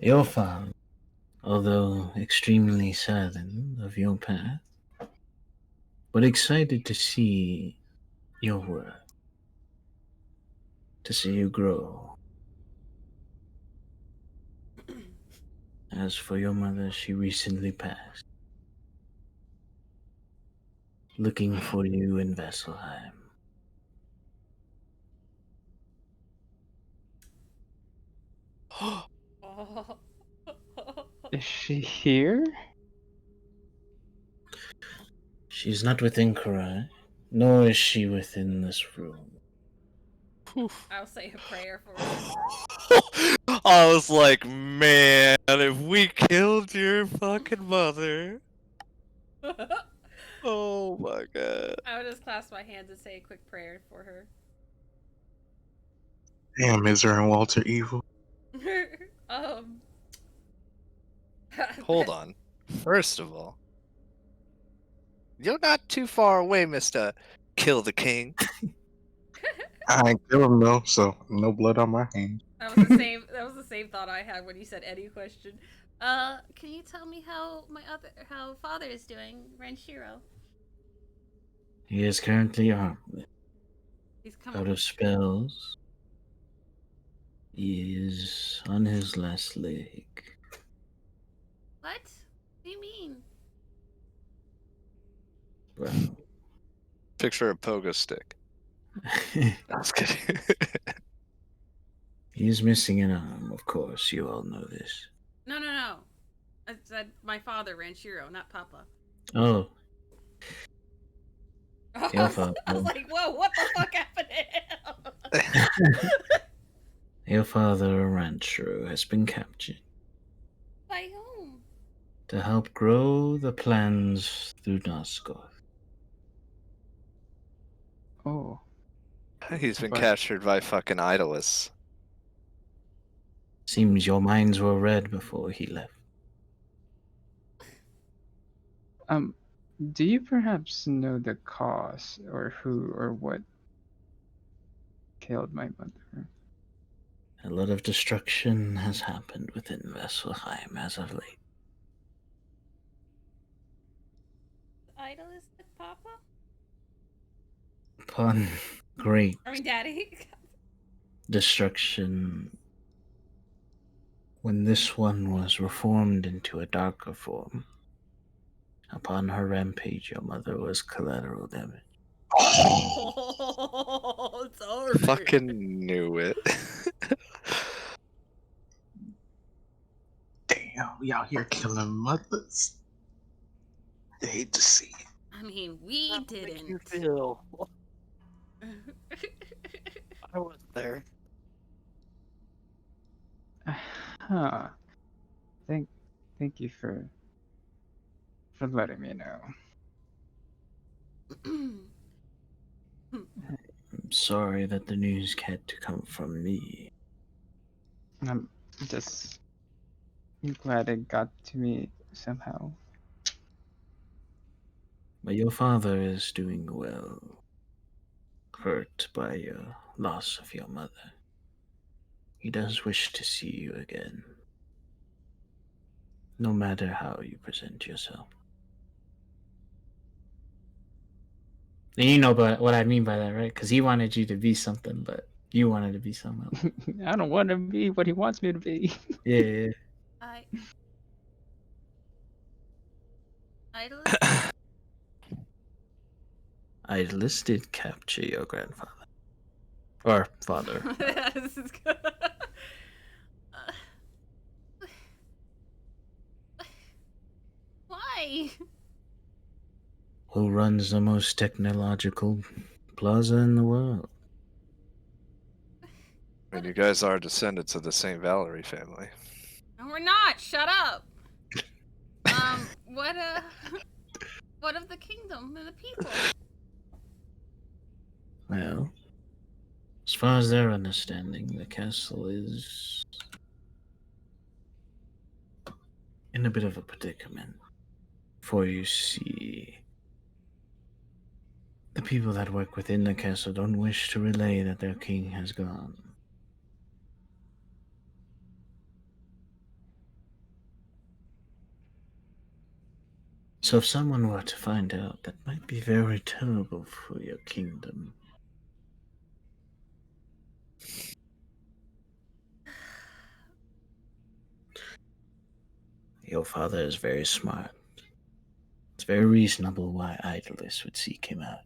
Your father, although extremely saddened of your path, but excited to see your work, to see you grow. As for your mother, she recently passed. looking for you in Vesselheim. Oh. Is she here? She's not within Kurai, nor is she within this room. I'll say a prayer for her. I was like, man, if we killed your fucking mother. Oh my god. I would just clasp my hands and say a quick prayer for her. Damn, is her and Walter evil? um. Hold on. First of all, you're not too far away, Mr. Kill the King. I ain't kill him though, so no blood on my hands. That was the same. That was the same thought I had when you said any question. Can you tell me how how father is doing, Ranshiro? He is currently armed, He's coming. out of spells. He is on his last leg. What? What do you mean? Well, Picture a pogo stick. I was kidding. he's missing an arm, of course. You all know this. No. I said my father, Ranshiro, not Papa. Oh, I Your was father. like, whoa, what the fuck happened to him? Your father, Ranchero, has been captured By whom? to help grow the plans through Nosgoth. Oh. He's been But- captured by fucking Aislynn. Seems your minds were read before he left. Do you perhaps know the cause or who or what killed my mother? A lot of destruction has happened within Vesselheim as of late. Idealistic Papa? Upon great I mean, Daddy. destruction, when this one was reformed into a darker form, upon her rampage, your mother was collateral damage. Oh, sorry. Fucking knew it. Damn, we out here killing mothers. They hate to see it. I mean, we How does that make you didn't. feel? I was there. Huh. Thank you for letting me know. I'm sorry that the news had to come from me. I'm just glad it got to me somehow. But your father is doing well, hurt by your loss of your mother. He does wish to see you again, no matter how you present yourself. And you know what I mean by that, right? Because he wanted you to be something, but you wanted to be something else. I don't want to be what he wants me to be. Yeah. Idolist? I listed capture your grandfather. Or father. This is good. Why? Who runs the most technological plaza in the world? And you guys are descendants of the St. Valerie family. No, we're not. Shut up. What of the kingdom and the people? Well, as far as their understanding, the castle is in a bit of a predicament. For you see, the people that work within the castle don't wish to relay that their king has gone. So if someone were to find out, that might be very terrible for your kingdom. Your father is very smart. It's very reasonable why Idolus would seek him out.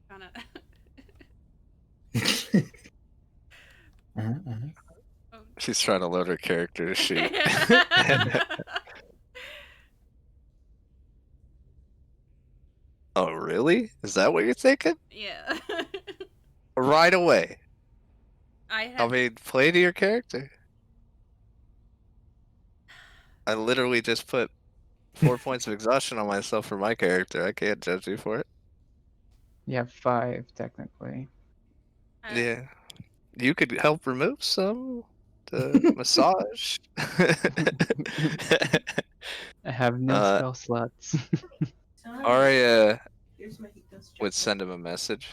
Kinda. Oh. She's trying to load her character sheet. Oh, really? Is that what you're thinking? Yeah. Right away. I I had. mean, play to your character. I literally just put 4 points of exhaustion on myself for my character. I can't judge you for it. You have 5 technically. Yeah. You could help remove some to massage. I have no spell slots. Arya would send him a message.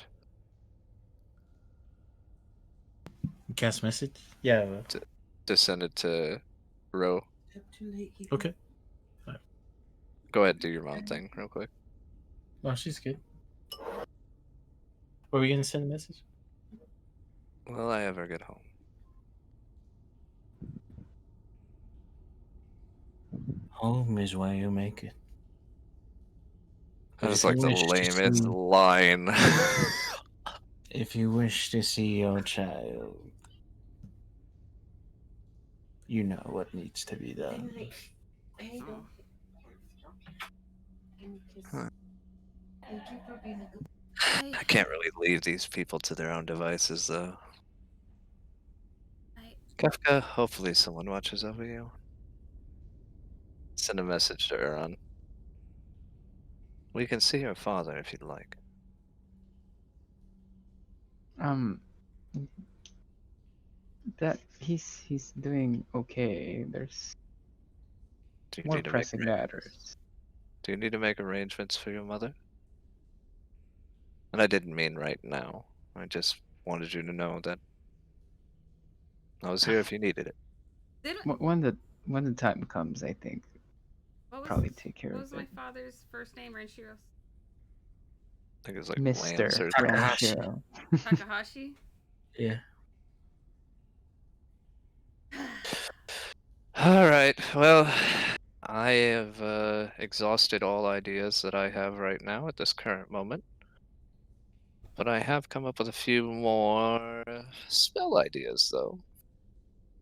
Cast message? Yeah. To send it to Ro. Okay. Go ahead, do your mom thing real quick. Oh, she's good. Were we gonna send a message? Will I ever get home? Home is where you make it. But That's if you like the wish to lamest see- line. If you wish to see your child, you know what needs to be done. I can't really leave these people to their own devices, though. Kefka, hopefully someone watches over you. Send a message to Aaron. We can see your father if you'd like. That he's doing okay. There's Do you more need to make pressing arrangements? matters. Do you need to make arrangements for your mother? And I didn't mean right now. I just wanted you to know that I was here if you needed it. When the time comes, I think probably take care What of was my it. father's first name, Ranchiros? I think it was like Mr. Lance or Ranchero. Takahashi? Yeah. Alright, well, I have exhausted all ideas that I have right now at this current moment. But I have come up with a few more spell ideas, though.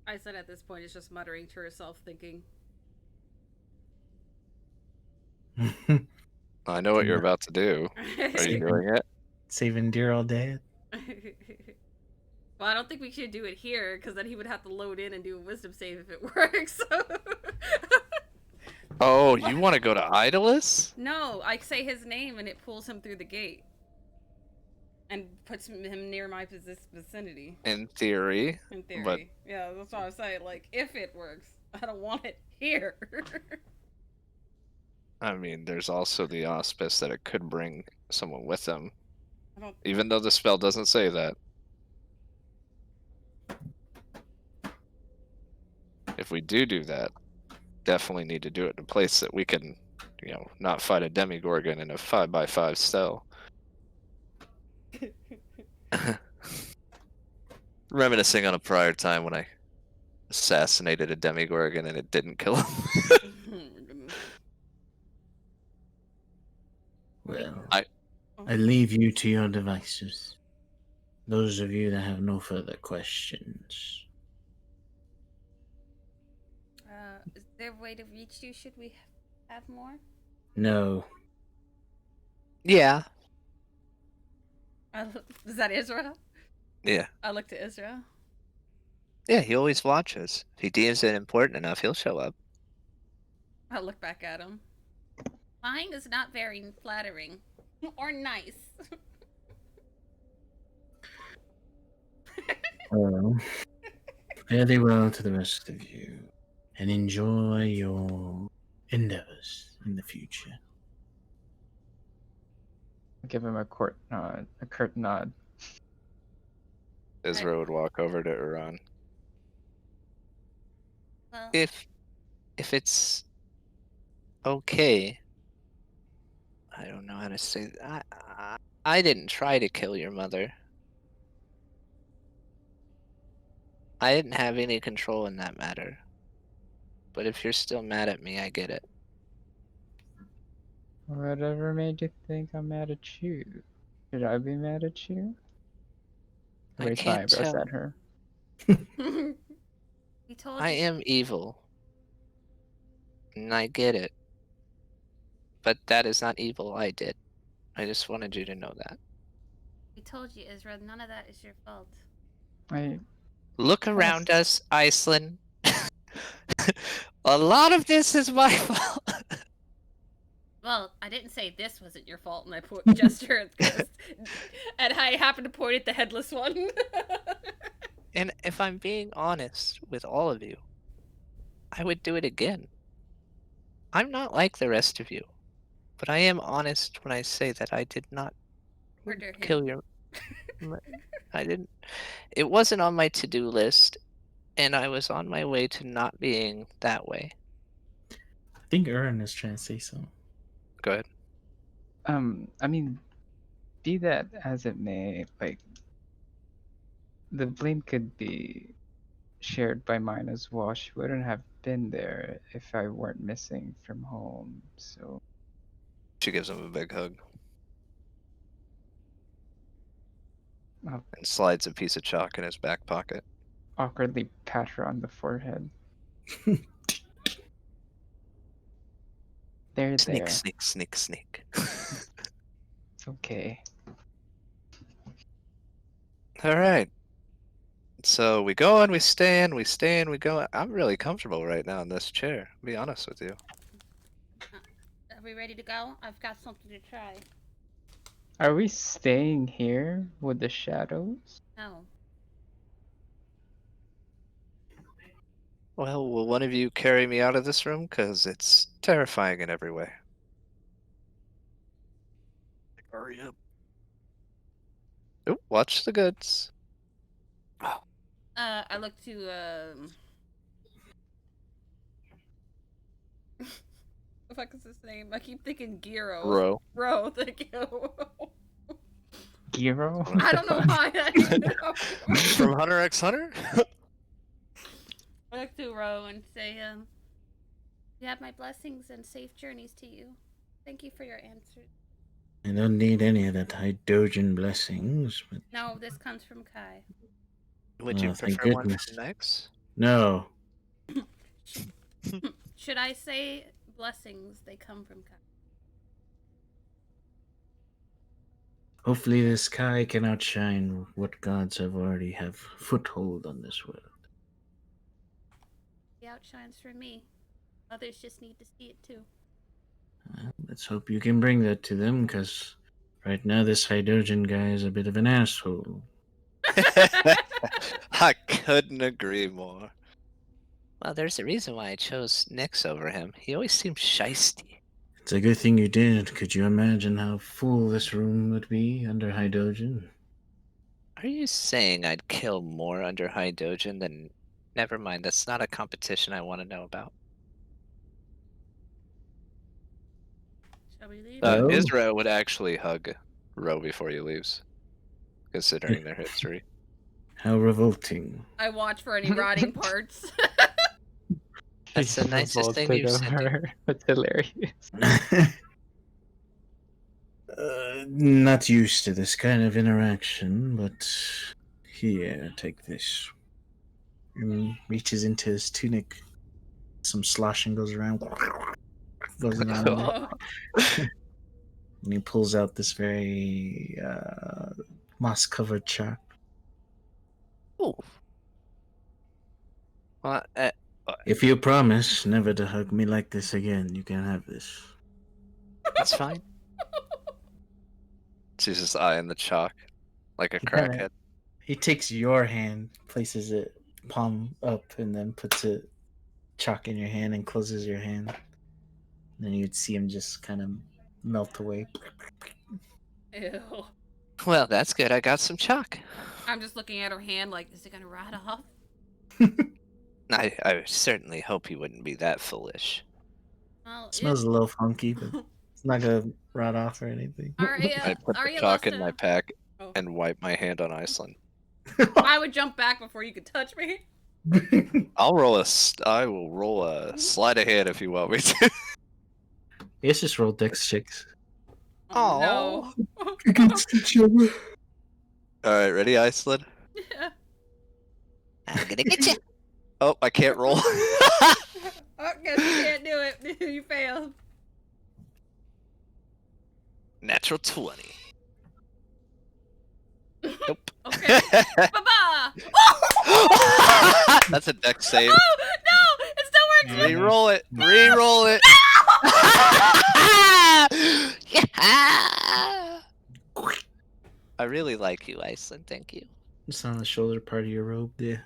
I said at this point, it's just muttering to herself, thinking. I know what you're about to do. Are you doing it? Saving dear old dad? Well, I don't think we should do it here, because then he would have to load in and do a wisdom save if it works. Oh, you want to go to Idolus? No, I say his name and it pulls him through the gate. And puts him near my vicinity. In theory. In theory. But yeah, that's what I was saying. Like, if it works, I don't want it here. I mean, there's also the auspice that it could bring someone with them. I don't... Even though the spell doesn't say that. If we do that, definitely need to do it in a place that we can, you know, not fight a demigorgon in a 5x5 cell. Reminiscing on a prior time when I assassinated a demigorgon and it didn't kill him. Well, I leave you to your devices. Those of you that have no further questions. Is there a way to reach you? Should we have more? No. Yeah. Is that Israel? Yeah. I look to Israel. Yeah, he always watches. If he deems it important enough, he'll show up. I look back at him. Lying is not very flattering. Or nice. Well, fare thee well to the rest of you, and enjoy your endeavors in the future. I'll give him a curt nod. Ezra would walk over to Uran. Well, If it's okay, I don't know how to say that. I didn't try to kill your mother. I didn't have any control in that matter. But if you're still mad at me, I get it. Whatever made you think I'm mad at you? Should I be mad at you? I Raise my can't eyebrows tell. at her. We told I you. am evil. And I get it. But that is not evil I did. I just wanted you to know that. We told you, Ezra. None of that is your fault. Look around us, Aislynn. A lot of this is my fault. Well, I didn't say this wasn't your fault, and I gesture at Ghost, and I happened to point at the headless one. And if I'm being honest with all of you, I would do it again. I'm not like the rest of you, but I am honest when I say that I did not Murder him. kill your. I didn't. It wasn't on my to-do list, and I was on my way to not being that way. I think Aaron is trying to say something. Go ahead. I mean, be that as it may, like, the blame could be shared by mine as well. She wouldn't have been there if I weren't missing from home, so. She gives him a big hug. I'll And slides a piece of chalk in his back pocket. awkwardly pat her on the forehead. There. Sneak, sneak, sneak, sneak. It's okay. All right. So we go and we stand, we stay and we go. I'm really comfortable right now in this chair, to be honest with you. Are we ready to go? I've got something to try. Are we staying here with the shadows? No. Well, will one of you carry me out of this room? Because it's terrifying in every way. Hurry up. Ooh, watch the goods. I look to, what the fuck is his name? I keep thinking Giro. Row. Thank you. Giro? I don't know why I know. From Hunter x Hunter? I look to Ro and say, you have my blessings and safe journeys to you. Thank you for your answers. I don't need any of that high dogen blessings, but No, this comes from Kai. Would you Oh, thank prefer one goodness. from Nex? no. Should I say blessings? They come from Kai. Hopefully the sky can outshine what gods have already have foothold on this world. He outshines for me. Others just need to see it too. Let's hope you can bring that to them, because right now this hydrogen guy is a bit of an asshole. I couldn't agree more. Well, there's a reason why I chose Nyx over him. He always seemed shisty. It's a good thing you did. Could you imagine how full this room would be under hydrogen? Are you saying I'd kill more under High Dojin than... Never mind, that's not a competition I want to know about. Shall we leave? No. Israel would actually hug Ro before he leaves, considering their history. How revolting. I watch for any rotting parts. That's the nicest thing you've said to me. That's hilarious. Not used to this kind of interaction, but here, take this. And he reaches into his tunic. Some sloshing goes around. Goes around. Oh. And he pulls out this very moss-covered chalk. Ooh. Well, If you promise never to hug me like this again, you can have this. that's fine. Sees his eye in the chalk, like a He kinda- crackhead. He takes your hand, places it palm up, and then puts it chalk in your hand and closes your hand. And then you'd see him just kind of melt away. Ew. Well, that's good. I got some chalk. I'm just looking at her hand like, is it gonna rot off? I certainly hope he wouldn't be that foolish. Well, It smells a little funky, but it's not gonna rot off or anything. Arya, I put the Arya chalk loves in my to- pack Oh. and wipe my hand on Aislynn. I would jump back before you could touch me. I will roll a sleight of hand if you want me to. Let's just roll dex checks. Oh, no. Against each other. All right, ready, Aislynn? Yeah. I'm gonna get you. Oh, I can't roll. Oh, guess you can't do it. You failed. Natural 20. Nope. Okay. Bye-bye. That's a dex save. Oh, no! It still works. Re-roll it. Re-roll it. Yeah. I really like you, Aislynn. Thank you. It's on the shoulder part of your robe there.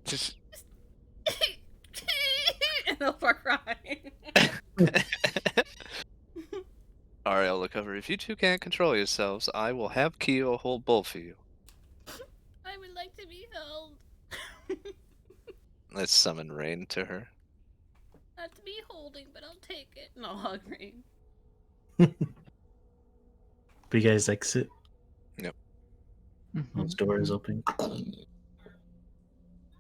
Just And they'll start crying. Alright, I'll look over. If you two can't control yourselves, I will have Kyo hold both of you. I would like to be held. Let's summon Rain to her. Not to be holding, but I'll take it. No, hug Rain. But you guys exit. Yep. Those doors open.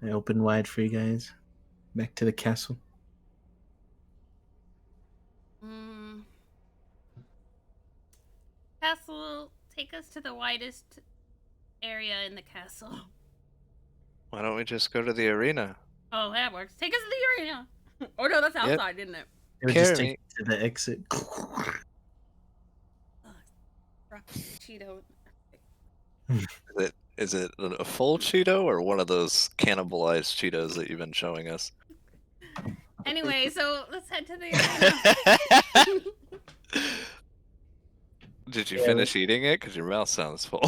They open wide for you guys. Back to the castle. Castle, take us to the widest area in the castle. Why don't we just go to the arena? Oh, that works. Take us to the arena. Oh no, that's outside, didn't it? They would Carry just me. take you to the exit. Cheeto. Is it a full Cheeto or one of those cannibalized Cheetos that you've been showing us? Anyway, so let's head to the arena. Did you Yeah, finish eating it? Because your mouth sounds full.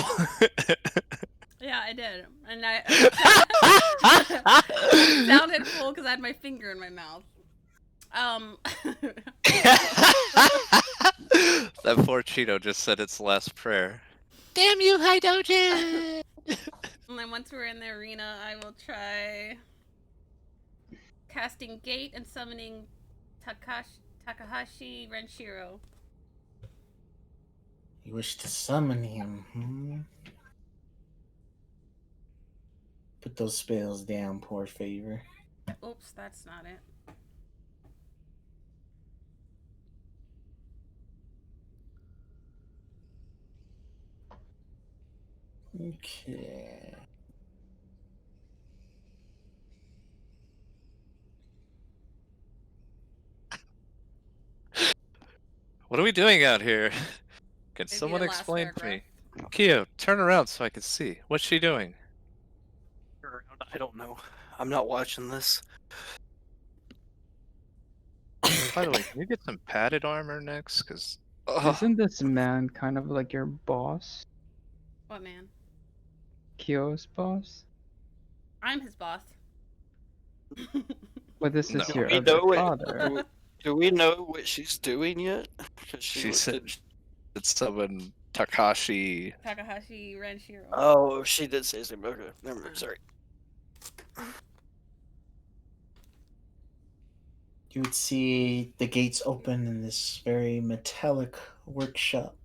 Yeah, I did. And I sounded full because I had my finger in my mouth. That poor Cheeto just said its last prayer. Damn you, Hydojin! And then once we're in the arena, I will try casting Gate and summoning Takahashi Renshiro. You wish to summon him, hmm? Put those spells down, poor favor. Oops, that's not it. Okay. What are we doing out here? Can Maybe someone the last explain to paragraph. me? Kyo, turn around so I can see. What's she doing? I don't know. I'm not watching this. By the way, can you get some padded armor next? Because Isn't this man kind of like your boss? What man? Kyo's boss? I'm his boss. But this is No. your We other know it. father. Do we know what she's doing yet? 'Cause she looked said at- it's someone Takashi. Takahashi Renshiro. Oh, she did say something. Okay, never mind. Sorry. You would see the gates open in this very metallic workshop.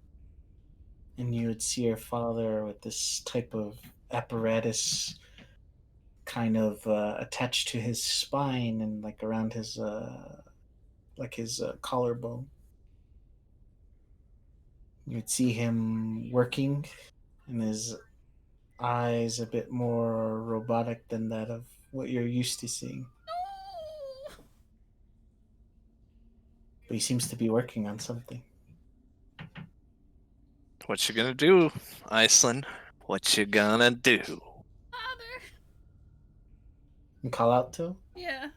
And you would see your father with this type of apparatus kind of attached to his spine and like around his collarbone. You'd see him working, and his eyes a bit more robotic than that of what you're used to seeing. But he seems to be working on something. What you gonna do, Aislynn? What you gonna do? Father. And call out to him? Yeah.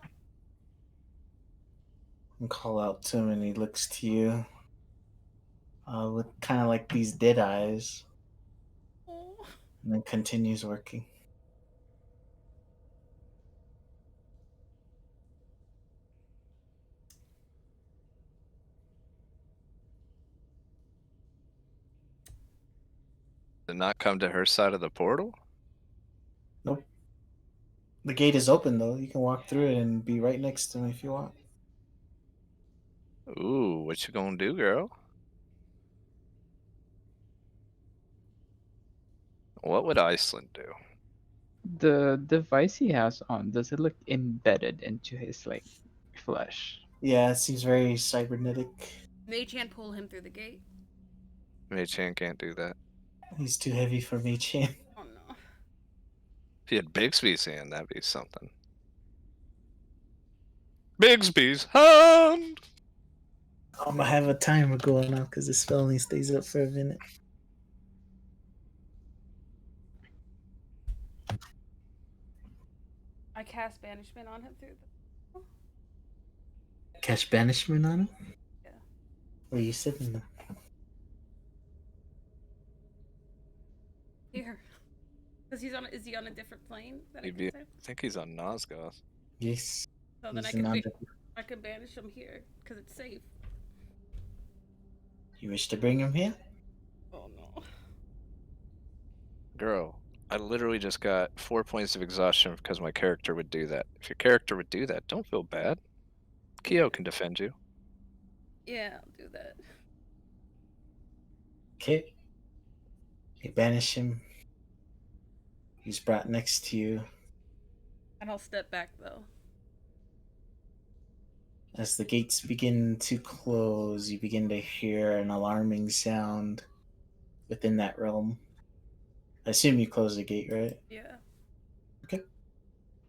And call out to him, and he looks to you with kind of like these dead eyes, Oh. and then continues working. Did not come to her side of the portal? Nope. The gate is open though. You can walk through it and be right next to him if you want. Ooh, what you gonna do, girl? What would Aislynn do? The device he has on, does it look embedded into his like flesh? Yeah, it seems very cybernetic. Mage hand pull him through the gate. Mei-chan can't do that. He's too heavy for me, Chan. Oh no. If he had Bigsby's hand, that'd be something. Bigsby's hand! I'm gonna have a timer going off because the spell only stays up for a minute. I cast banishment on him through the. Catch banishment on him? Yeah. Where you sitting? Here. Because he's on. Is he on a different plane? That He'd I be, can I save? think he's on Nosgoth. Yes. So then He's not- I can banish him here because it's safe. You wish to bring him here? Oh no. Girl, I literally just got 4 points of exhaustion because my character would do that. If your character would do that, don't feel bad. Kyo can defend you. Yeah, I'll do that. Okay. You banish him. He's brought next to you. And I'll step back though. As the gates begin to close, you begin to hear an alarming sound within that realm. I assume you close the gate, right? Yeah.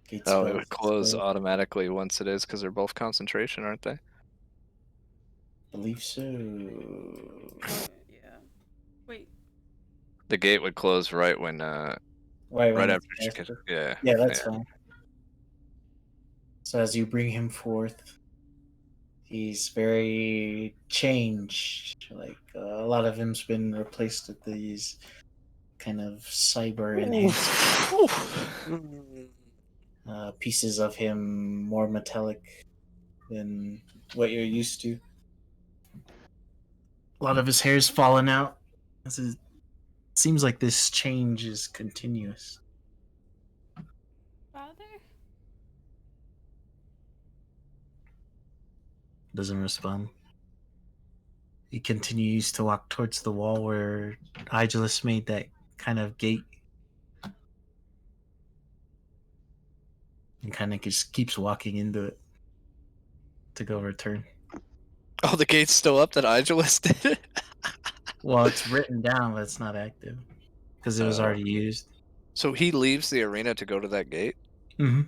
Gates Oh, it close. would close automatically once it is because they're both concentration, aren't they? Believe so. Yeah. Wait. The gate would close right when, Right right it's after she cast. could, yeah. Yeah, that's fine. So as you bring him forth, he's very changed. Like a lot of him's been replaced with these kind of cyber enhanced pieces of him, more metallic than what you're used to. A lot of his hair's fallen out. It seems like this change is continuous. Father? Doesn't respond. He continues to walk towards the wall where Aislynn made that kind of gate. And kind of just keeps walking into it to go return. Oh, the gate's still up that Aislynn did it? Well, it's written down, but it's not active because it was Oh. already used. So he leaves the arena to go to that gate? Mm-hmm.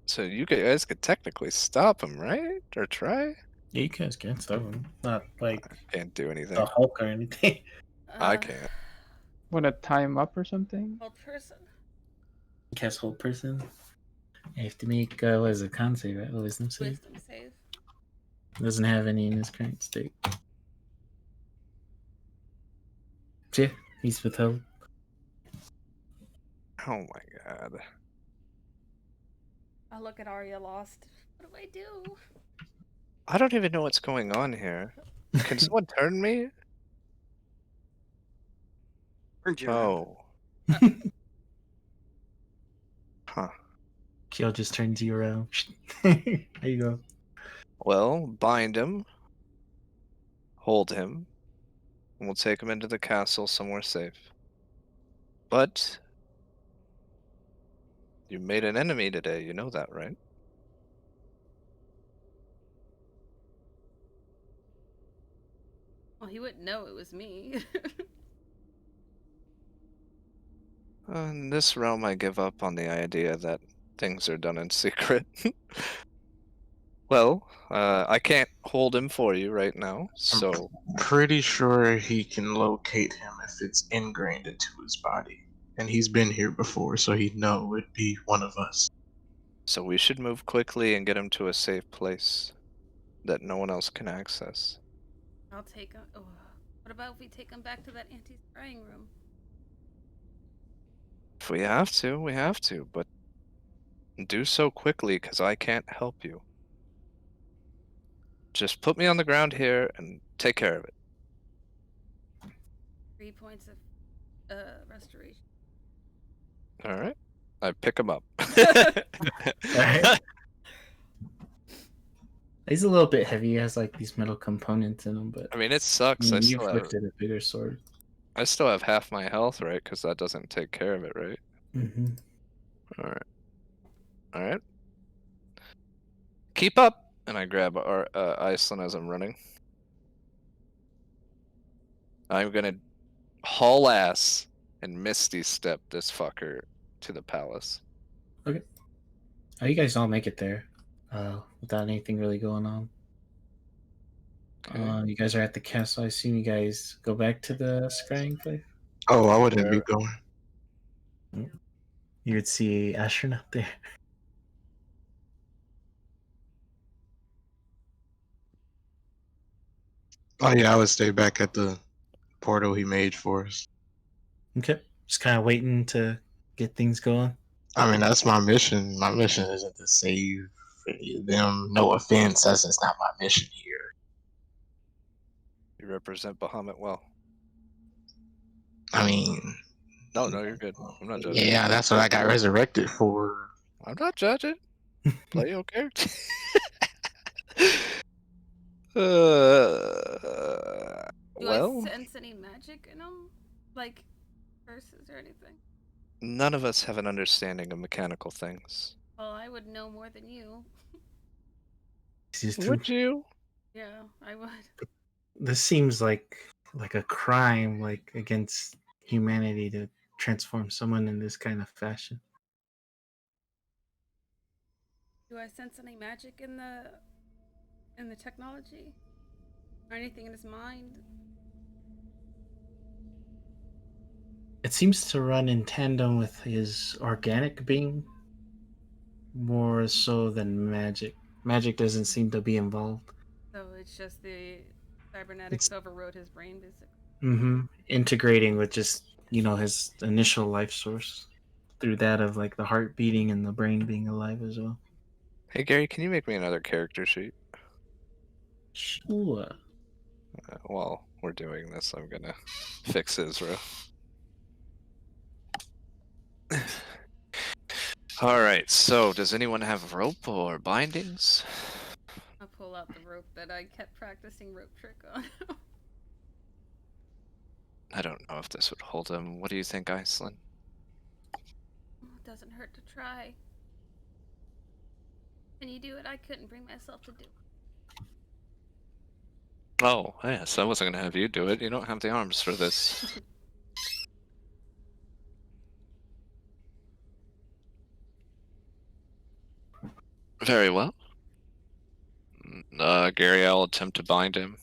So you guys could technically stop him, right? Or try? Yeah, you guys can't stop him. Not like Can't do anything. a Hulk or anything. I can't. Wanna tie him up or something? Old person. Cast whole person. You have to make what is it, con save, right? Oh, wisdom save. Wisdom save. Doesn't have any in his current state. Yeah, he's withheld. Oh my god. I look at Arya lost. What do I do? I don't even know what's going on here. Can someone turn me? Turned you around. Oh. Huh. Kyo just turns you around. There you go. Well, bind him. Hold him. And we'll take him into the castle somewhere safe. But you made an enemy today, you know that, right? Well, he wouldn't know it was me. In this realm, I give up on the idea that things are done in secret. Well, I can't hold him for you right now, so... Pretty sure he can locate him if it's ingrained into his body. And he's been here before, so he'd know it'd be one of us. So we should move quickly and get him to a safe place that no one else can access. I'll take him. Oh, what about if we take him back to that anti-scrying room? If we have to, we have to, but do so quickly, because I can't help you. Just put me on the ground here and take care of it. 3 points of restoration. Alright? I pick him up. Alright. He's a little bit heavy. He has like these metal components in him, but I mean, it sucks. I I mean, you've still have... lifted a bigger sword. I still have half my health, right? Because that doesn't take care of it, right? Mm-hmm. Alright. Alright. Keep up! And I grab Aislynn as I'm running. I'm gonna haul ass and Misty step this fucker to the palace. Okay. You guys all make it there, without anything really going on. Okay. You guys are at the castle. I assume you guys go back to the scrying place. Oh, I wouldn't be going. You would see Asher up there. Oh yeah, I would stay back at the portal he made for us. Okay. Just kind of waiting to get things going. I mean, that's my mission. My mission isn't to save them. No offense, that's just not my mission here. You represent Bahamut well. I mean, No, you're good. I'm not judging. yeah, that's what I got resurrected for. I'm not judging. Play your character. Do Well, I sense any magic in them? Like curses or anything? none of us have an understanding of mechanical things. Well, I would know more than you. Would you? Yeah, I would. This seems like a crime, like against humanity, to transform someone in this kind of fashion. Do I sense any magic in the technology? Or anything in his mind? It seems to run in tandem with his organic being more so than magic. Magic doesn't seem to be involved. So it's just the cybernetics overrode his brain, basically. Integrating with just, his initial life source through that of like the heart beating and the brain being alive as well. Hey Gary, can you make me another character sheet? Sure. While we're doing this, I'm gonna fix Isra. Alright, so does anyone have rope or bindings? I'll pull out the rope that I kept practicing rope trick on. I don't know if this would hold him. What do you think, Aislynn? It doesn't hurt to try. Can you do it? I couldn't bring myself to do it. Oh, yes, I wasn't gonna have you do it. You don't have the arms for this. Very well. Gary, I'll attempt to bind him.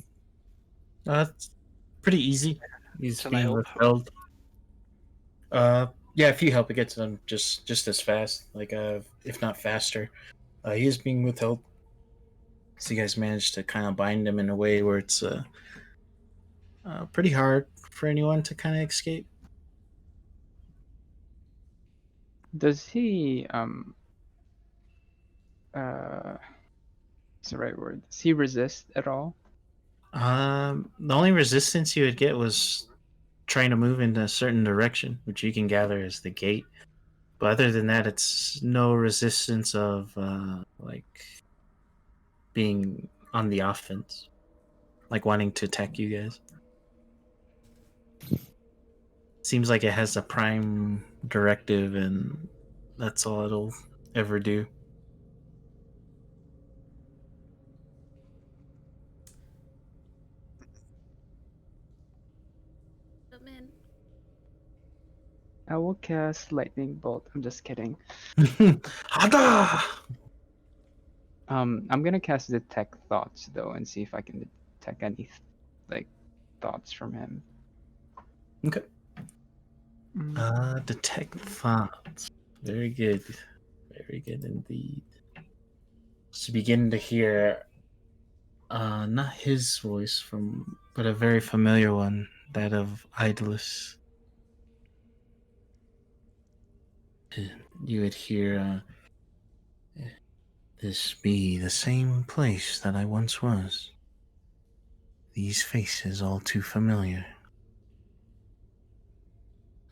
It's pretty easy. He's Can I being help? withheld. Yeah, if you help, it gets done just as fast, like if not faster. He is being withheld. So you guys managed to kind of bind him in a way where it's pretty hard for anyone to kind of escape. Does he what's the right word? Does he resist at all? The only resistance you would get was trying to move in a certain direction, which you can gather is the gate. But other than that, it's no resistance of like being on the offense, like wanting to attack you guys. Seems like it has a prime directive, and that's all it'll ever do. Come in. I will cast lightning bolt. I'm just kidding. Hada! I'm gonna cast detect thoughts though and see if I can detect any thoughts from him. Okay. Detect thoughts. Very good. Very good indeed. So begin to hear not his voice but a very familiar one, that of Idlus. You would hear this be the same place that I once was. These faces all too familiar.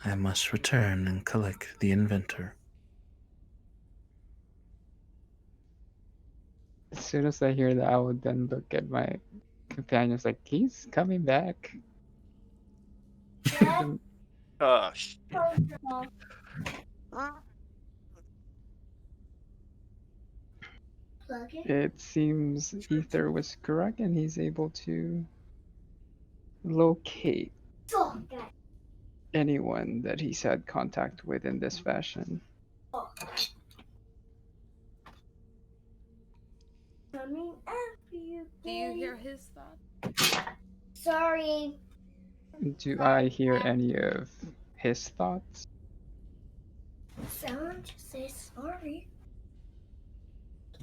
I must return and collect the inventor. As soon as I hear that, I would then look at my companions like, he's coming back. Oh, shit. It seems Ether was correct, and he's able to locate anyone that he's had contact with in this fashion. Do you hear his thoughts? Sorry. Do I hear any of his thoughts? Someone just say sorry.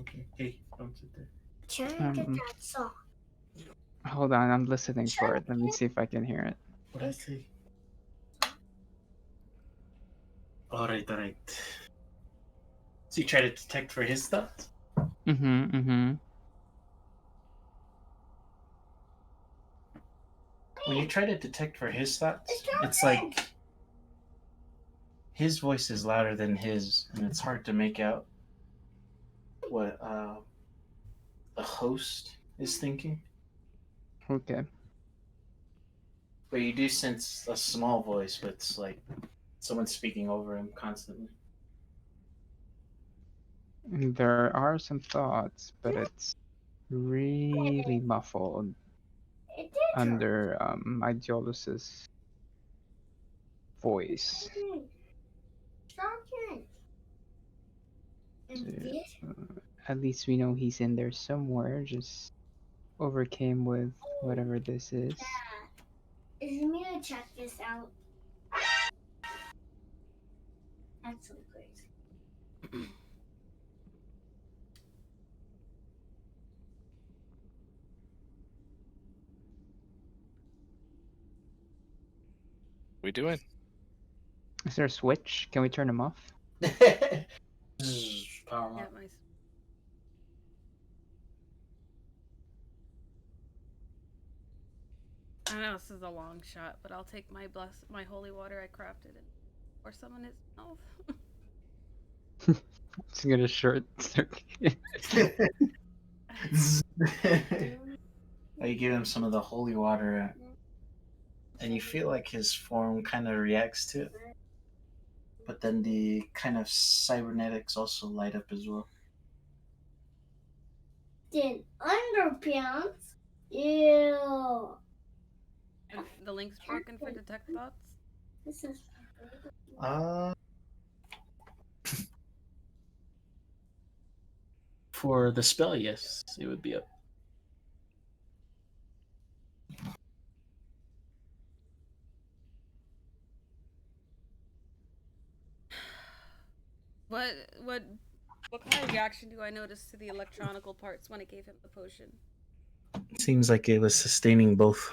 Okay. Hey, don't sit there. Trying to get that song. Hold on, I'm listening for it. Let me see if I can hear it. What I say? Alright. So you try to detect for his thoughts? Mm-hmm. When you try to detect for his thoughts, it's like his voice is louder than his, and it's hard to make out what the host is thinking. Okay. But you do sense a small voice, but it's like someone speaking over him constantly. There are some thoughts, but it's really muffled under Ideolus's voice. At least we know he's in there somewhere, just overcame with whatever this is. Is me to check this out? That's so crazy. We doing? Is there a switch? Can we turn him off? Power Yeah, on. my. I know this is a long shot, but I'll take my holy water I crafted and pour some in his mouth. It's gonna short circuit. You give him some of the holy water, and you feel like his form kind of reacts to it. But then the kind of cybernetics also light up as well. Then underpants. Ew. And the link's broken for detect thoughts. This is. For the spell, yes, it would be up. What kind of reaction do I notice to the electronical parts when I gave him the potion? It seems like it was sustaining both.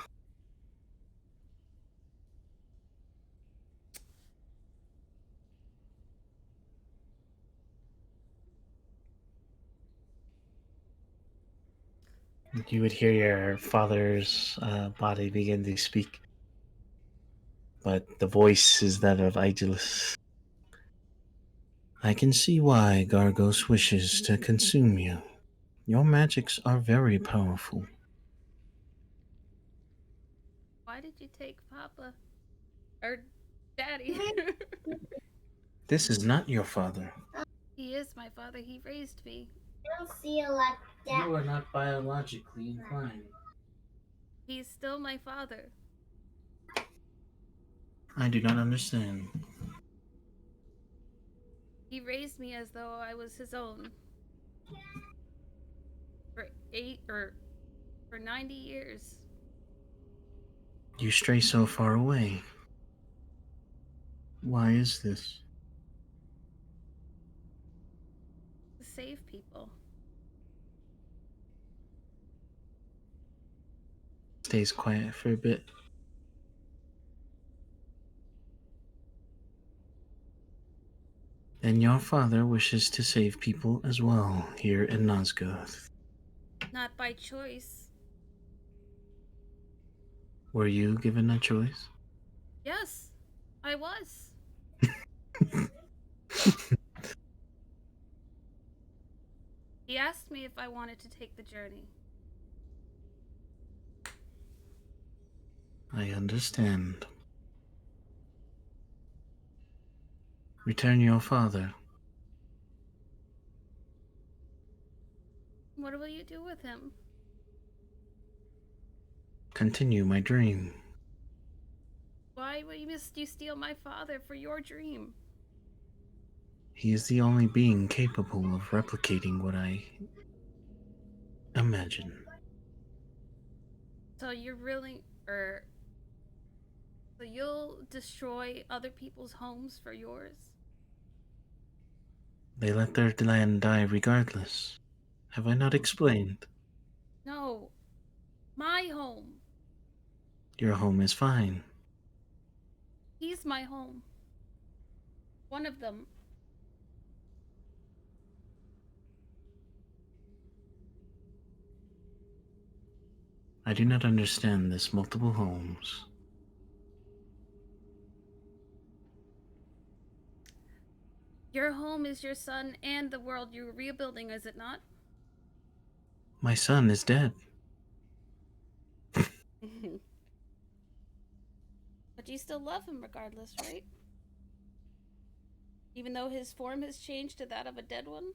You would hear your father's body begin to speak, but the voice is that of Aegis. I can see why Gargos wishes to consume you. Your magics are very powerful. Why did you take Papa? Or Daddy? This is not your father. He is my father. He raised me. I don't see it like that. You are not biologically inclined. He's still my father. I do not understand. He raised me as though I was his own. For 90 years. You stray so far away. Why is this? To save people. Stays quiet for a bit. And your father wishes to save people as well here in Nosgoth. Not by choice. Were you given a choice? Yes, I was. He asked me if I wanted to take the journey. I understand. Return your father. What will you do with him? Continue my dream. Why would you steal my father for your dream? He is the only being capable of replicating what I imagine. So you're really, so you'll destroy other people's homes for yours? They let their land die regardless. Have I not explained? No, my home. Your home is fine. He's my home. One of them. I do not understand this multiple homes. Your home is your son and the world you're rebuilding, is it not? My son is dead. But you still love him regardless, right? Even though his form has changed to that of a dead one?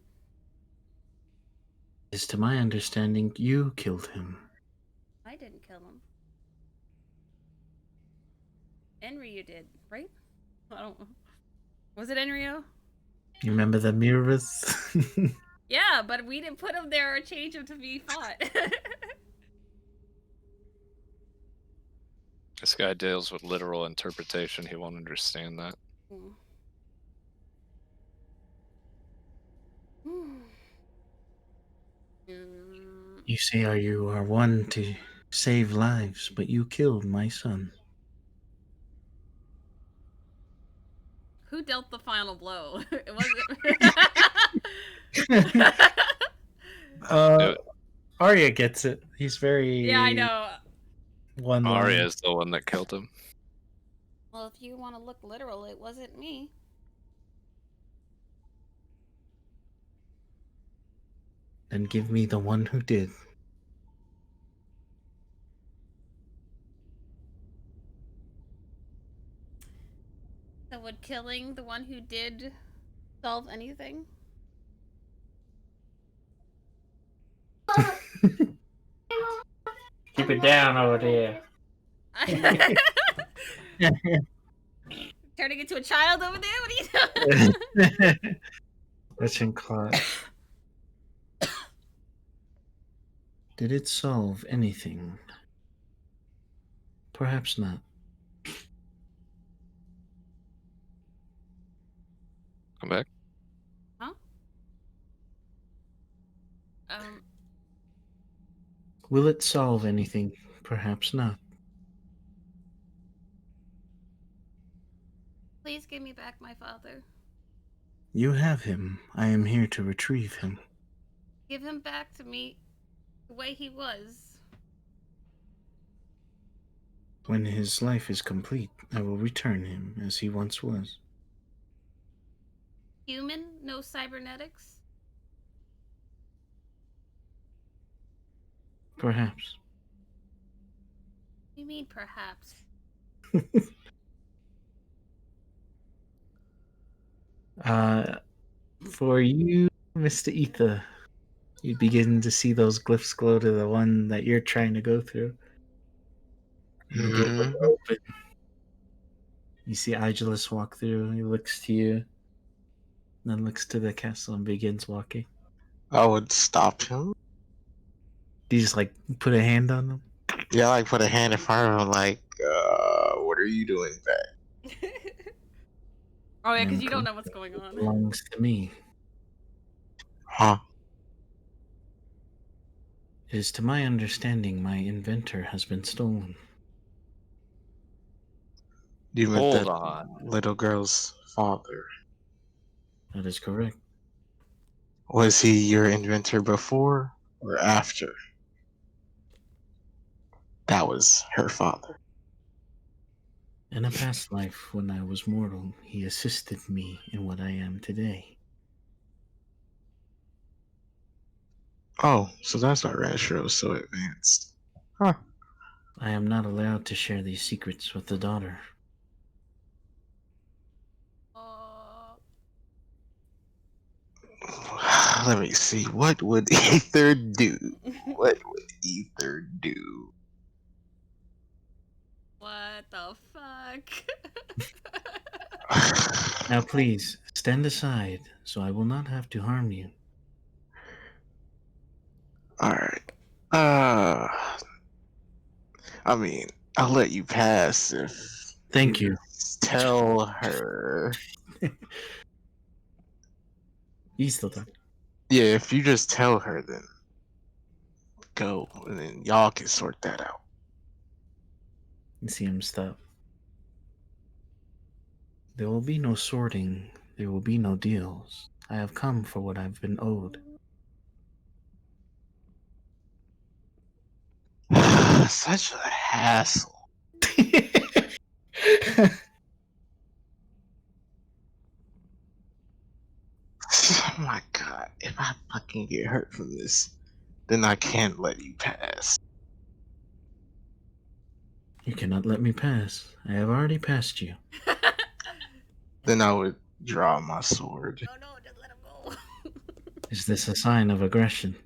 As to my understanding, you killed him. I didn't kill him. Enryu did, right? I don't know. Was it Enryu? You remember the mirrors? Yeah, but we didn't put him there or change him to be fought. This guy deals with literal interpretation. He won't understand that. You say you are one to save lives, but you killed my son. Who dealt the final blow? It wasn't. Arya gets it. He's very Yeah, I know. one line. Arya is the one that killed him. Well, if you want to look literal, it wasn't me. Then give me the one who did. So would killing the one who did solve anything? Keep it down over there. Turning into a child over there? What are you doing? Listen, Claude. Did it solve anything? Perhaps not. Come back. Huh? Will it solve anything? Perhaps not. Please give me back my father. You have him. I am here to retrieve him. Give him back to me the way he was. When his life is complete, I will return him as he once was. Human? No cybernetics? Perhaps. What do you mean, perhaps? For you, Mr. Ether, you begin to see those glyphs glow to the one that you're trying to go through. And the gate will open. You see Agelus walk through. He looks to you, then looks to the castle and begins walking. I would stop him. Do you just like put a hand on him? Yeah, like put a hand in front of him, like, what are you doing back? Oh yeah, because And you don't know what's going on. belongs to me. Huh? It is to my understanding my inventor has been stolen. You meant Hold that on. little girl's father. That is correct. Was he your inventor before or after? That was her father. In a past life, when I was mortal, he assisted me in what I am today. Oh, so that's why Rancher was so advanced. Huh. I am not allowed to share these secrets with the daughter. Let me see. What would Ether do? What would Ether do? What the fuck? Now, please stand aside, so I will not have to harm you. All right. I mean, I'll let you pass if Thank you. just tell her. He's still talking. Yeah, if you just tell her, then go, and then y'all can sort that out. And see him stop. There will be no sorting. There will be no deals. I have come for what I've been owed. Such a hassle. Oh my god, if I fucking get hurt from this, then I can't let you pass. You cannot let me pass. I have already passed you. Then I would draw my sword. Oh no, just let him go. Is this a sign of aggression?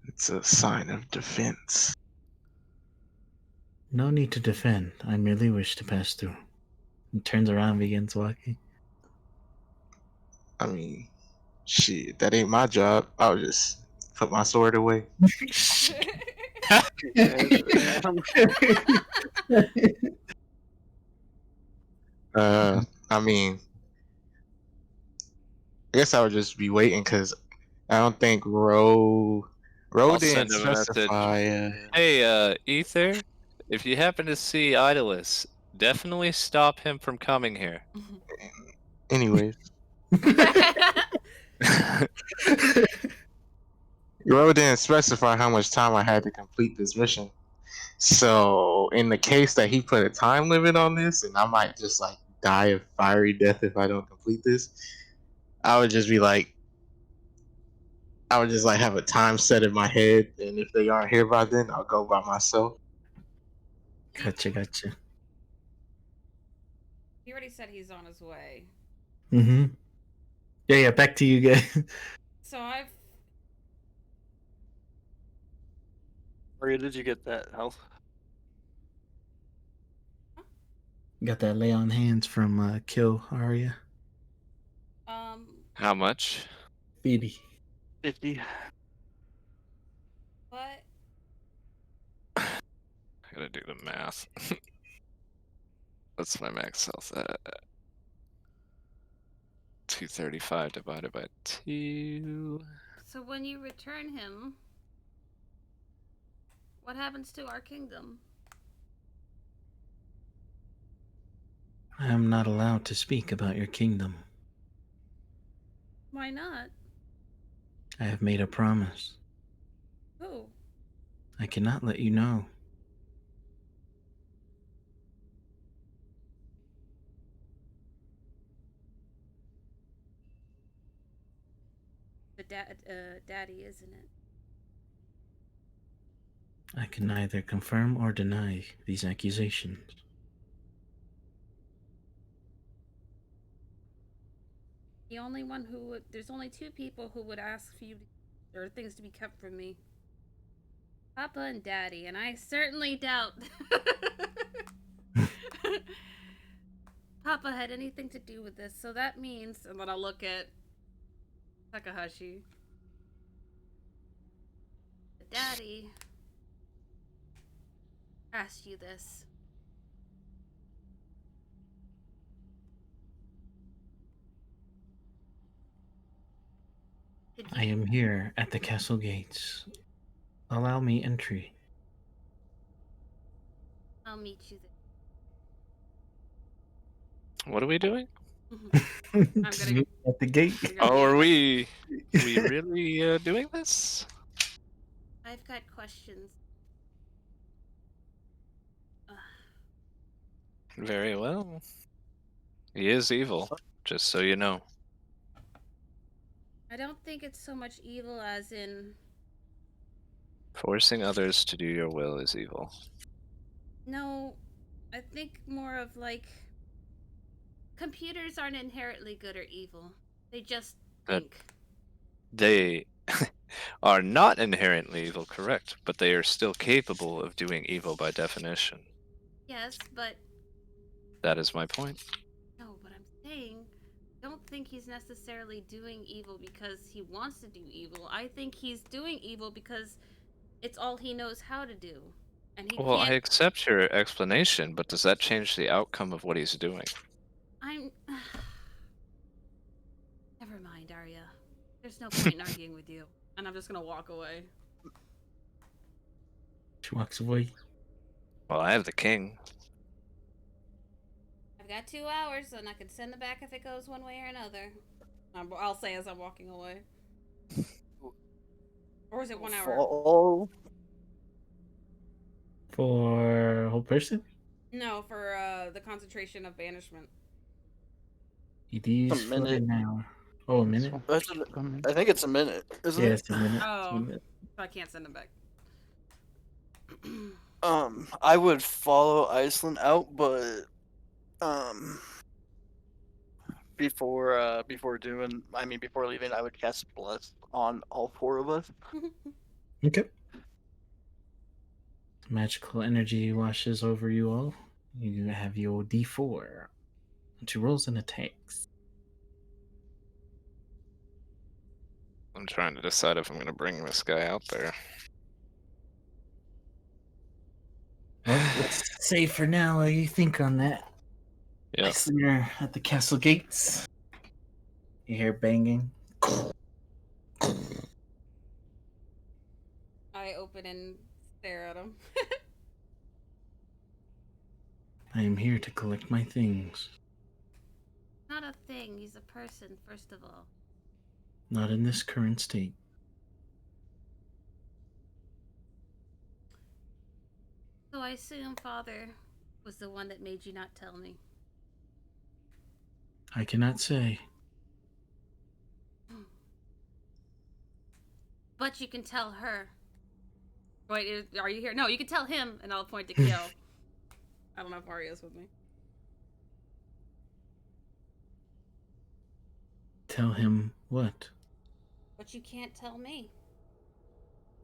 It's a sign of defense. No need to defend. I merely wish to pass through. He turns around and begins walking. I mean, shit, that ain't my job. I'll just put my sword away. I mean, I guess I would just be waiting because I don't think Ro I'll didn't send him a message. specify. Hey, Ether, if you happen to see Idolus, definitely stop him from coming here. Anyways, Ro didn't specify how much time I had to complete this mission. So, in the case that he put a time limit on this, and I might just like die of fiery death if I don't complete this, I would just be like, I would just like have a time set in my head, and if they aren't here by then, I'll go by myself. Gotcha. He already said he's on his way. Mm-hmm. Yeah, back to you guys. So I've Where did you get that health? Got that lay on hands from Kill Arya. How much? Phoebe. 50. what? I gotta do the math. What's my max health at? 235 divided by 2. So when you return him, what happens to our kingdom? I am not allowed to speak about your kingdom. Why not? I have made a promise. Who? I cannot let you know. The daddy, isn't it? I can neither confirm or deny these accusations. The only one who would, there's only two people who would ask for you or things to be kept from me. Papa and Daddy, and I certainly doubt Papa had anything to do with this. So that means, and then I'll look at Takahashi. Daddy asked you this. I am here at the castle gates. Allow me entry. I'll meet you What are we doing? there. Just gonna meet at the gate. Oh, are we really doing this? I've got questions. Very well. He is evil, just so you know. I don't think it's so much evil as in Forcing others to do your will is evil. no, I think more of like computers aren't inherently good or evil. They just That- think. They are not inherently evil, correct, but they are still capable of doing evil by definition. Yes, but That is my point. no, but I'm saying, don't think he's necessarily doing evil because he wants to do evil. I think he's doing evil because it's all he knows how to do. And he Well, I can't. accept your explanation, but does that change the outcome of what he's doing? I'm. Never mind, Arya. There's no point in arguing with you. And I'm just gonna walk away. She walks away. Well, I have the king. I've got 2 hours, and I can send it back if it goes one way or another. I'll say as I'm walking away. Or is it 1 hour? Fall. For a whole person? No, for the concentration of banishment. EDs A for minute. an hour. Oh, a minute? I think it's a minute, isn't Yeah, it? it's a minute. It's a Oh. minute. So I can't send it back. I would follow Aislynn out, but before leaving, I would cast Bless on all 4 of us. Okay. Magical energy washes over you all. You have your D4. 2 rolls and attacks. I'm trying to decide if I'm going to bring this guy out there. Well, let's say for now while you think on that. Yeah. You're at the castle gates. You hear banging. I open and stare at him. I am here to collect my things. Not a thing. He's a person, first of all. Not in this current state. So I assume Father was the one that made you not tell me. I cannot say. But you can tell her. Wait, are you here? No, you can tell him, and I'll point to Kiel. I don't know if Arya's with me. Tell him what? But you can't tell me.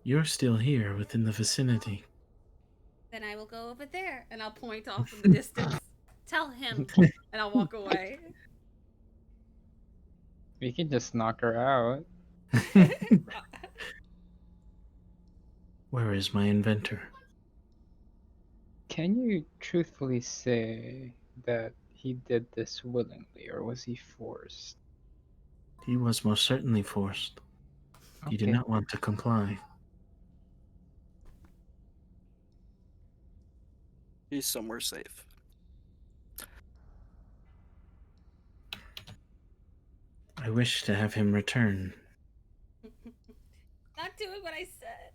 You're still here within the vicinity. Then I will go over there, and I'll point off in the distance. Tell him, and I'll walk away. We can just knock her out. Where is my inventor? Can you truthfully say that he did this willingly, or was he forced? He was most certainly forced. He did not want to comply. He's somewhere safe. I wish to have him return. Not doing what I said.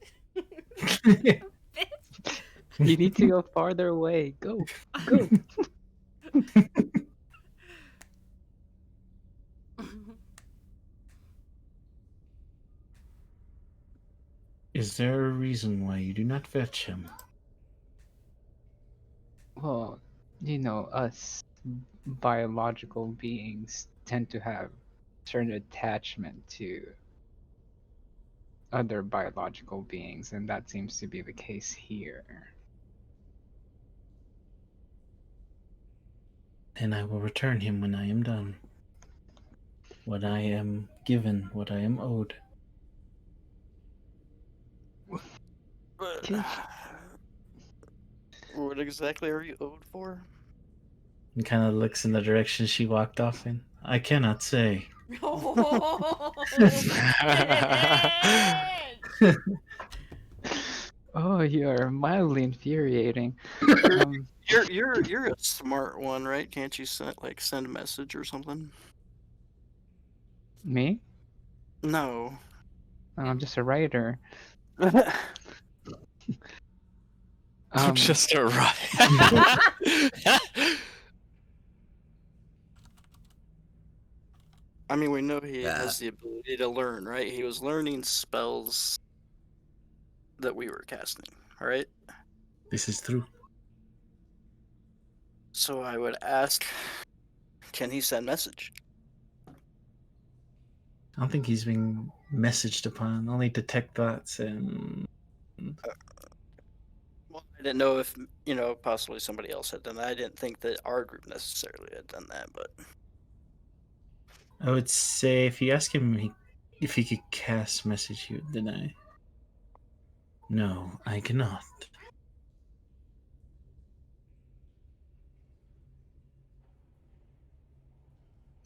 Bitch. You need to go farther away. Go. Go. Is there a reason why you do not fetch him? Well, you know, us biological beings tend to have certain attachment to other biological beings, and that seems to be the case here. And I will return him when I am done. What I am given, what I am owed. But what exactly are you owed for? And kind of looks in the direction she walked off in. I cannot say. Oh, you are mildly infuriating. You're a smart one, right? Can't you send a message or something? Me? No. I'm just a writer. I'm just a riot. I mean, we know he has the ability to learn, right? He was learning spells that we were casting, alright? This is true. So I would ask, can he send message? I don't think he's been messaged upon. Only detect thoughts and Well, I didn't know if, possibly somebody else had done that. I didn't think that our group necessarily had done that, but I would say if you ask him if he could cast message, he would deny. No, I cannot.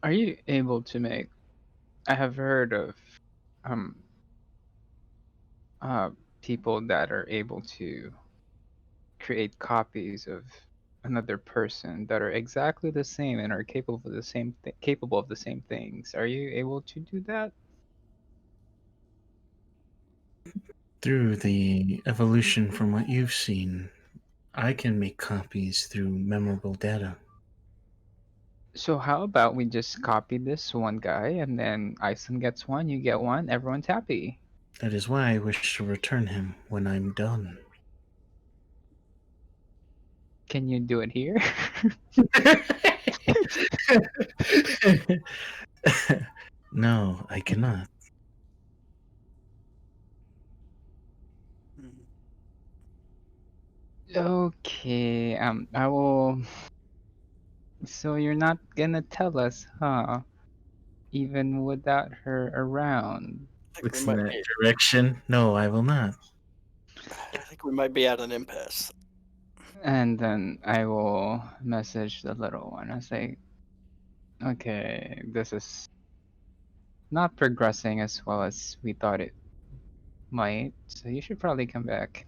Are you able to make? I have heard of um people that are able to create copies of another person that are exactly the same and are capable of the same things. Are you able to do that? Through the evolution from what you've seen, I can make copies through memorable data. So how about we just copy this one guy and then Aislynn gets one, you get one, everyone's happy. That is why I wish to return him when I'm done. Can you do it here? No, I cannot. mm, Okay, I will. So you're not gonna tell us, huh? Even without her around. I think we Looks in might that be. direction. No, I will not. I think we might be at an impasse. And then I will message the little one. I say, okay, this is not progressing as well as we thought it might, so you should probably come back.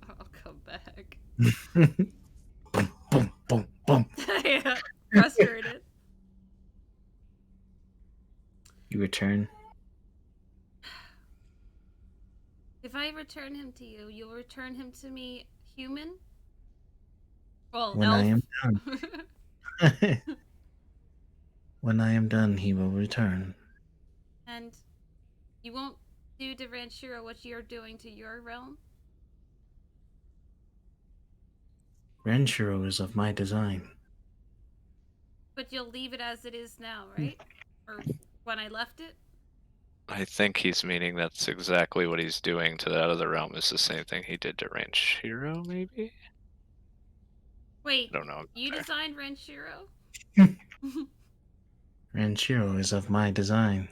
I'll come back. Boom, boom, boom, boom. Yeah, frustrated. You return. If I return him to you, you'll return him to me human? Well, When elf. I am done. When I am done, he will return. And you won't do to Ranchero what you're doing to your realm? Renshiro is of my design. But you'll leave it as it is now, right? Or when I left it? I think he's meaning that's exactly what he's doing to that other realm is the same thing he did to Ranchero, maybe? Wait, I don't know. you There. designed Ranchero? Renshiro is of my design.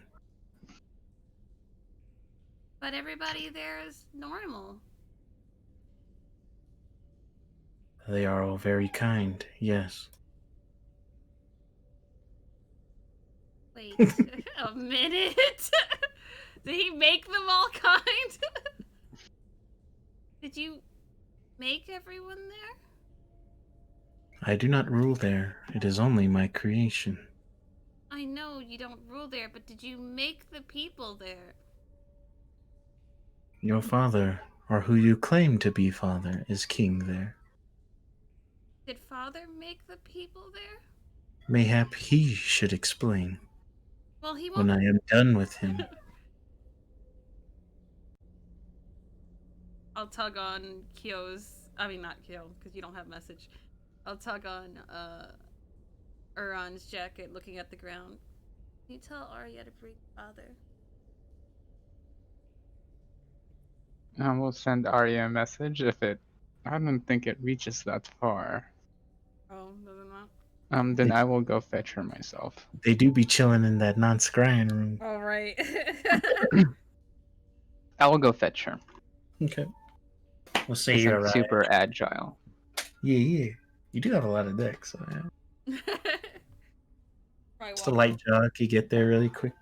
But everybody there is normal. They are all very kind, yes. Wait a minute. Did he make them all kind? Did you make everyone there? I do not rule there. It is only my creation. I know you don't rule there, but did you make the people there? Your father, or who you claim to be father, is king there. Did father make the people there? Mayhap he should explain Well, he when won't. I am done with him. I'll tug on not Kyo, because you don't have message. I'll tug on Uran's jacket, looking at the ground. Can you tell Arya to bring father? I will send Arya a message if it. I don't think it reaches that far. Oh, does it not? Then I will go fetch her myself. They do be chilling in that non-scrying room. All right. I will go fetch her. Okay. We'll say 'Cause you I'm arrive. super agile. Yeah. You do have a lot of decks, so yeah. Probably Just a walk light off. jog. You get there really quick.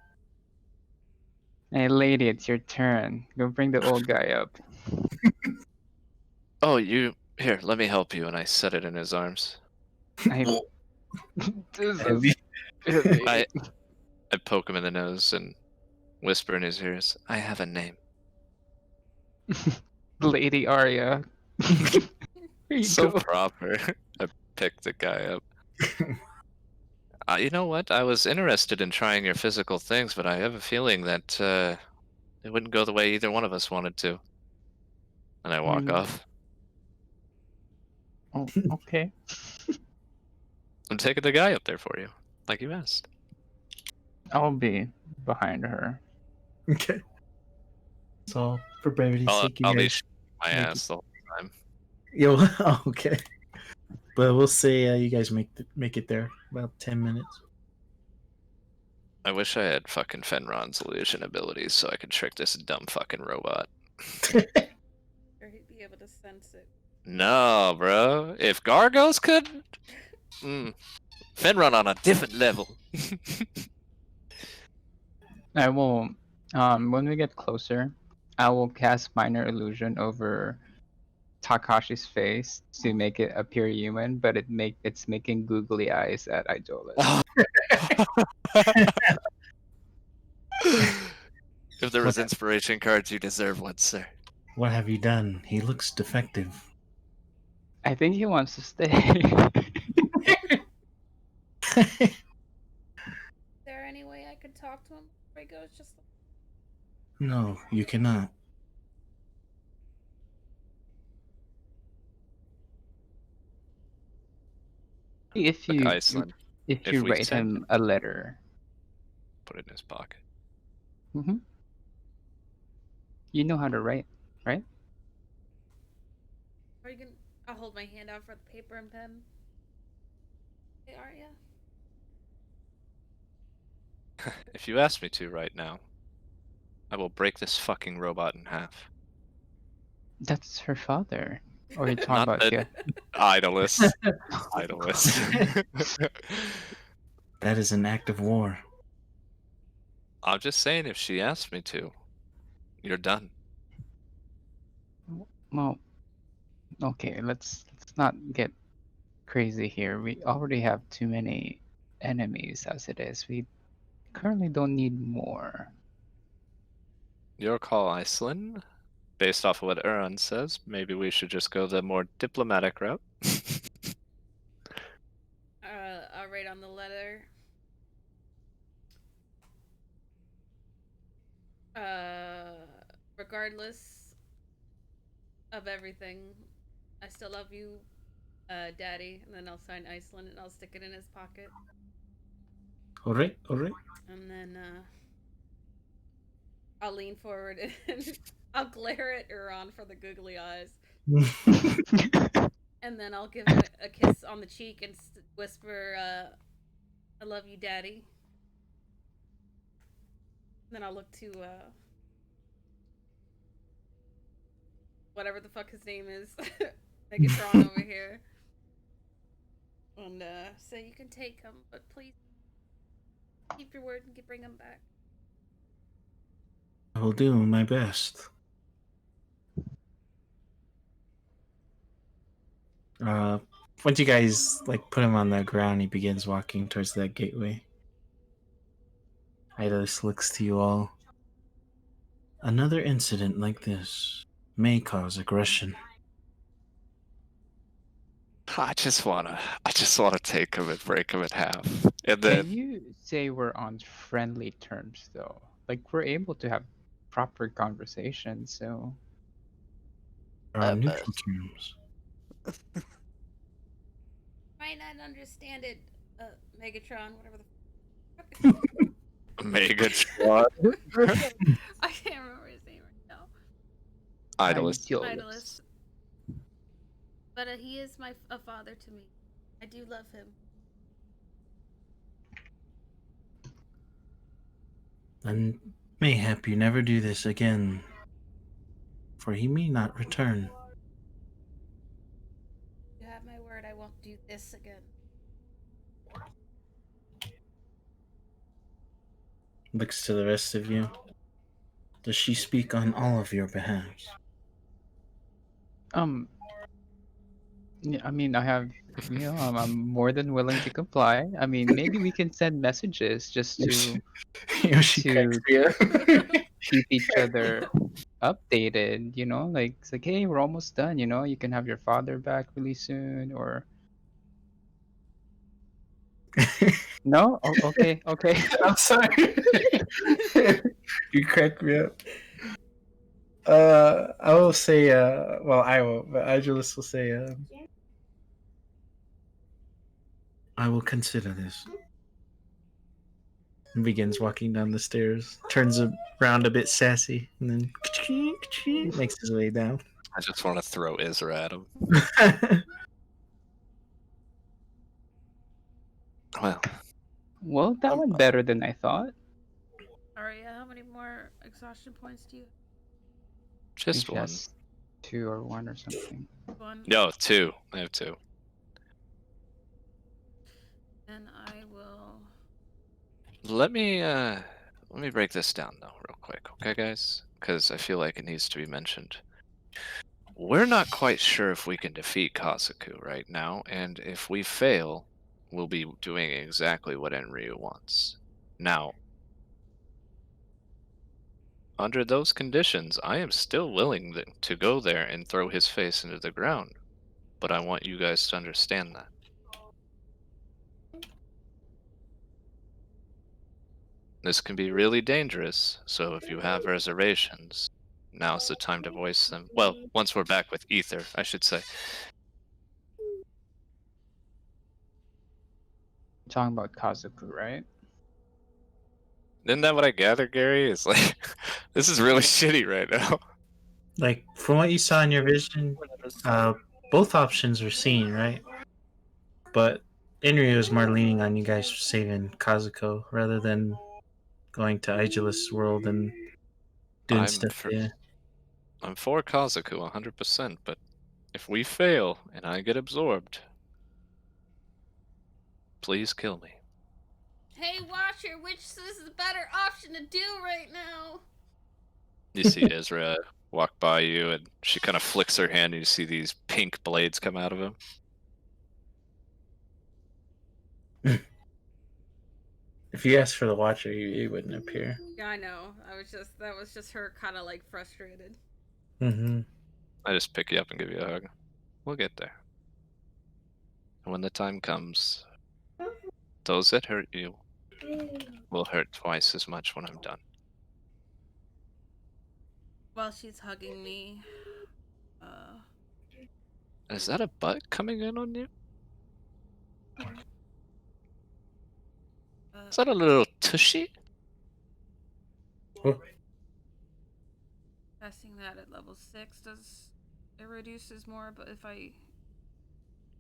Hey, lady, it's your turn. Go bring the old guy up. Oh, here, let me help you, and I set it in his arms. I. This Have is really. I poke him in the nose and whisper in his ears, I have a name. Lady Arya. Here you So go. proper. I pick the guy up. You know what? I was interested in trying your physical things, but I have a feeling that it wouldn't go the way either one of us wanted to. And I walk off. Oh, okay. I'm taking the guy up there for you, like you asked. I'll be behind her. Okay. So for brevity's sake, you I'll be guys my make ass the whole time. Yo, okay. But we'll say you guys make it there about 10 minutes. I wish I had fucking Fenron's illusion abilities so I could trick this dumb fucking robot. Or he'd be able to sense it. No, bro. If Gargos could, Fenron on a different level. I will, when we get closer, I will cast Minor Illusion over Takashi's face to make it appear human, but it's making googly eyes at Idolis. If there was inspiration cards, you deserve one, sir. What have you done? He looks defective. I think he wants to stay. Is there any way I could talk to him before he goes? Just No, you cannot. if Look, you Aislynn, if if you we write send- him a letter. put it in his pocket. Mm-hmm. You know how to write, right? are you gonna? I'll hold my hand out for the paper and pen. Hey, Arya. If you ask me to right now, I will break this fucking robot in half. That's her father. Or you're talking Not about that- you. Idolist. Idolist. That is an act of war. I'm just saying, if she asks me to, you're done. Well, okay, let's not get crazy here. We already have too many enemies as it is. We currently don't need more. Your call, Aislynn. Based off of what Uran says, maybe we should just go the more diplomatic route. I'll write on the letter. Regardless of everything, I still love you, Daddy. And then I'll sign Aislynn and I'll stick it in his pocket. Alright. And then I'll lean forward and I'll glare at Uran for the googly eyes. And then I'll give him a kiss on the cheek and whisper, I love you, Daddy. And then I'll look to whatever the fuck his name is, Megatron over here, and say you can take him, but please keep your word and bring him back. I will do my best. Once you guys put him on the ground, he begins walking towards that gateway. Aislynn looks to you all. Another incident like this may cause aggression. I just wanna take him and break him in half, and then Can you say we're on friendly terms though? Like we're able to have proper conversations, so On neutral terms. Might not understand it, Megatron, whatever the Megatron, I can't remember his name right now. Idolist. Idolist. But he is a father to me. I do love him. And mayhap you never do this again, for he may not return. You have my word, I won't do this again. Looks to the rest of you. Does she speak on all of your behalves? yeah, I mean, I have, I'm more than willing to comply. I mean, maybe we can send messages just to to keep each other updated. It's like, hey, we're almost done. You can have your father back really soon, or no? Oh, okay. I'm sorry. You cracked me up. I will say, I won't, but Agelus will say, I will consider this. and begins walking down the stairs. Turns around a bit sassy, and then makes his way down. I just want to throw Isra at him. Well, Well, that went better than I thought. Aria, how many more exhaustion points do you just Think one. that's 2 or 1 or something. have? One. No, 2. I have 2. And I will. Let me break this down though, real quick, okay, guys? Because I feel like it needs to be mentioned. We're not quite sure if we can defeat Kasaku right now, and if we fail, we'll be doing exactly what Enryu wants. Now, under those conditions, I am still willing to go there and throw his face into the ground, but I want you guys to understand that. This can be really dangerous, so if you have reservations, now's the time to voice them. Well, once we're back with Ether, I should say. You're talking about Kazuku, right? Isn't that what I gather, Gary? It's like, this is really shitty right now. Like, from what you saw in your vision, both options were seen, right? But Inryu is more leaning on you guys saving Kazuko rather than going to Aegis world and doing stuff there. I'm for Kazaku 100%, but if we fail and I get absorbed, please kill me. Hey, Watcher, which is the better option to do right now? You see Ezra walk by you, and she kind of flicks her hand, and you see these pink blades come out of him. If you asked for the Watcher, he wouldn't appear. Yeah, I know. That was just her kind of like frustrated. Mm-hmm. I just pick you up and give you a hug. We'll get there. And when the time comes, those that hurt you will hurt twice as much when I'm done. While she's hugging me, Is that a butt coming in on you? Is that a little tushy? Testing that at level 6 it reduces more, but if I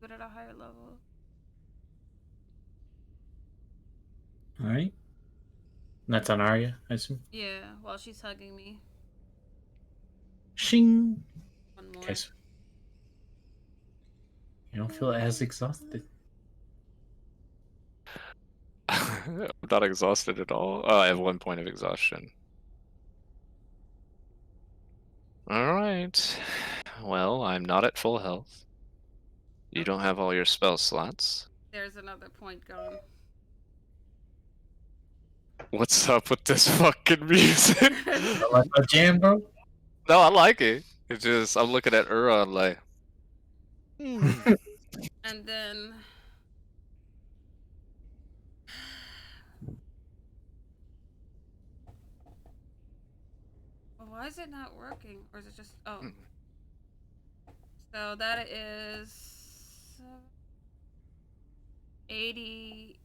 put it at a higher level. Alright. That's on Arya, I assume. Yeah, while she's hugging me. Shing! One more. Okay, so you don't feel as exhausted. I'm not exhausted at all. Oh, I have 1 point of exhaustion. Alright. Well, I'm not at full health. You don't have all your spell slots. There's another point gone. What's up with this fucking music? Like a jam, bro? No, I like it. It's just, I'm looking at Ura like... And then... Why is it not working? Or is it just... Oh. So that is... 80...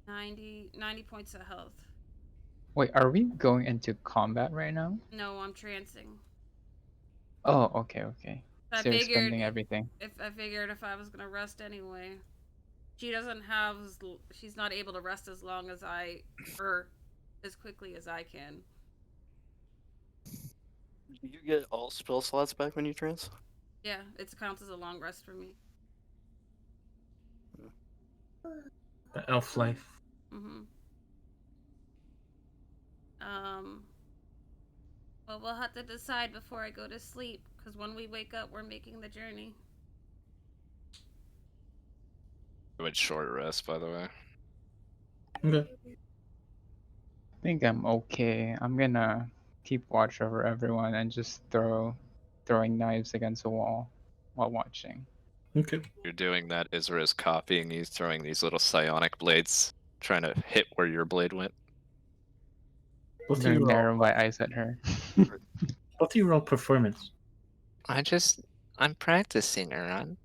90 points of health. Wait, are we going into combat right now? No, I'm trancing. Oh, okay. I So you're figured spending everything. if I was gonna rest anyway. She's not able to rest as long as or as quickly as I can. Do you get all spell slots back when you trance? Yeah, it counts as a long rest for me. The elf life. Well, we'll have to decide before I go to sleep, because when we wake up, we're making the journey. I would short rest, by the way. Okay. I think I'm okay. I'm gonna keep watch over everyone and just throwing knives against the wall while watching. Okay. You're doing that, Isra is copying you, throwing these little psionic blades, trying to hit where your blade went. Both of Very you narrow roll, my eyes at her. both of you roll performance. I'm practicing, Aaron.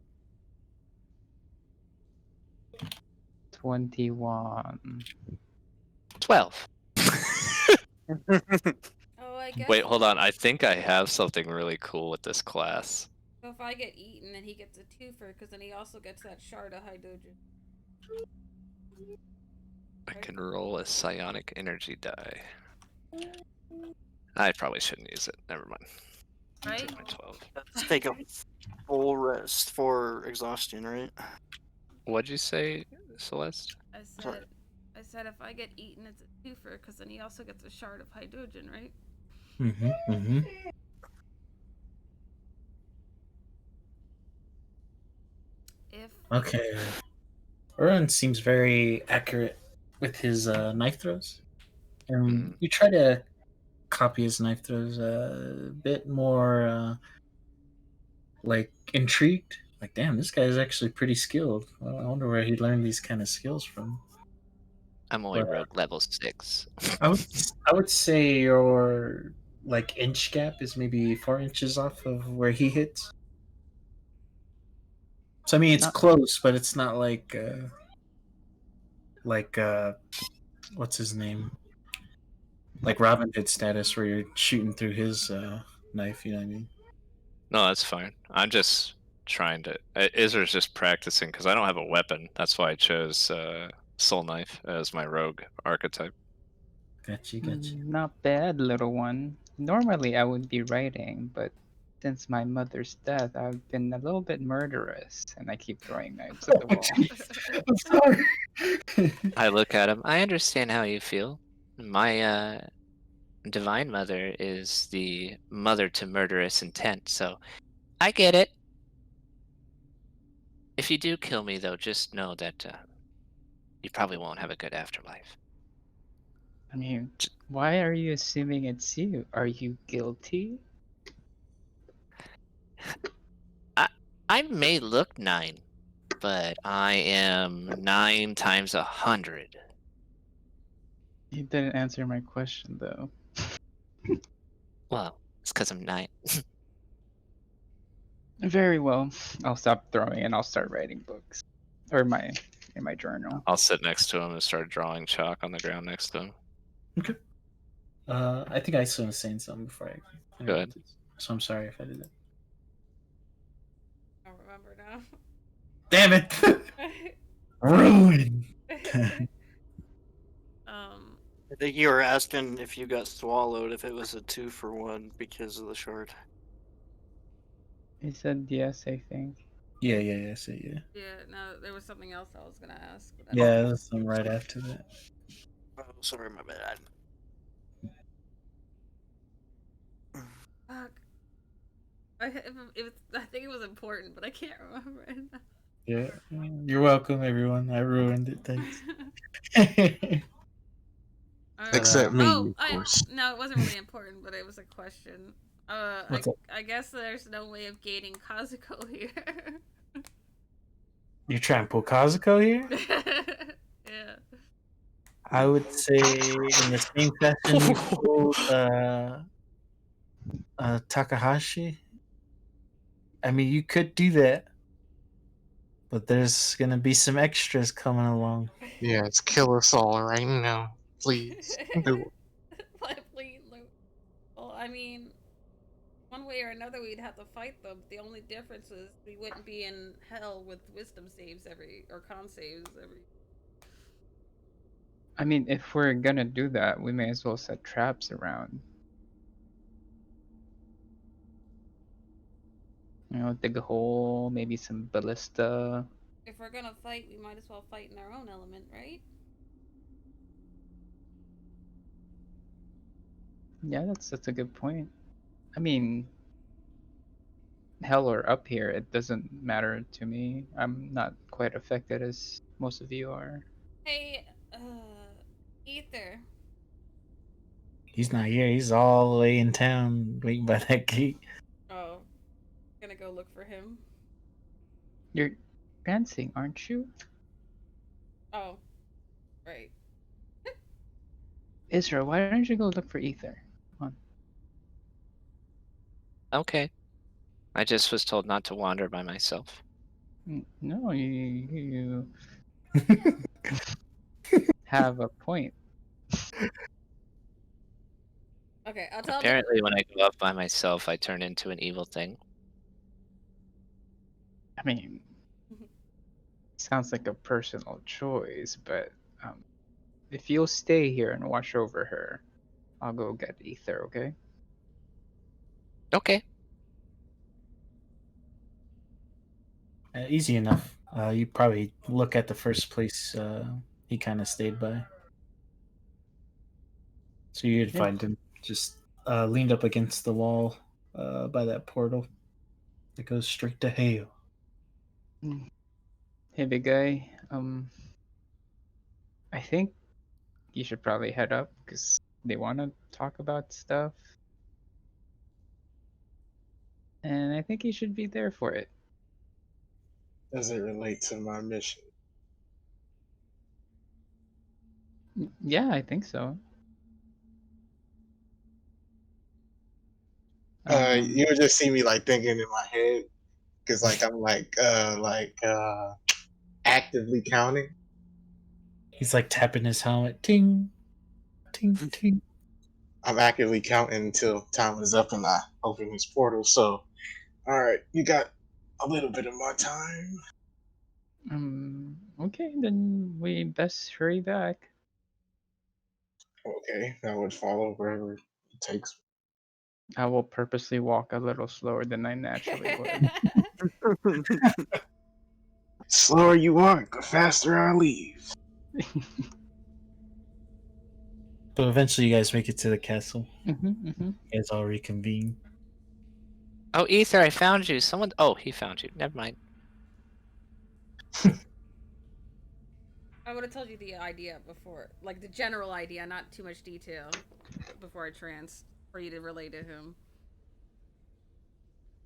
21. 12. Oh, I guess. Wait, hold on. I think I have something really cool with this class. So if I get eaten, then he gets a twofer, because then he also gets that shard of hydrogen. I can roll a psionic energy die. I probably shouldn't use it. Never mind. Right? Take my 12. Let's take a full rest for exhaustion, right? What'd you say, Celeste? I said if I get eaten, it's a twofer, because then he also gets a shard of hydrogen, right? Mm-hmm. Mm-hmm. If Okay. Rowan seems very accurate with his knife throws. And you try to copy his knife throws a bit more like intrigued. Like, damn, this guy is actually pretty skilled. Well, I wonder where he learned these kind of skills from. I'm only But, rogue level 6. I would say your like inch gap is maybe 4 inches off of where he hits. So I mean, it's Not- close, but it's not like what's his name? Like Robin Hood status, where you're shooting through his knife. You know what I mean? No, that's fine. I'm just trying to. Izer's just practicing because I don't have a weapon. That's why I chose Soul Knife as my rogue archetype. Gotcha. Not bad, little one. Normally I would be writing, but since my mother's death, I've been a little bit murderous, and I keep throwing knives at the wall. I'm sorry. I look at him. I understand how you feel. My divine mother is the mother to murderous intent, so I get it. If you do kill me, though, just know that you probably won't have a good afterlife. I mean, why are you assuming it's you? Are you guilty? I may look 9, but I am 9 times 100. You didn't answer my question, though. Well, it's because I'm 9. Very well. I'll stop throwing and I'll start writing books. Or in my journal. I'll sit next to him and start drawing chalk on the ground next to him. Okay. I think I was saying something before I Go ahead. so I'm sorry if I did that. I don't remember now. Damn it! Ruin. I think you were asking if you got swallowed, if it was a 2-for-1 because of the shard. He said yes, I think. Yeah. So yeah. Yeah, no, there was something else I was gonna ask. But Yeah, that's some right after that. Oh, sorry, my bad. Fuck. I think it was important, but I can't remember it now. Yeah, you're welcome, everyone. I ruined it. Thanks. Except me, Oh, of course. no, it wasn't really important, but it was a question. What's up? I guess there's no way of gaining Kazuko here. You're trying to pull Kazuko here? Yeah. I would say in the same fashion you pulled Takahashi. I mean, you could do that, but there's gonna be some extras coming along. Yes, kill us all right now, please. Do it. Please, well, I mean, one way or another, we'd have to fight them. The only difference is we wouldn't be in hell with wisdom saves or con saves every. I mean, if we're gonna do that, we may as well set traps around. You know, dig a hole, maybe some ballista. If we're gonna fight, we might as well fight in our own element, right? Yeah, that's a good point. I mean, hell or up here, it doesn't matter to me. I'm not quite affected as most of you are. Hey, Ether. He's not here. He's all the way in town, waiting by that gate. Oh, gonna go look for him. You're dancing, aren't you? Oh, right. Israel, why don't you go look for Ether? Come Okay. I just was told not to wander by myself. on. No, you have a point. Okay, I'll tell. Apparently, when I go up by myself, I turn into an evil thing. I mean, sounds like a personal choice, but if you'll stay here and watch over her, I'll go get Ether, okay? Okay. Easy enough. You probably look at the first place he kind of stayed by. So you'd Yeah. find him just leaned up against the wall by that portal that goes straight to Hale. Hey, big guy. I think you should probably head up because they want to talk about stuff. And I think you should be there for it. Does it relate to my mission? Yeah, I think so. You would just see me like thinking in my head, because like I'm actively counting. He's like tapping his helmet. Ting, ting, ting. I'm actively counting until time is up and I open this portal. So, all right, you got a little bit of my time. Okay, then we best hurry back. Okay, that would follow wherever it takes. I will purposely walk a little slower than I naturally would. Slower you walk, the faster I leave. But eventually, you guys make it to the castle. Mm-hmm. You guys all reconvene. Oh, Ether, I found you. Someone. Oh, he found you. Never mind. I would have told you the idea before, like the general idea, not too much detail, before I for you to relay to him.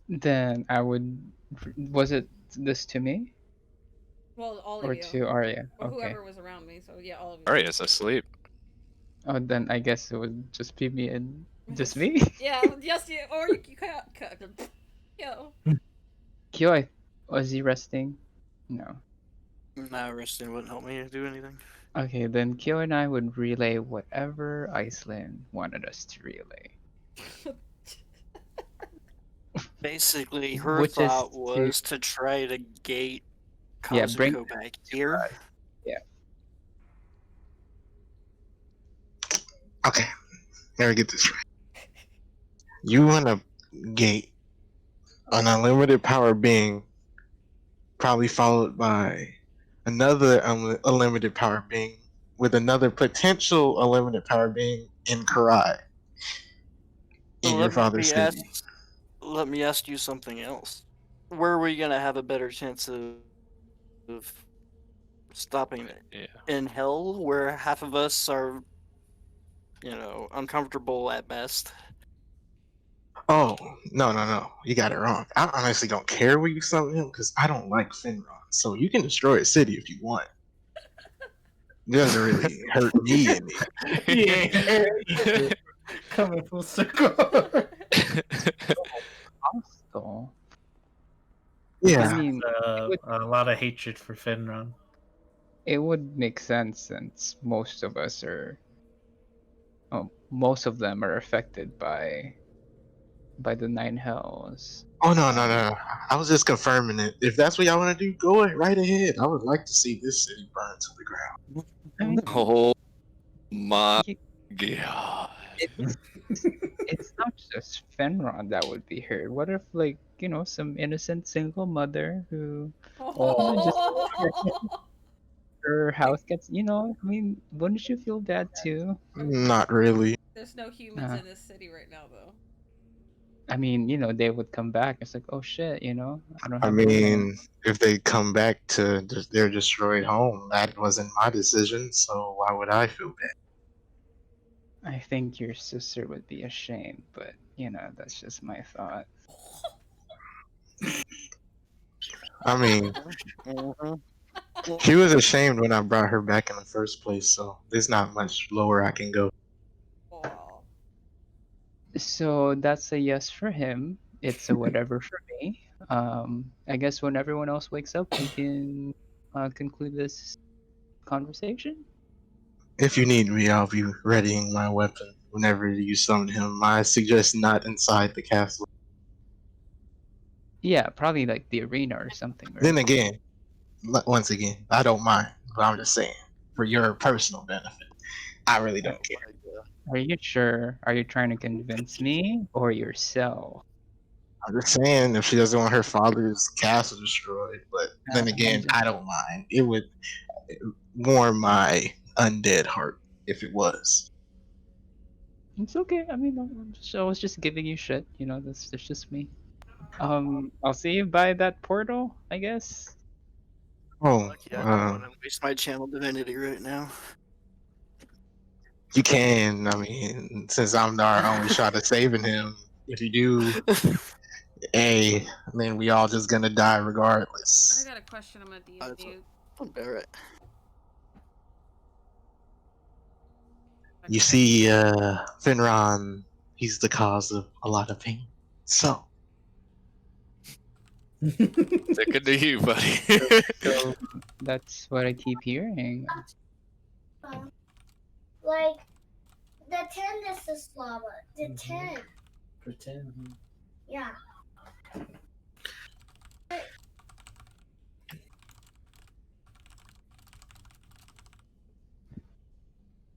Then I would. Was it this to me Well, all of or you, to Arya? or Okay. whoever was around me. So yeah, all of you. Arya's asleep. Oh, then I guess it would just be me and just me. Yeah, yes, you, or you can't. Yo. Kyo, was he resting? No. Nah, resting wouldn't help me to do anything. Okay, then Kyo and I would relay whatever Aislynn wanted us to relay. Basically, her Which is thought was to try to gate Yeah, bring Kazuko back here. Okay, let me get this right. You want to gate an unlimited power being, probably followed by another unlimited power being, with another potential unlimited power being in Kurai, in your father's city. Let me ask you something else. Where are we gonna have a better chance of stopping it? Yeah. In hell, where half of us are, uncomfortable at best. Oh, no. You got it wrong. I honestly don't care where you summon him because I don't like Finron. So you can destroy a city if you want. It doesn't really hurt me any. Yeah. Coming full circle. hostile. Yeah. I mean, A lot of hatred for Finron. it would make sense since most of them are affected by the nine hells. Oh, no. I was just confirming it. If that's what y'all want to do, go right ahead. I would like to see this city burn to the ground. I mean, Oh my you- god. it's not just Fenron that would be hurt. What if, like, some innocent single mother who just her house gets, I mean, wouldn't you feel bad too? Not really. There's no humans Uh. in this city right now, though. I mean, they would come back. It's like, oh shit, I don't I have women. mean, if they come back to their destroyed home, that wasn't my decision, so why would I feel bad? I think your sister would be ashamed, but that's just my thought. I mean, Mhm. she was ashamed when I brought her back in the first place, so there's not much lower I can go. Wow. So that's a yes for him. It's a whatever for me. I guess when everyone else wakes up, we can conclude this conversation. If you need me, I'll be readying my weapon whenever you summon him. I suggest not inside the castle. Yeah, probably like the arena or something, Then right? again, once again, I don't mind, but I'm just saying, for your personal benefit, I really don't care. Are you sure? Are you trying to convince me or yourself? I'm just saying, if she doesn't want her father's castle destroyed, but then I'm again, just, I don't mind. It would warm my undead heart if it was. it's okay. I mean, I was just giving you shit. You know, that's just me. I'll see you by that portal, I guess. Oh, Lucky I don't want to waste my channel divinity right now. you can. I mean, since I'm our only shot at saving him, if you do, hey, then we all just gonna die I regardless. got a question I'm gonna DM That's you. Barrett. You Okay. see, Finron, he's the cause of a lot of pain. So, Sticking to you, buddy. So that's what I keep hearing. Like the 10 is the Slava. The 10. Pretend. Yeah.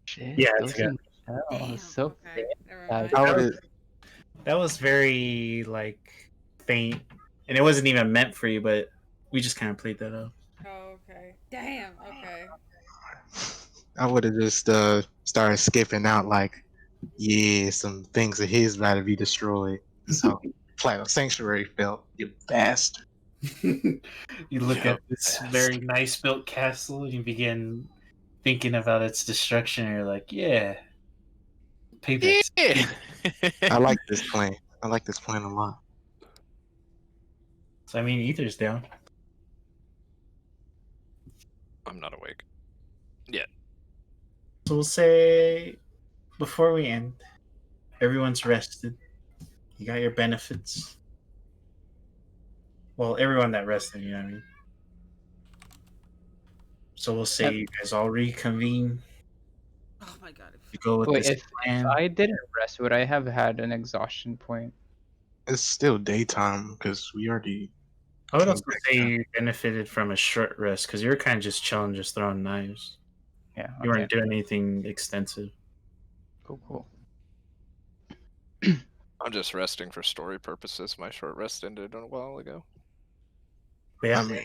Shit, Yeah, it's those good. in hell. Damn. So Okay. Never bad. mind. how That would was, it? that was very like faint, and it wasn't even meant for you, but we just kind of played that up. Oh, okay. Damn. Okay. I would have just started skipping out like, yeah, some things of his about to be destroyed. So, Platinum Sanctuary felt, you bastard. You look Yo, at this best. very nice built castle, and you begin thinking about its destruction, and you're like, yeah, payback's Yeah. I like this plan. I like this plan a lot. So I mean, Ether's down. I'm not awake. So we'll say before we end, everyone's rested. You got your benefits. Well, everyone that rested, you know what I mean. So we'll say Yep. you guys all reconvene. Oh my god. You go with Wait, this if plan. I didn't rest, would I have had an exhaustion point? It's still daytime because we already I would came also back say down. you benefited from a short rest because you were kind of just chilling, just throwing knives. Yeah, You okay. weren't doing anything extensive. Cool. I'm just resting for story purposes. My short rest ended a while ago. But yeah, I mean,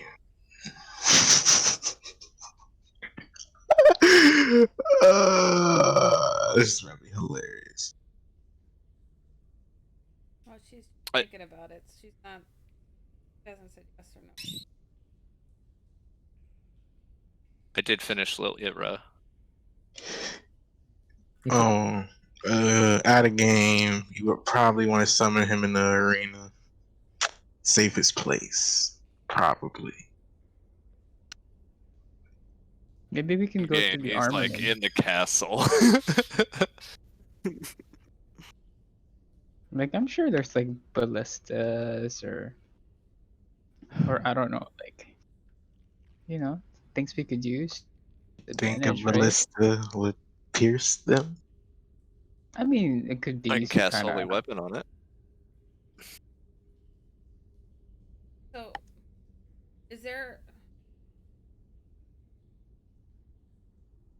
this is gonna be hilarious. Well, she's I- thinking about it. She's not. She hasn't said yes or no. I did finish Lil Itra. Oh, out of game, you would probably want to summon him in the arena. Safest place, probably. Maybe we can go to Again, the he's like armory. in the castle. Like, I'm sure there's like ballistas or I don't know, like, you know, things we could use. Think a Advantage, right? ballista would pierce them? I mean, it could be I can used to cast kind Holy of. Weapon on it. So, is there?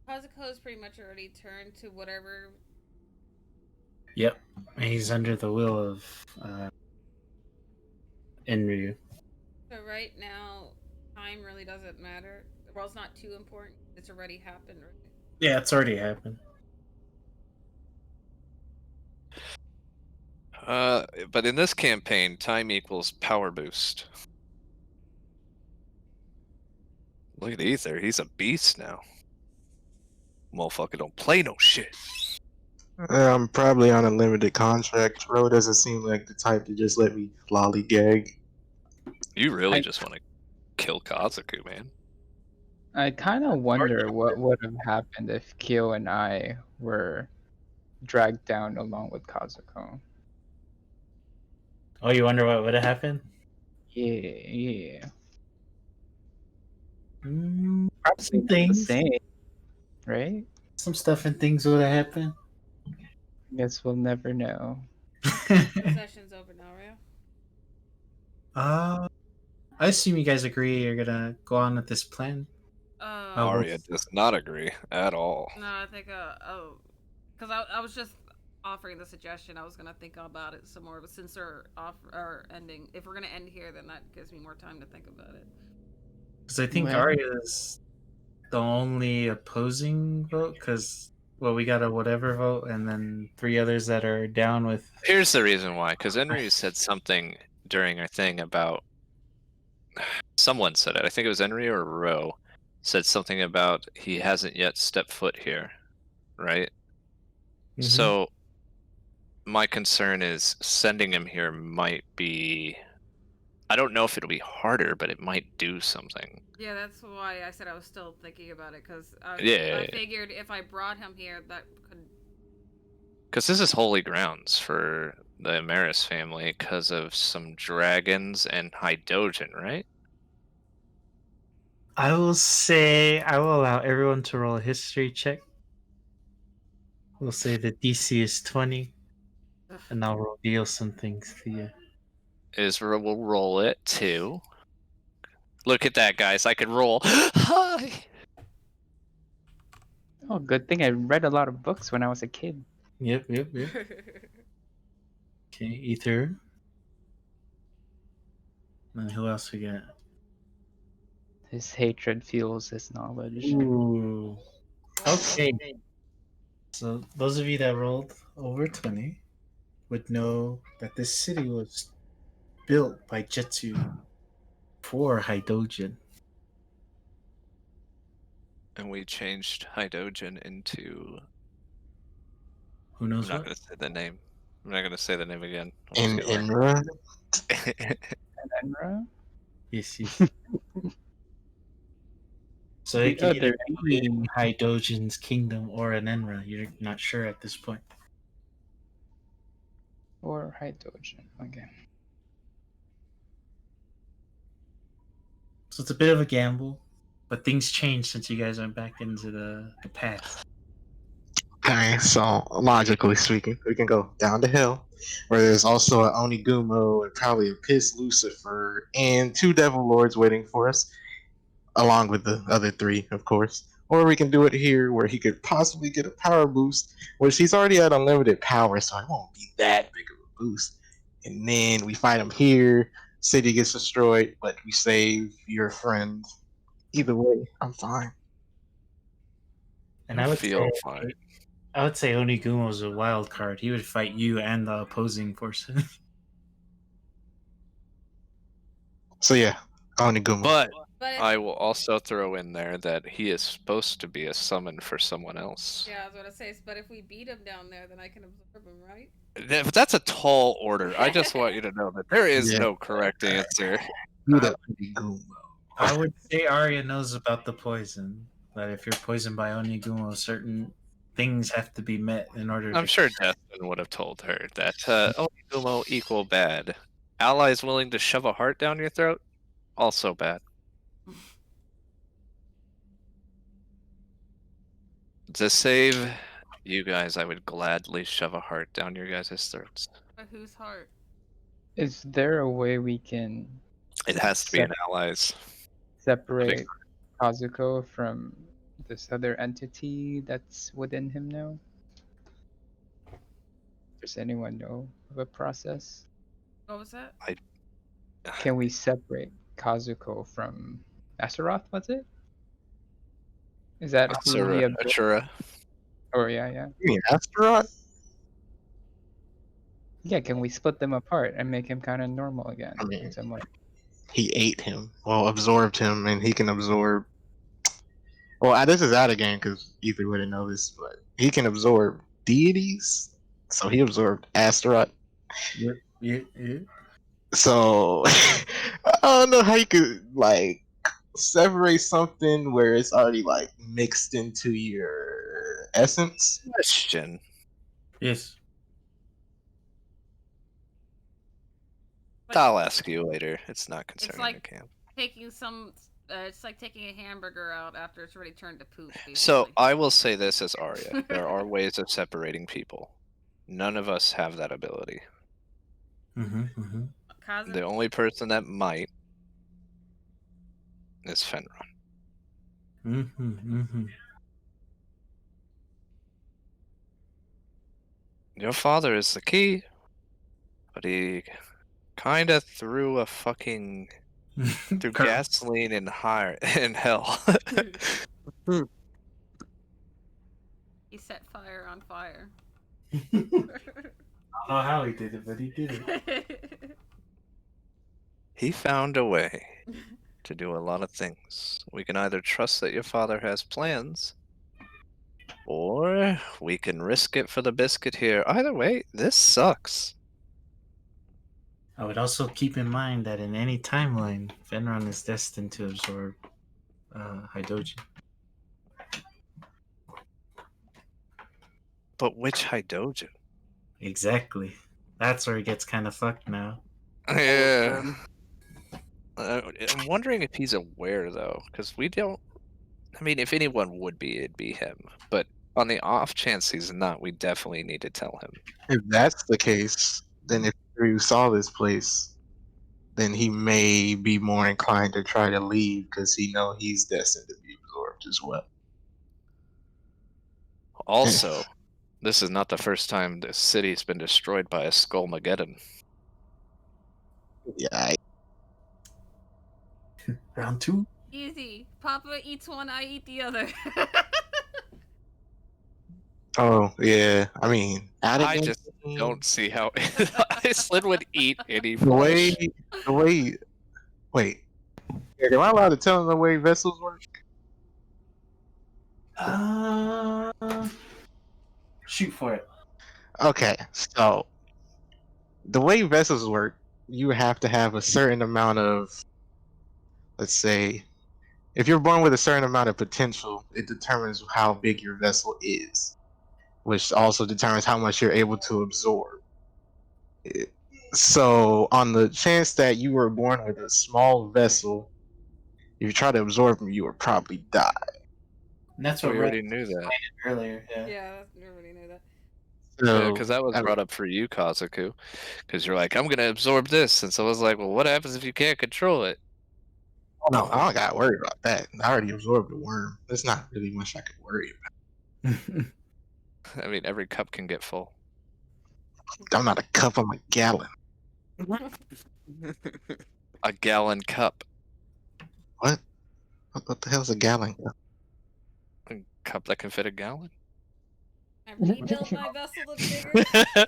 Kazuko's pretty much already turned to whatever. yep. He's under the will of Enryu. So right now, time really doesn't matter. The world's not too important. It's already happened, right? Yeah, it's already happened. But in this campaign, time equals power boost. Look at Ether, he's a beast now. Motherfucker don't play no shit. I'm probably on a limited contract. Ro doesn't seem like the type to just let me lollygag. You really I- just want to kill Kazuku, man. I kind of wonder what would have happened if Kyo and I were dragged down along with Kazuko. Oh, you wonder what would have happened? Yeah. Some Probably not the things. same, right? some stuff and things would have happened. Guess we'll never know. Session's over now, right? I assume you guys agree you're gonna go on with this plan. Oh, Arya does not agree at all. No, I think because I was just offering the suggestion. I was gonna think about it some more, but since they're off or ending, if we're gonna end here, then that gives me more time to think about it. because I think Well- Arya is the only opposing vote. Because we got a whatever vote, and then 3 others that are down with. Here's the reason why, because Enry said something during our thing about. Someone said it. I think it was Enry or Ro said something about he hasn't yet stepped foot here, right? Mhm. So my concern is sending him here might be. I don't know if it'll be harder, but it might do something. Yeah, that's why I said I was still thinking about it because Yeah. I figured if I brought him here, that could. Because this is holy grounds for the Amaris family because of some dragons and Hydrogen, right? I will say I will allow everyone to roll a history check. We'll say the DC is 20, and I'll reveal some things to you. Israel will roll it too. Look at that, guys. I could roll. Hi! Oh, good thing I read a lot of books when I was a kid. Yep. Okay, Ether. And who else we got? His hatred fuels his knowledge. Ooh. Okay. So those of you that rolled over 20 would know that this city was built by Jetsu for Hydrogen. And we changed Hydrogen into. Who I'm knows not what? going to say the name. I'm not going to say the name again. In Enra? Enra? Yes. So The it could either other be Hydrogen's kingdom or an Enra. You're not sure at this point. Or hydrogen. Okay. So it's a bit of a gamble, but things changed since you guys went back into the past. Okay, so logically speaking, we can go down the hill, where there's also an Onigumo and probably a Piss Lucifer and 2 Devil Lords waiting for us, along with the other 3, of course. Or we can do it here, where he could possibly get a power boost, which he's already at unlimited power, so it won't be that big of a boost. And then we fight him here, city gets destroyed, but we save your friend. Either way, I'm fine. And I would feel say, fine. Onigumo's a wild card. He would fight you and the opposing forces. So yeah, Onigumo. But But I will also throw in there that he is supposed to be a summon for someone else. yeah, I was gonna say, but if we beat him down there, then I can absorb him, right? That's a tall order. I just want you to know that there is Yeah. no correct answer. You the Onigumo. I would say Arya knows about the poison, but if you're poisoned by Onigumo, certain things have to be met in order I'm to. sure Destin would have told her that Onigumo equal bad. Allies willing to shove a heart down your throat, also bad. To save you guys, I would gladly shove a heart down your guys' throats. But whose heart? Is there a way we can It has to be an allies. separate Kazuko from this other entity that's within him now? Does anyone know of a process? What was that? Can we separate Kazuko from Astaroth, was it? Is that who he absorbed? Ashura. Oh, yeah. You mean Astaroth? Yeah, can we split them apart and make him kind of normal again? I mean- in some way? He ate him. Well, absorbed him, and he can absorb. Well, this is out of game because Ether wouldn't know this, but he can absorb deities. So he absorbed Astaroth. Yeah. So I don't know how you could like separate something where it's already like mixed into your essence. Question. Yes. I'll ask you later. It's not concerning like- the camp. Taking some It's like taking a hamburger out after it's already turned to poop. Basically. So I will say this as Arya: there are ways of separating people. None of us have that ability. Kazu? The only person that might is Fenron. Your father is the key, but he kind of threw a fucking threw gasoline in hell. He set fire on fire. I don't know how he did it, but he did it. He found a way to do a lot of things. We can either trust that your father has plans, or we can risk it for the biscuit here. Either way, this sucks. I would also keep in mind that in any timeline, Fenron is destined to absorb Haidoji. But which Haidoju? Exactly. That's where it gets kind of fucked now. Yeah. I'm wondering if he's aware, though, because we don't... I mean, if anyone would be, it'd be him. But on the off chance he's not, we definitely need to tell him. If that's the case, then if you saw this place, then he may be more inclined to try to leave because he know he's destined to be absorbed as well. Also, this is not the first time the city's been destroyed by a Skullmageddon. Yeah. Round 2? Easy. Papa eats one, I eat the other. Oh yeah. I mean, I just don't see how Aislynn would eat any the way. flesh. Wait. Am I allowed to tell him the way vessels work? Shoot for it. Okay, so the way vessels work, you have to have a certain amount of, let's say, if you're born with a certain amount of potential, it determines how big your vessel is, which also determines how much you're able to absorb. So, on the chance that you were born with a small vessel, if you try to absorb them, you would probably die. And that's what We Red already knew that. earlier. Yeah. Yeah, everybody knew that. So, Because that was brought up for you, Kazaku. Because you're like, I'm going to absorb this. And so I was like, well, what happens if you can't control it? no, I don't gotta worry about that. I already absorbed the worm. There's not really much I could worry about. I mean, every cup can get full. I'm not a cup, I'm a gallon. A gallon cup. What? What the hell's a gallon? A cup that can fit a gallon? I rebuilt my vessel to bigger.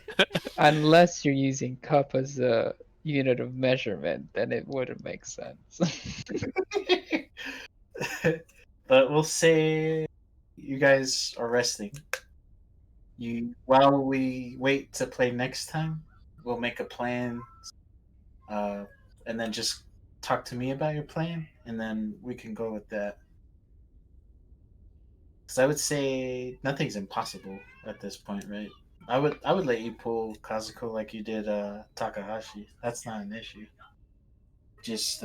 Unless you're using cup as a unit of measurement, then it wouldn't make sense. But we'll say you guys are resting. While we wait to play next time, we'll make a plan, and then just talk to me about your plan, and then we can go with that. Because I would say nothing's impossible at this point, right? I would let you pull Kazuko like you did Takahashi. That's not an issue. Just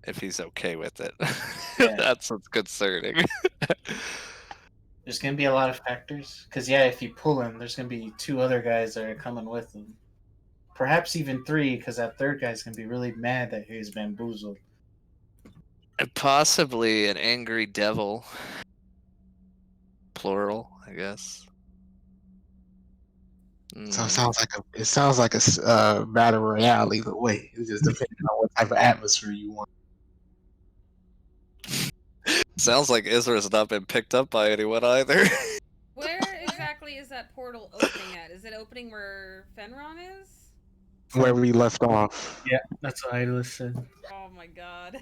If he's okay with it. Yeah. That's what's concerning. there's gonna be a lot of factors. Because yeah, if you pull him, there's gonna be 2 other guys that are coming with him. Perhaps even 3, because that third guy's gonna be really mad that he's bamboozled. And possibly an angry devil. Plural, I guess. So it sounds like a battle royale either way. It just depends on what type of atmosphere you want. Sounds like Isra's not been picked up by anyone either. Where exactly is that portal opening at? Is it opening where Fenron is? Where we left off. Yeah, that's what I said. Oh my god.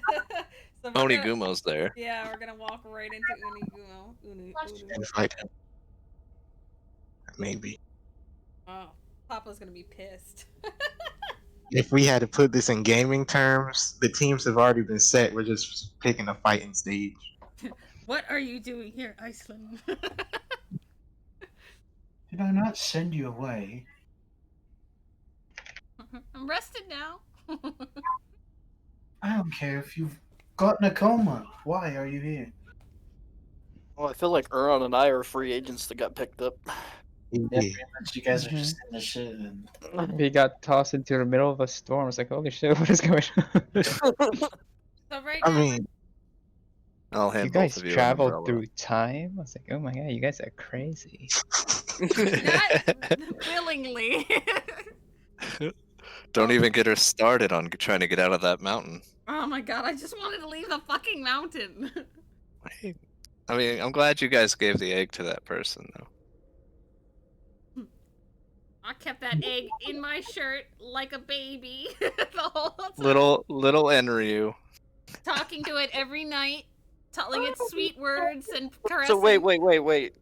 So we're gonna- Onigumo's there. Yeah, we're gonna walk right into Unigumo. And fight him. Maybe. Oh, Papa's gonna be pissed. If we had to put this in gaming terms, the teams have already been set. We're just picking a fighting stage. What are you doing here, Aislynn? Did I not send you away? I'm rested now. I don't care if you've gotten a coma. Why are you here? Well, I feel like Euron and I are free agents that got picked up. Yeah, Yeah. pretty much you guys are just in the shit and We got tossed into the middle of a storm. I was like, holy shit, what is going on? So right I now, mean, I'll You hand guys both of you an traveled umbrella. through time? I was like, oh my god, you guys are crazy. not willingly. Don't even get her started on trying to get out of that mountain. Oh my god, I just wanted to leave the fucking mountain. I mean, I'm glad you guys gave the egg to that person, though. I kept that egg in my shirt like a baby the whole time. Little Enryu. Talking to it every night, telling it sweet words and caressing. So wait.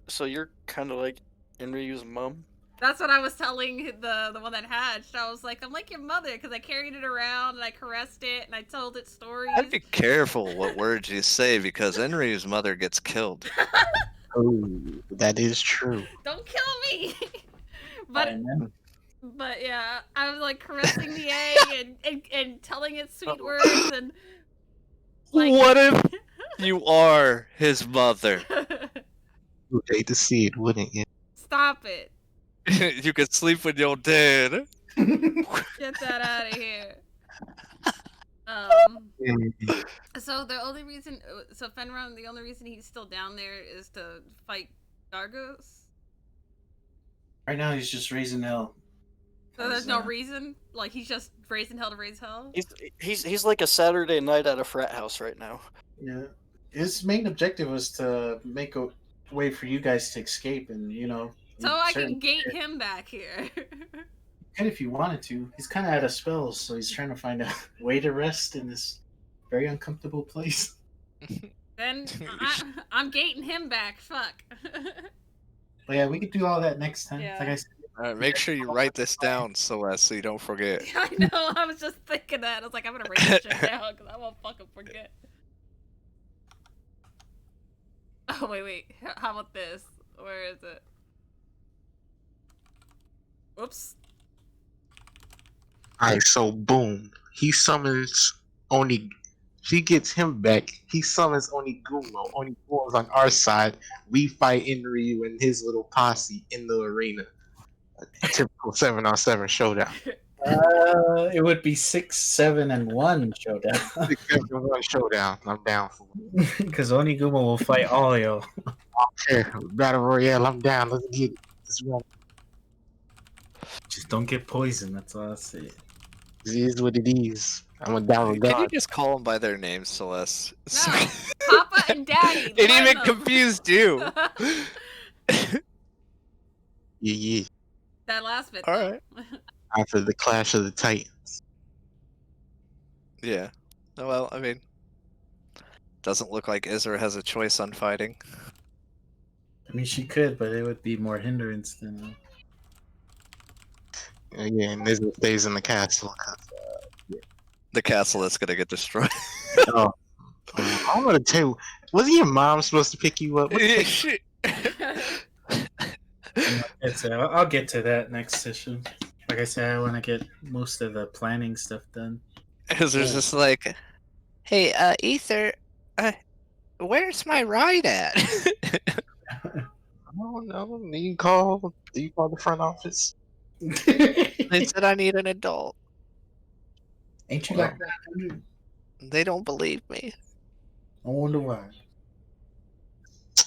So you're kind of like Enryu's mom? That's what I was telling the one that hatched. I'm like your mother, because I carried it around and I caressed it and I told it stories. I'd be careful what words you say because Enryu's mother gets killed. oh, that is true. Don't kill me. But yeah, I was like caressing the egg and telling it sweet words and like. What if you are his mother? You'd hate to see it, wouldn't you? Stop it. You could sleep with your dad. Get that out of here. So the only reason, Fenrir, the only reason he's still down there is to fight Gargos. right now he's just raising hell. So there's no reason, like he's just raising hell to raise hell. He's like a Saturday night at a frat house right now. Yeah. His main objective was to make a way for you guys to escape and, So I can gate him back here. And if you wanted to. He's kind of out of spells, so he's trying to find a way to rest in this very uncomfortable place. Then I'm gating him back. Fuck. But yeah, we could do all that next time. Yeah. Like I said, Alright, make sure you write this down, Celeste, so you don't forget. I know. I was just thinking that. I was like, I'm gonna write this shit down because I won't fucking forget. Oh wait. How about this? Where is it? Oops. Alright, so boom. He summons Oni. She gets him back. He summons Onigumo. Onigumo's on our side. We fight Enryu and his little posse in the arena. A typical 7-on-7 showdown. it would be 6, 7, and 1 showdown. 6-7-1 showdown. I'm down for it. Because Onigumo will fight all y'all. Sure. Battle Royale, I'm down. Let's get it. Let's run. Just don't get poisoned. That's all I say. It is what it is. I'm down with Can you God. just call them by their names, Celeste? No, Papa and Daddy. It learn even them. confused you. Yeah. That last bit. Alright. After the Clash of the Titans. Yeah. Well, I mean, doesn't look like Ezra has a choice on fighting. I mean, she could, but it would be more hindrance than. Yeah, and this stays in the castle. The castle is gonna get destroyed. Oh. I'm gonna tell you, wasn't your mom supposed to pick you up? What the Yeah, heck? shit. I'll get to that next session. Like I said, I want to get most of the planning stuff done. Ezra's just like, hey, Ether, where's my ride at? I don't know. Do you call the front office? They said I need an adult. Ain't you Well. like that? They don't believe me. I wonder why.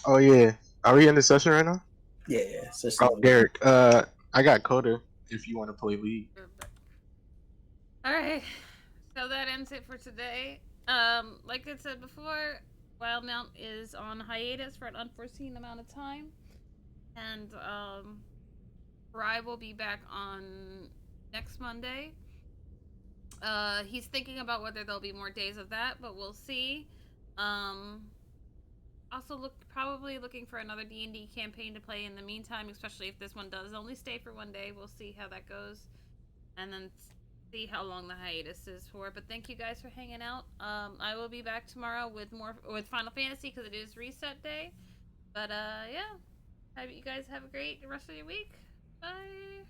Oh yeah. Are we in the session right now? Yeah, it's just Oh, Derek. I got Coda if you want to play lead. Alright. So that ends it for today. Like I said before, Wildemount is on hiatus for an unforeseen amount of time. And Kurai will be back on next Monday. He's thinking about whether there'll be more days of that, but we'll see. Also probably looking for another D&D campaign to play in the meantime, especially if this one does only stay for one day. We'll see how that goes, and then see how long the hiatus is for. But thank you guys for hanging out. I will be back tomorrow with Final Fantasy because it is reset day. But yeah, you guys have a great rest of your week. Bye.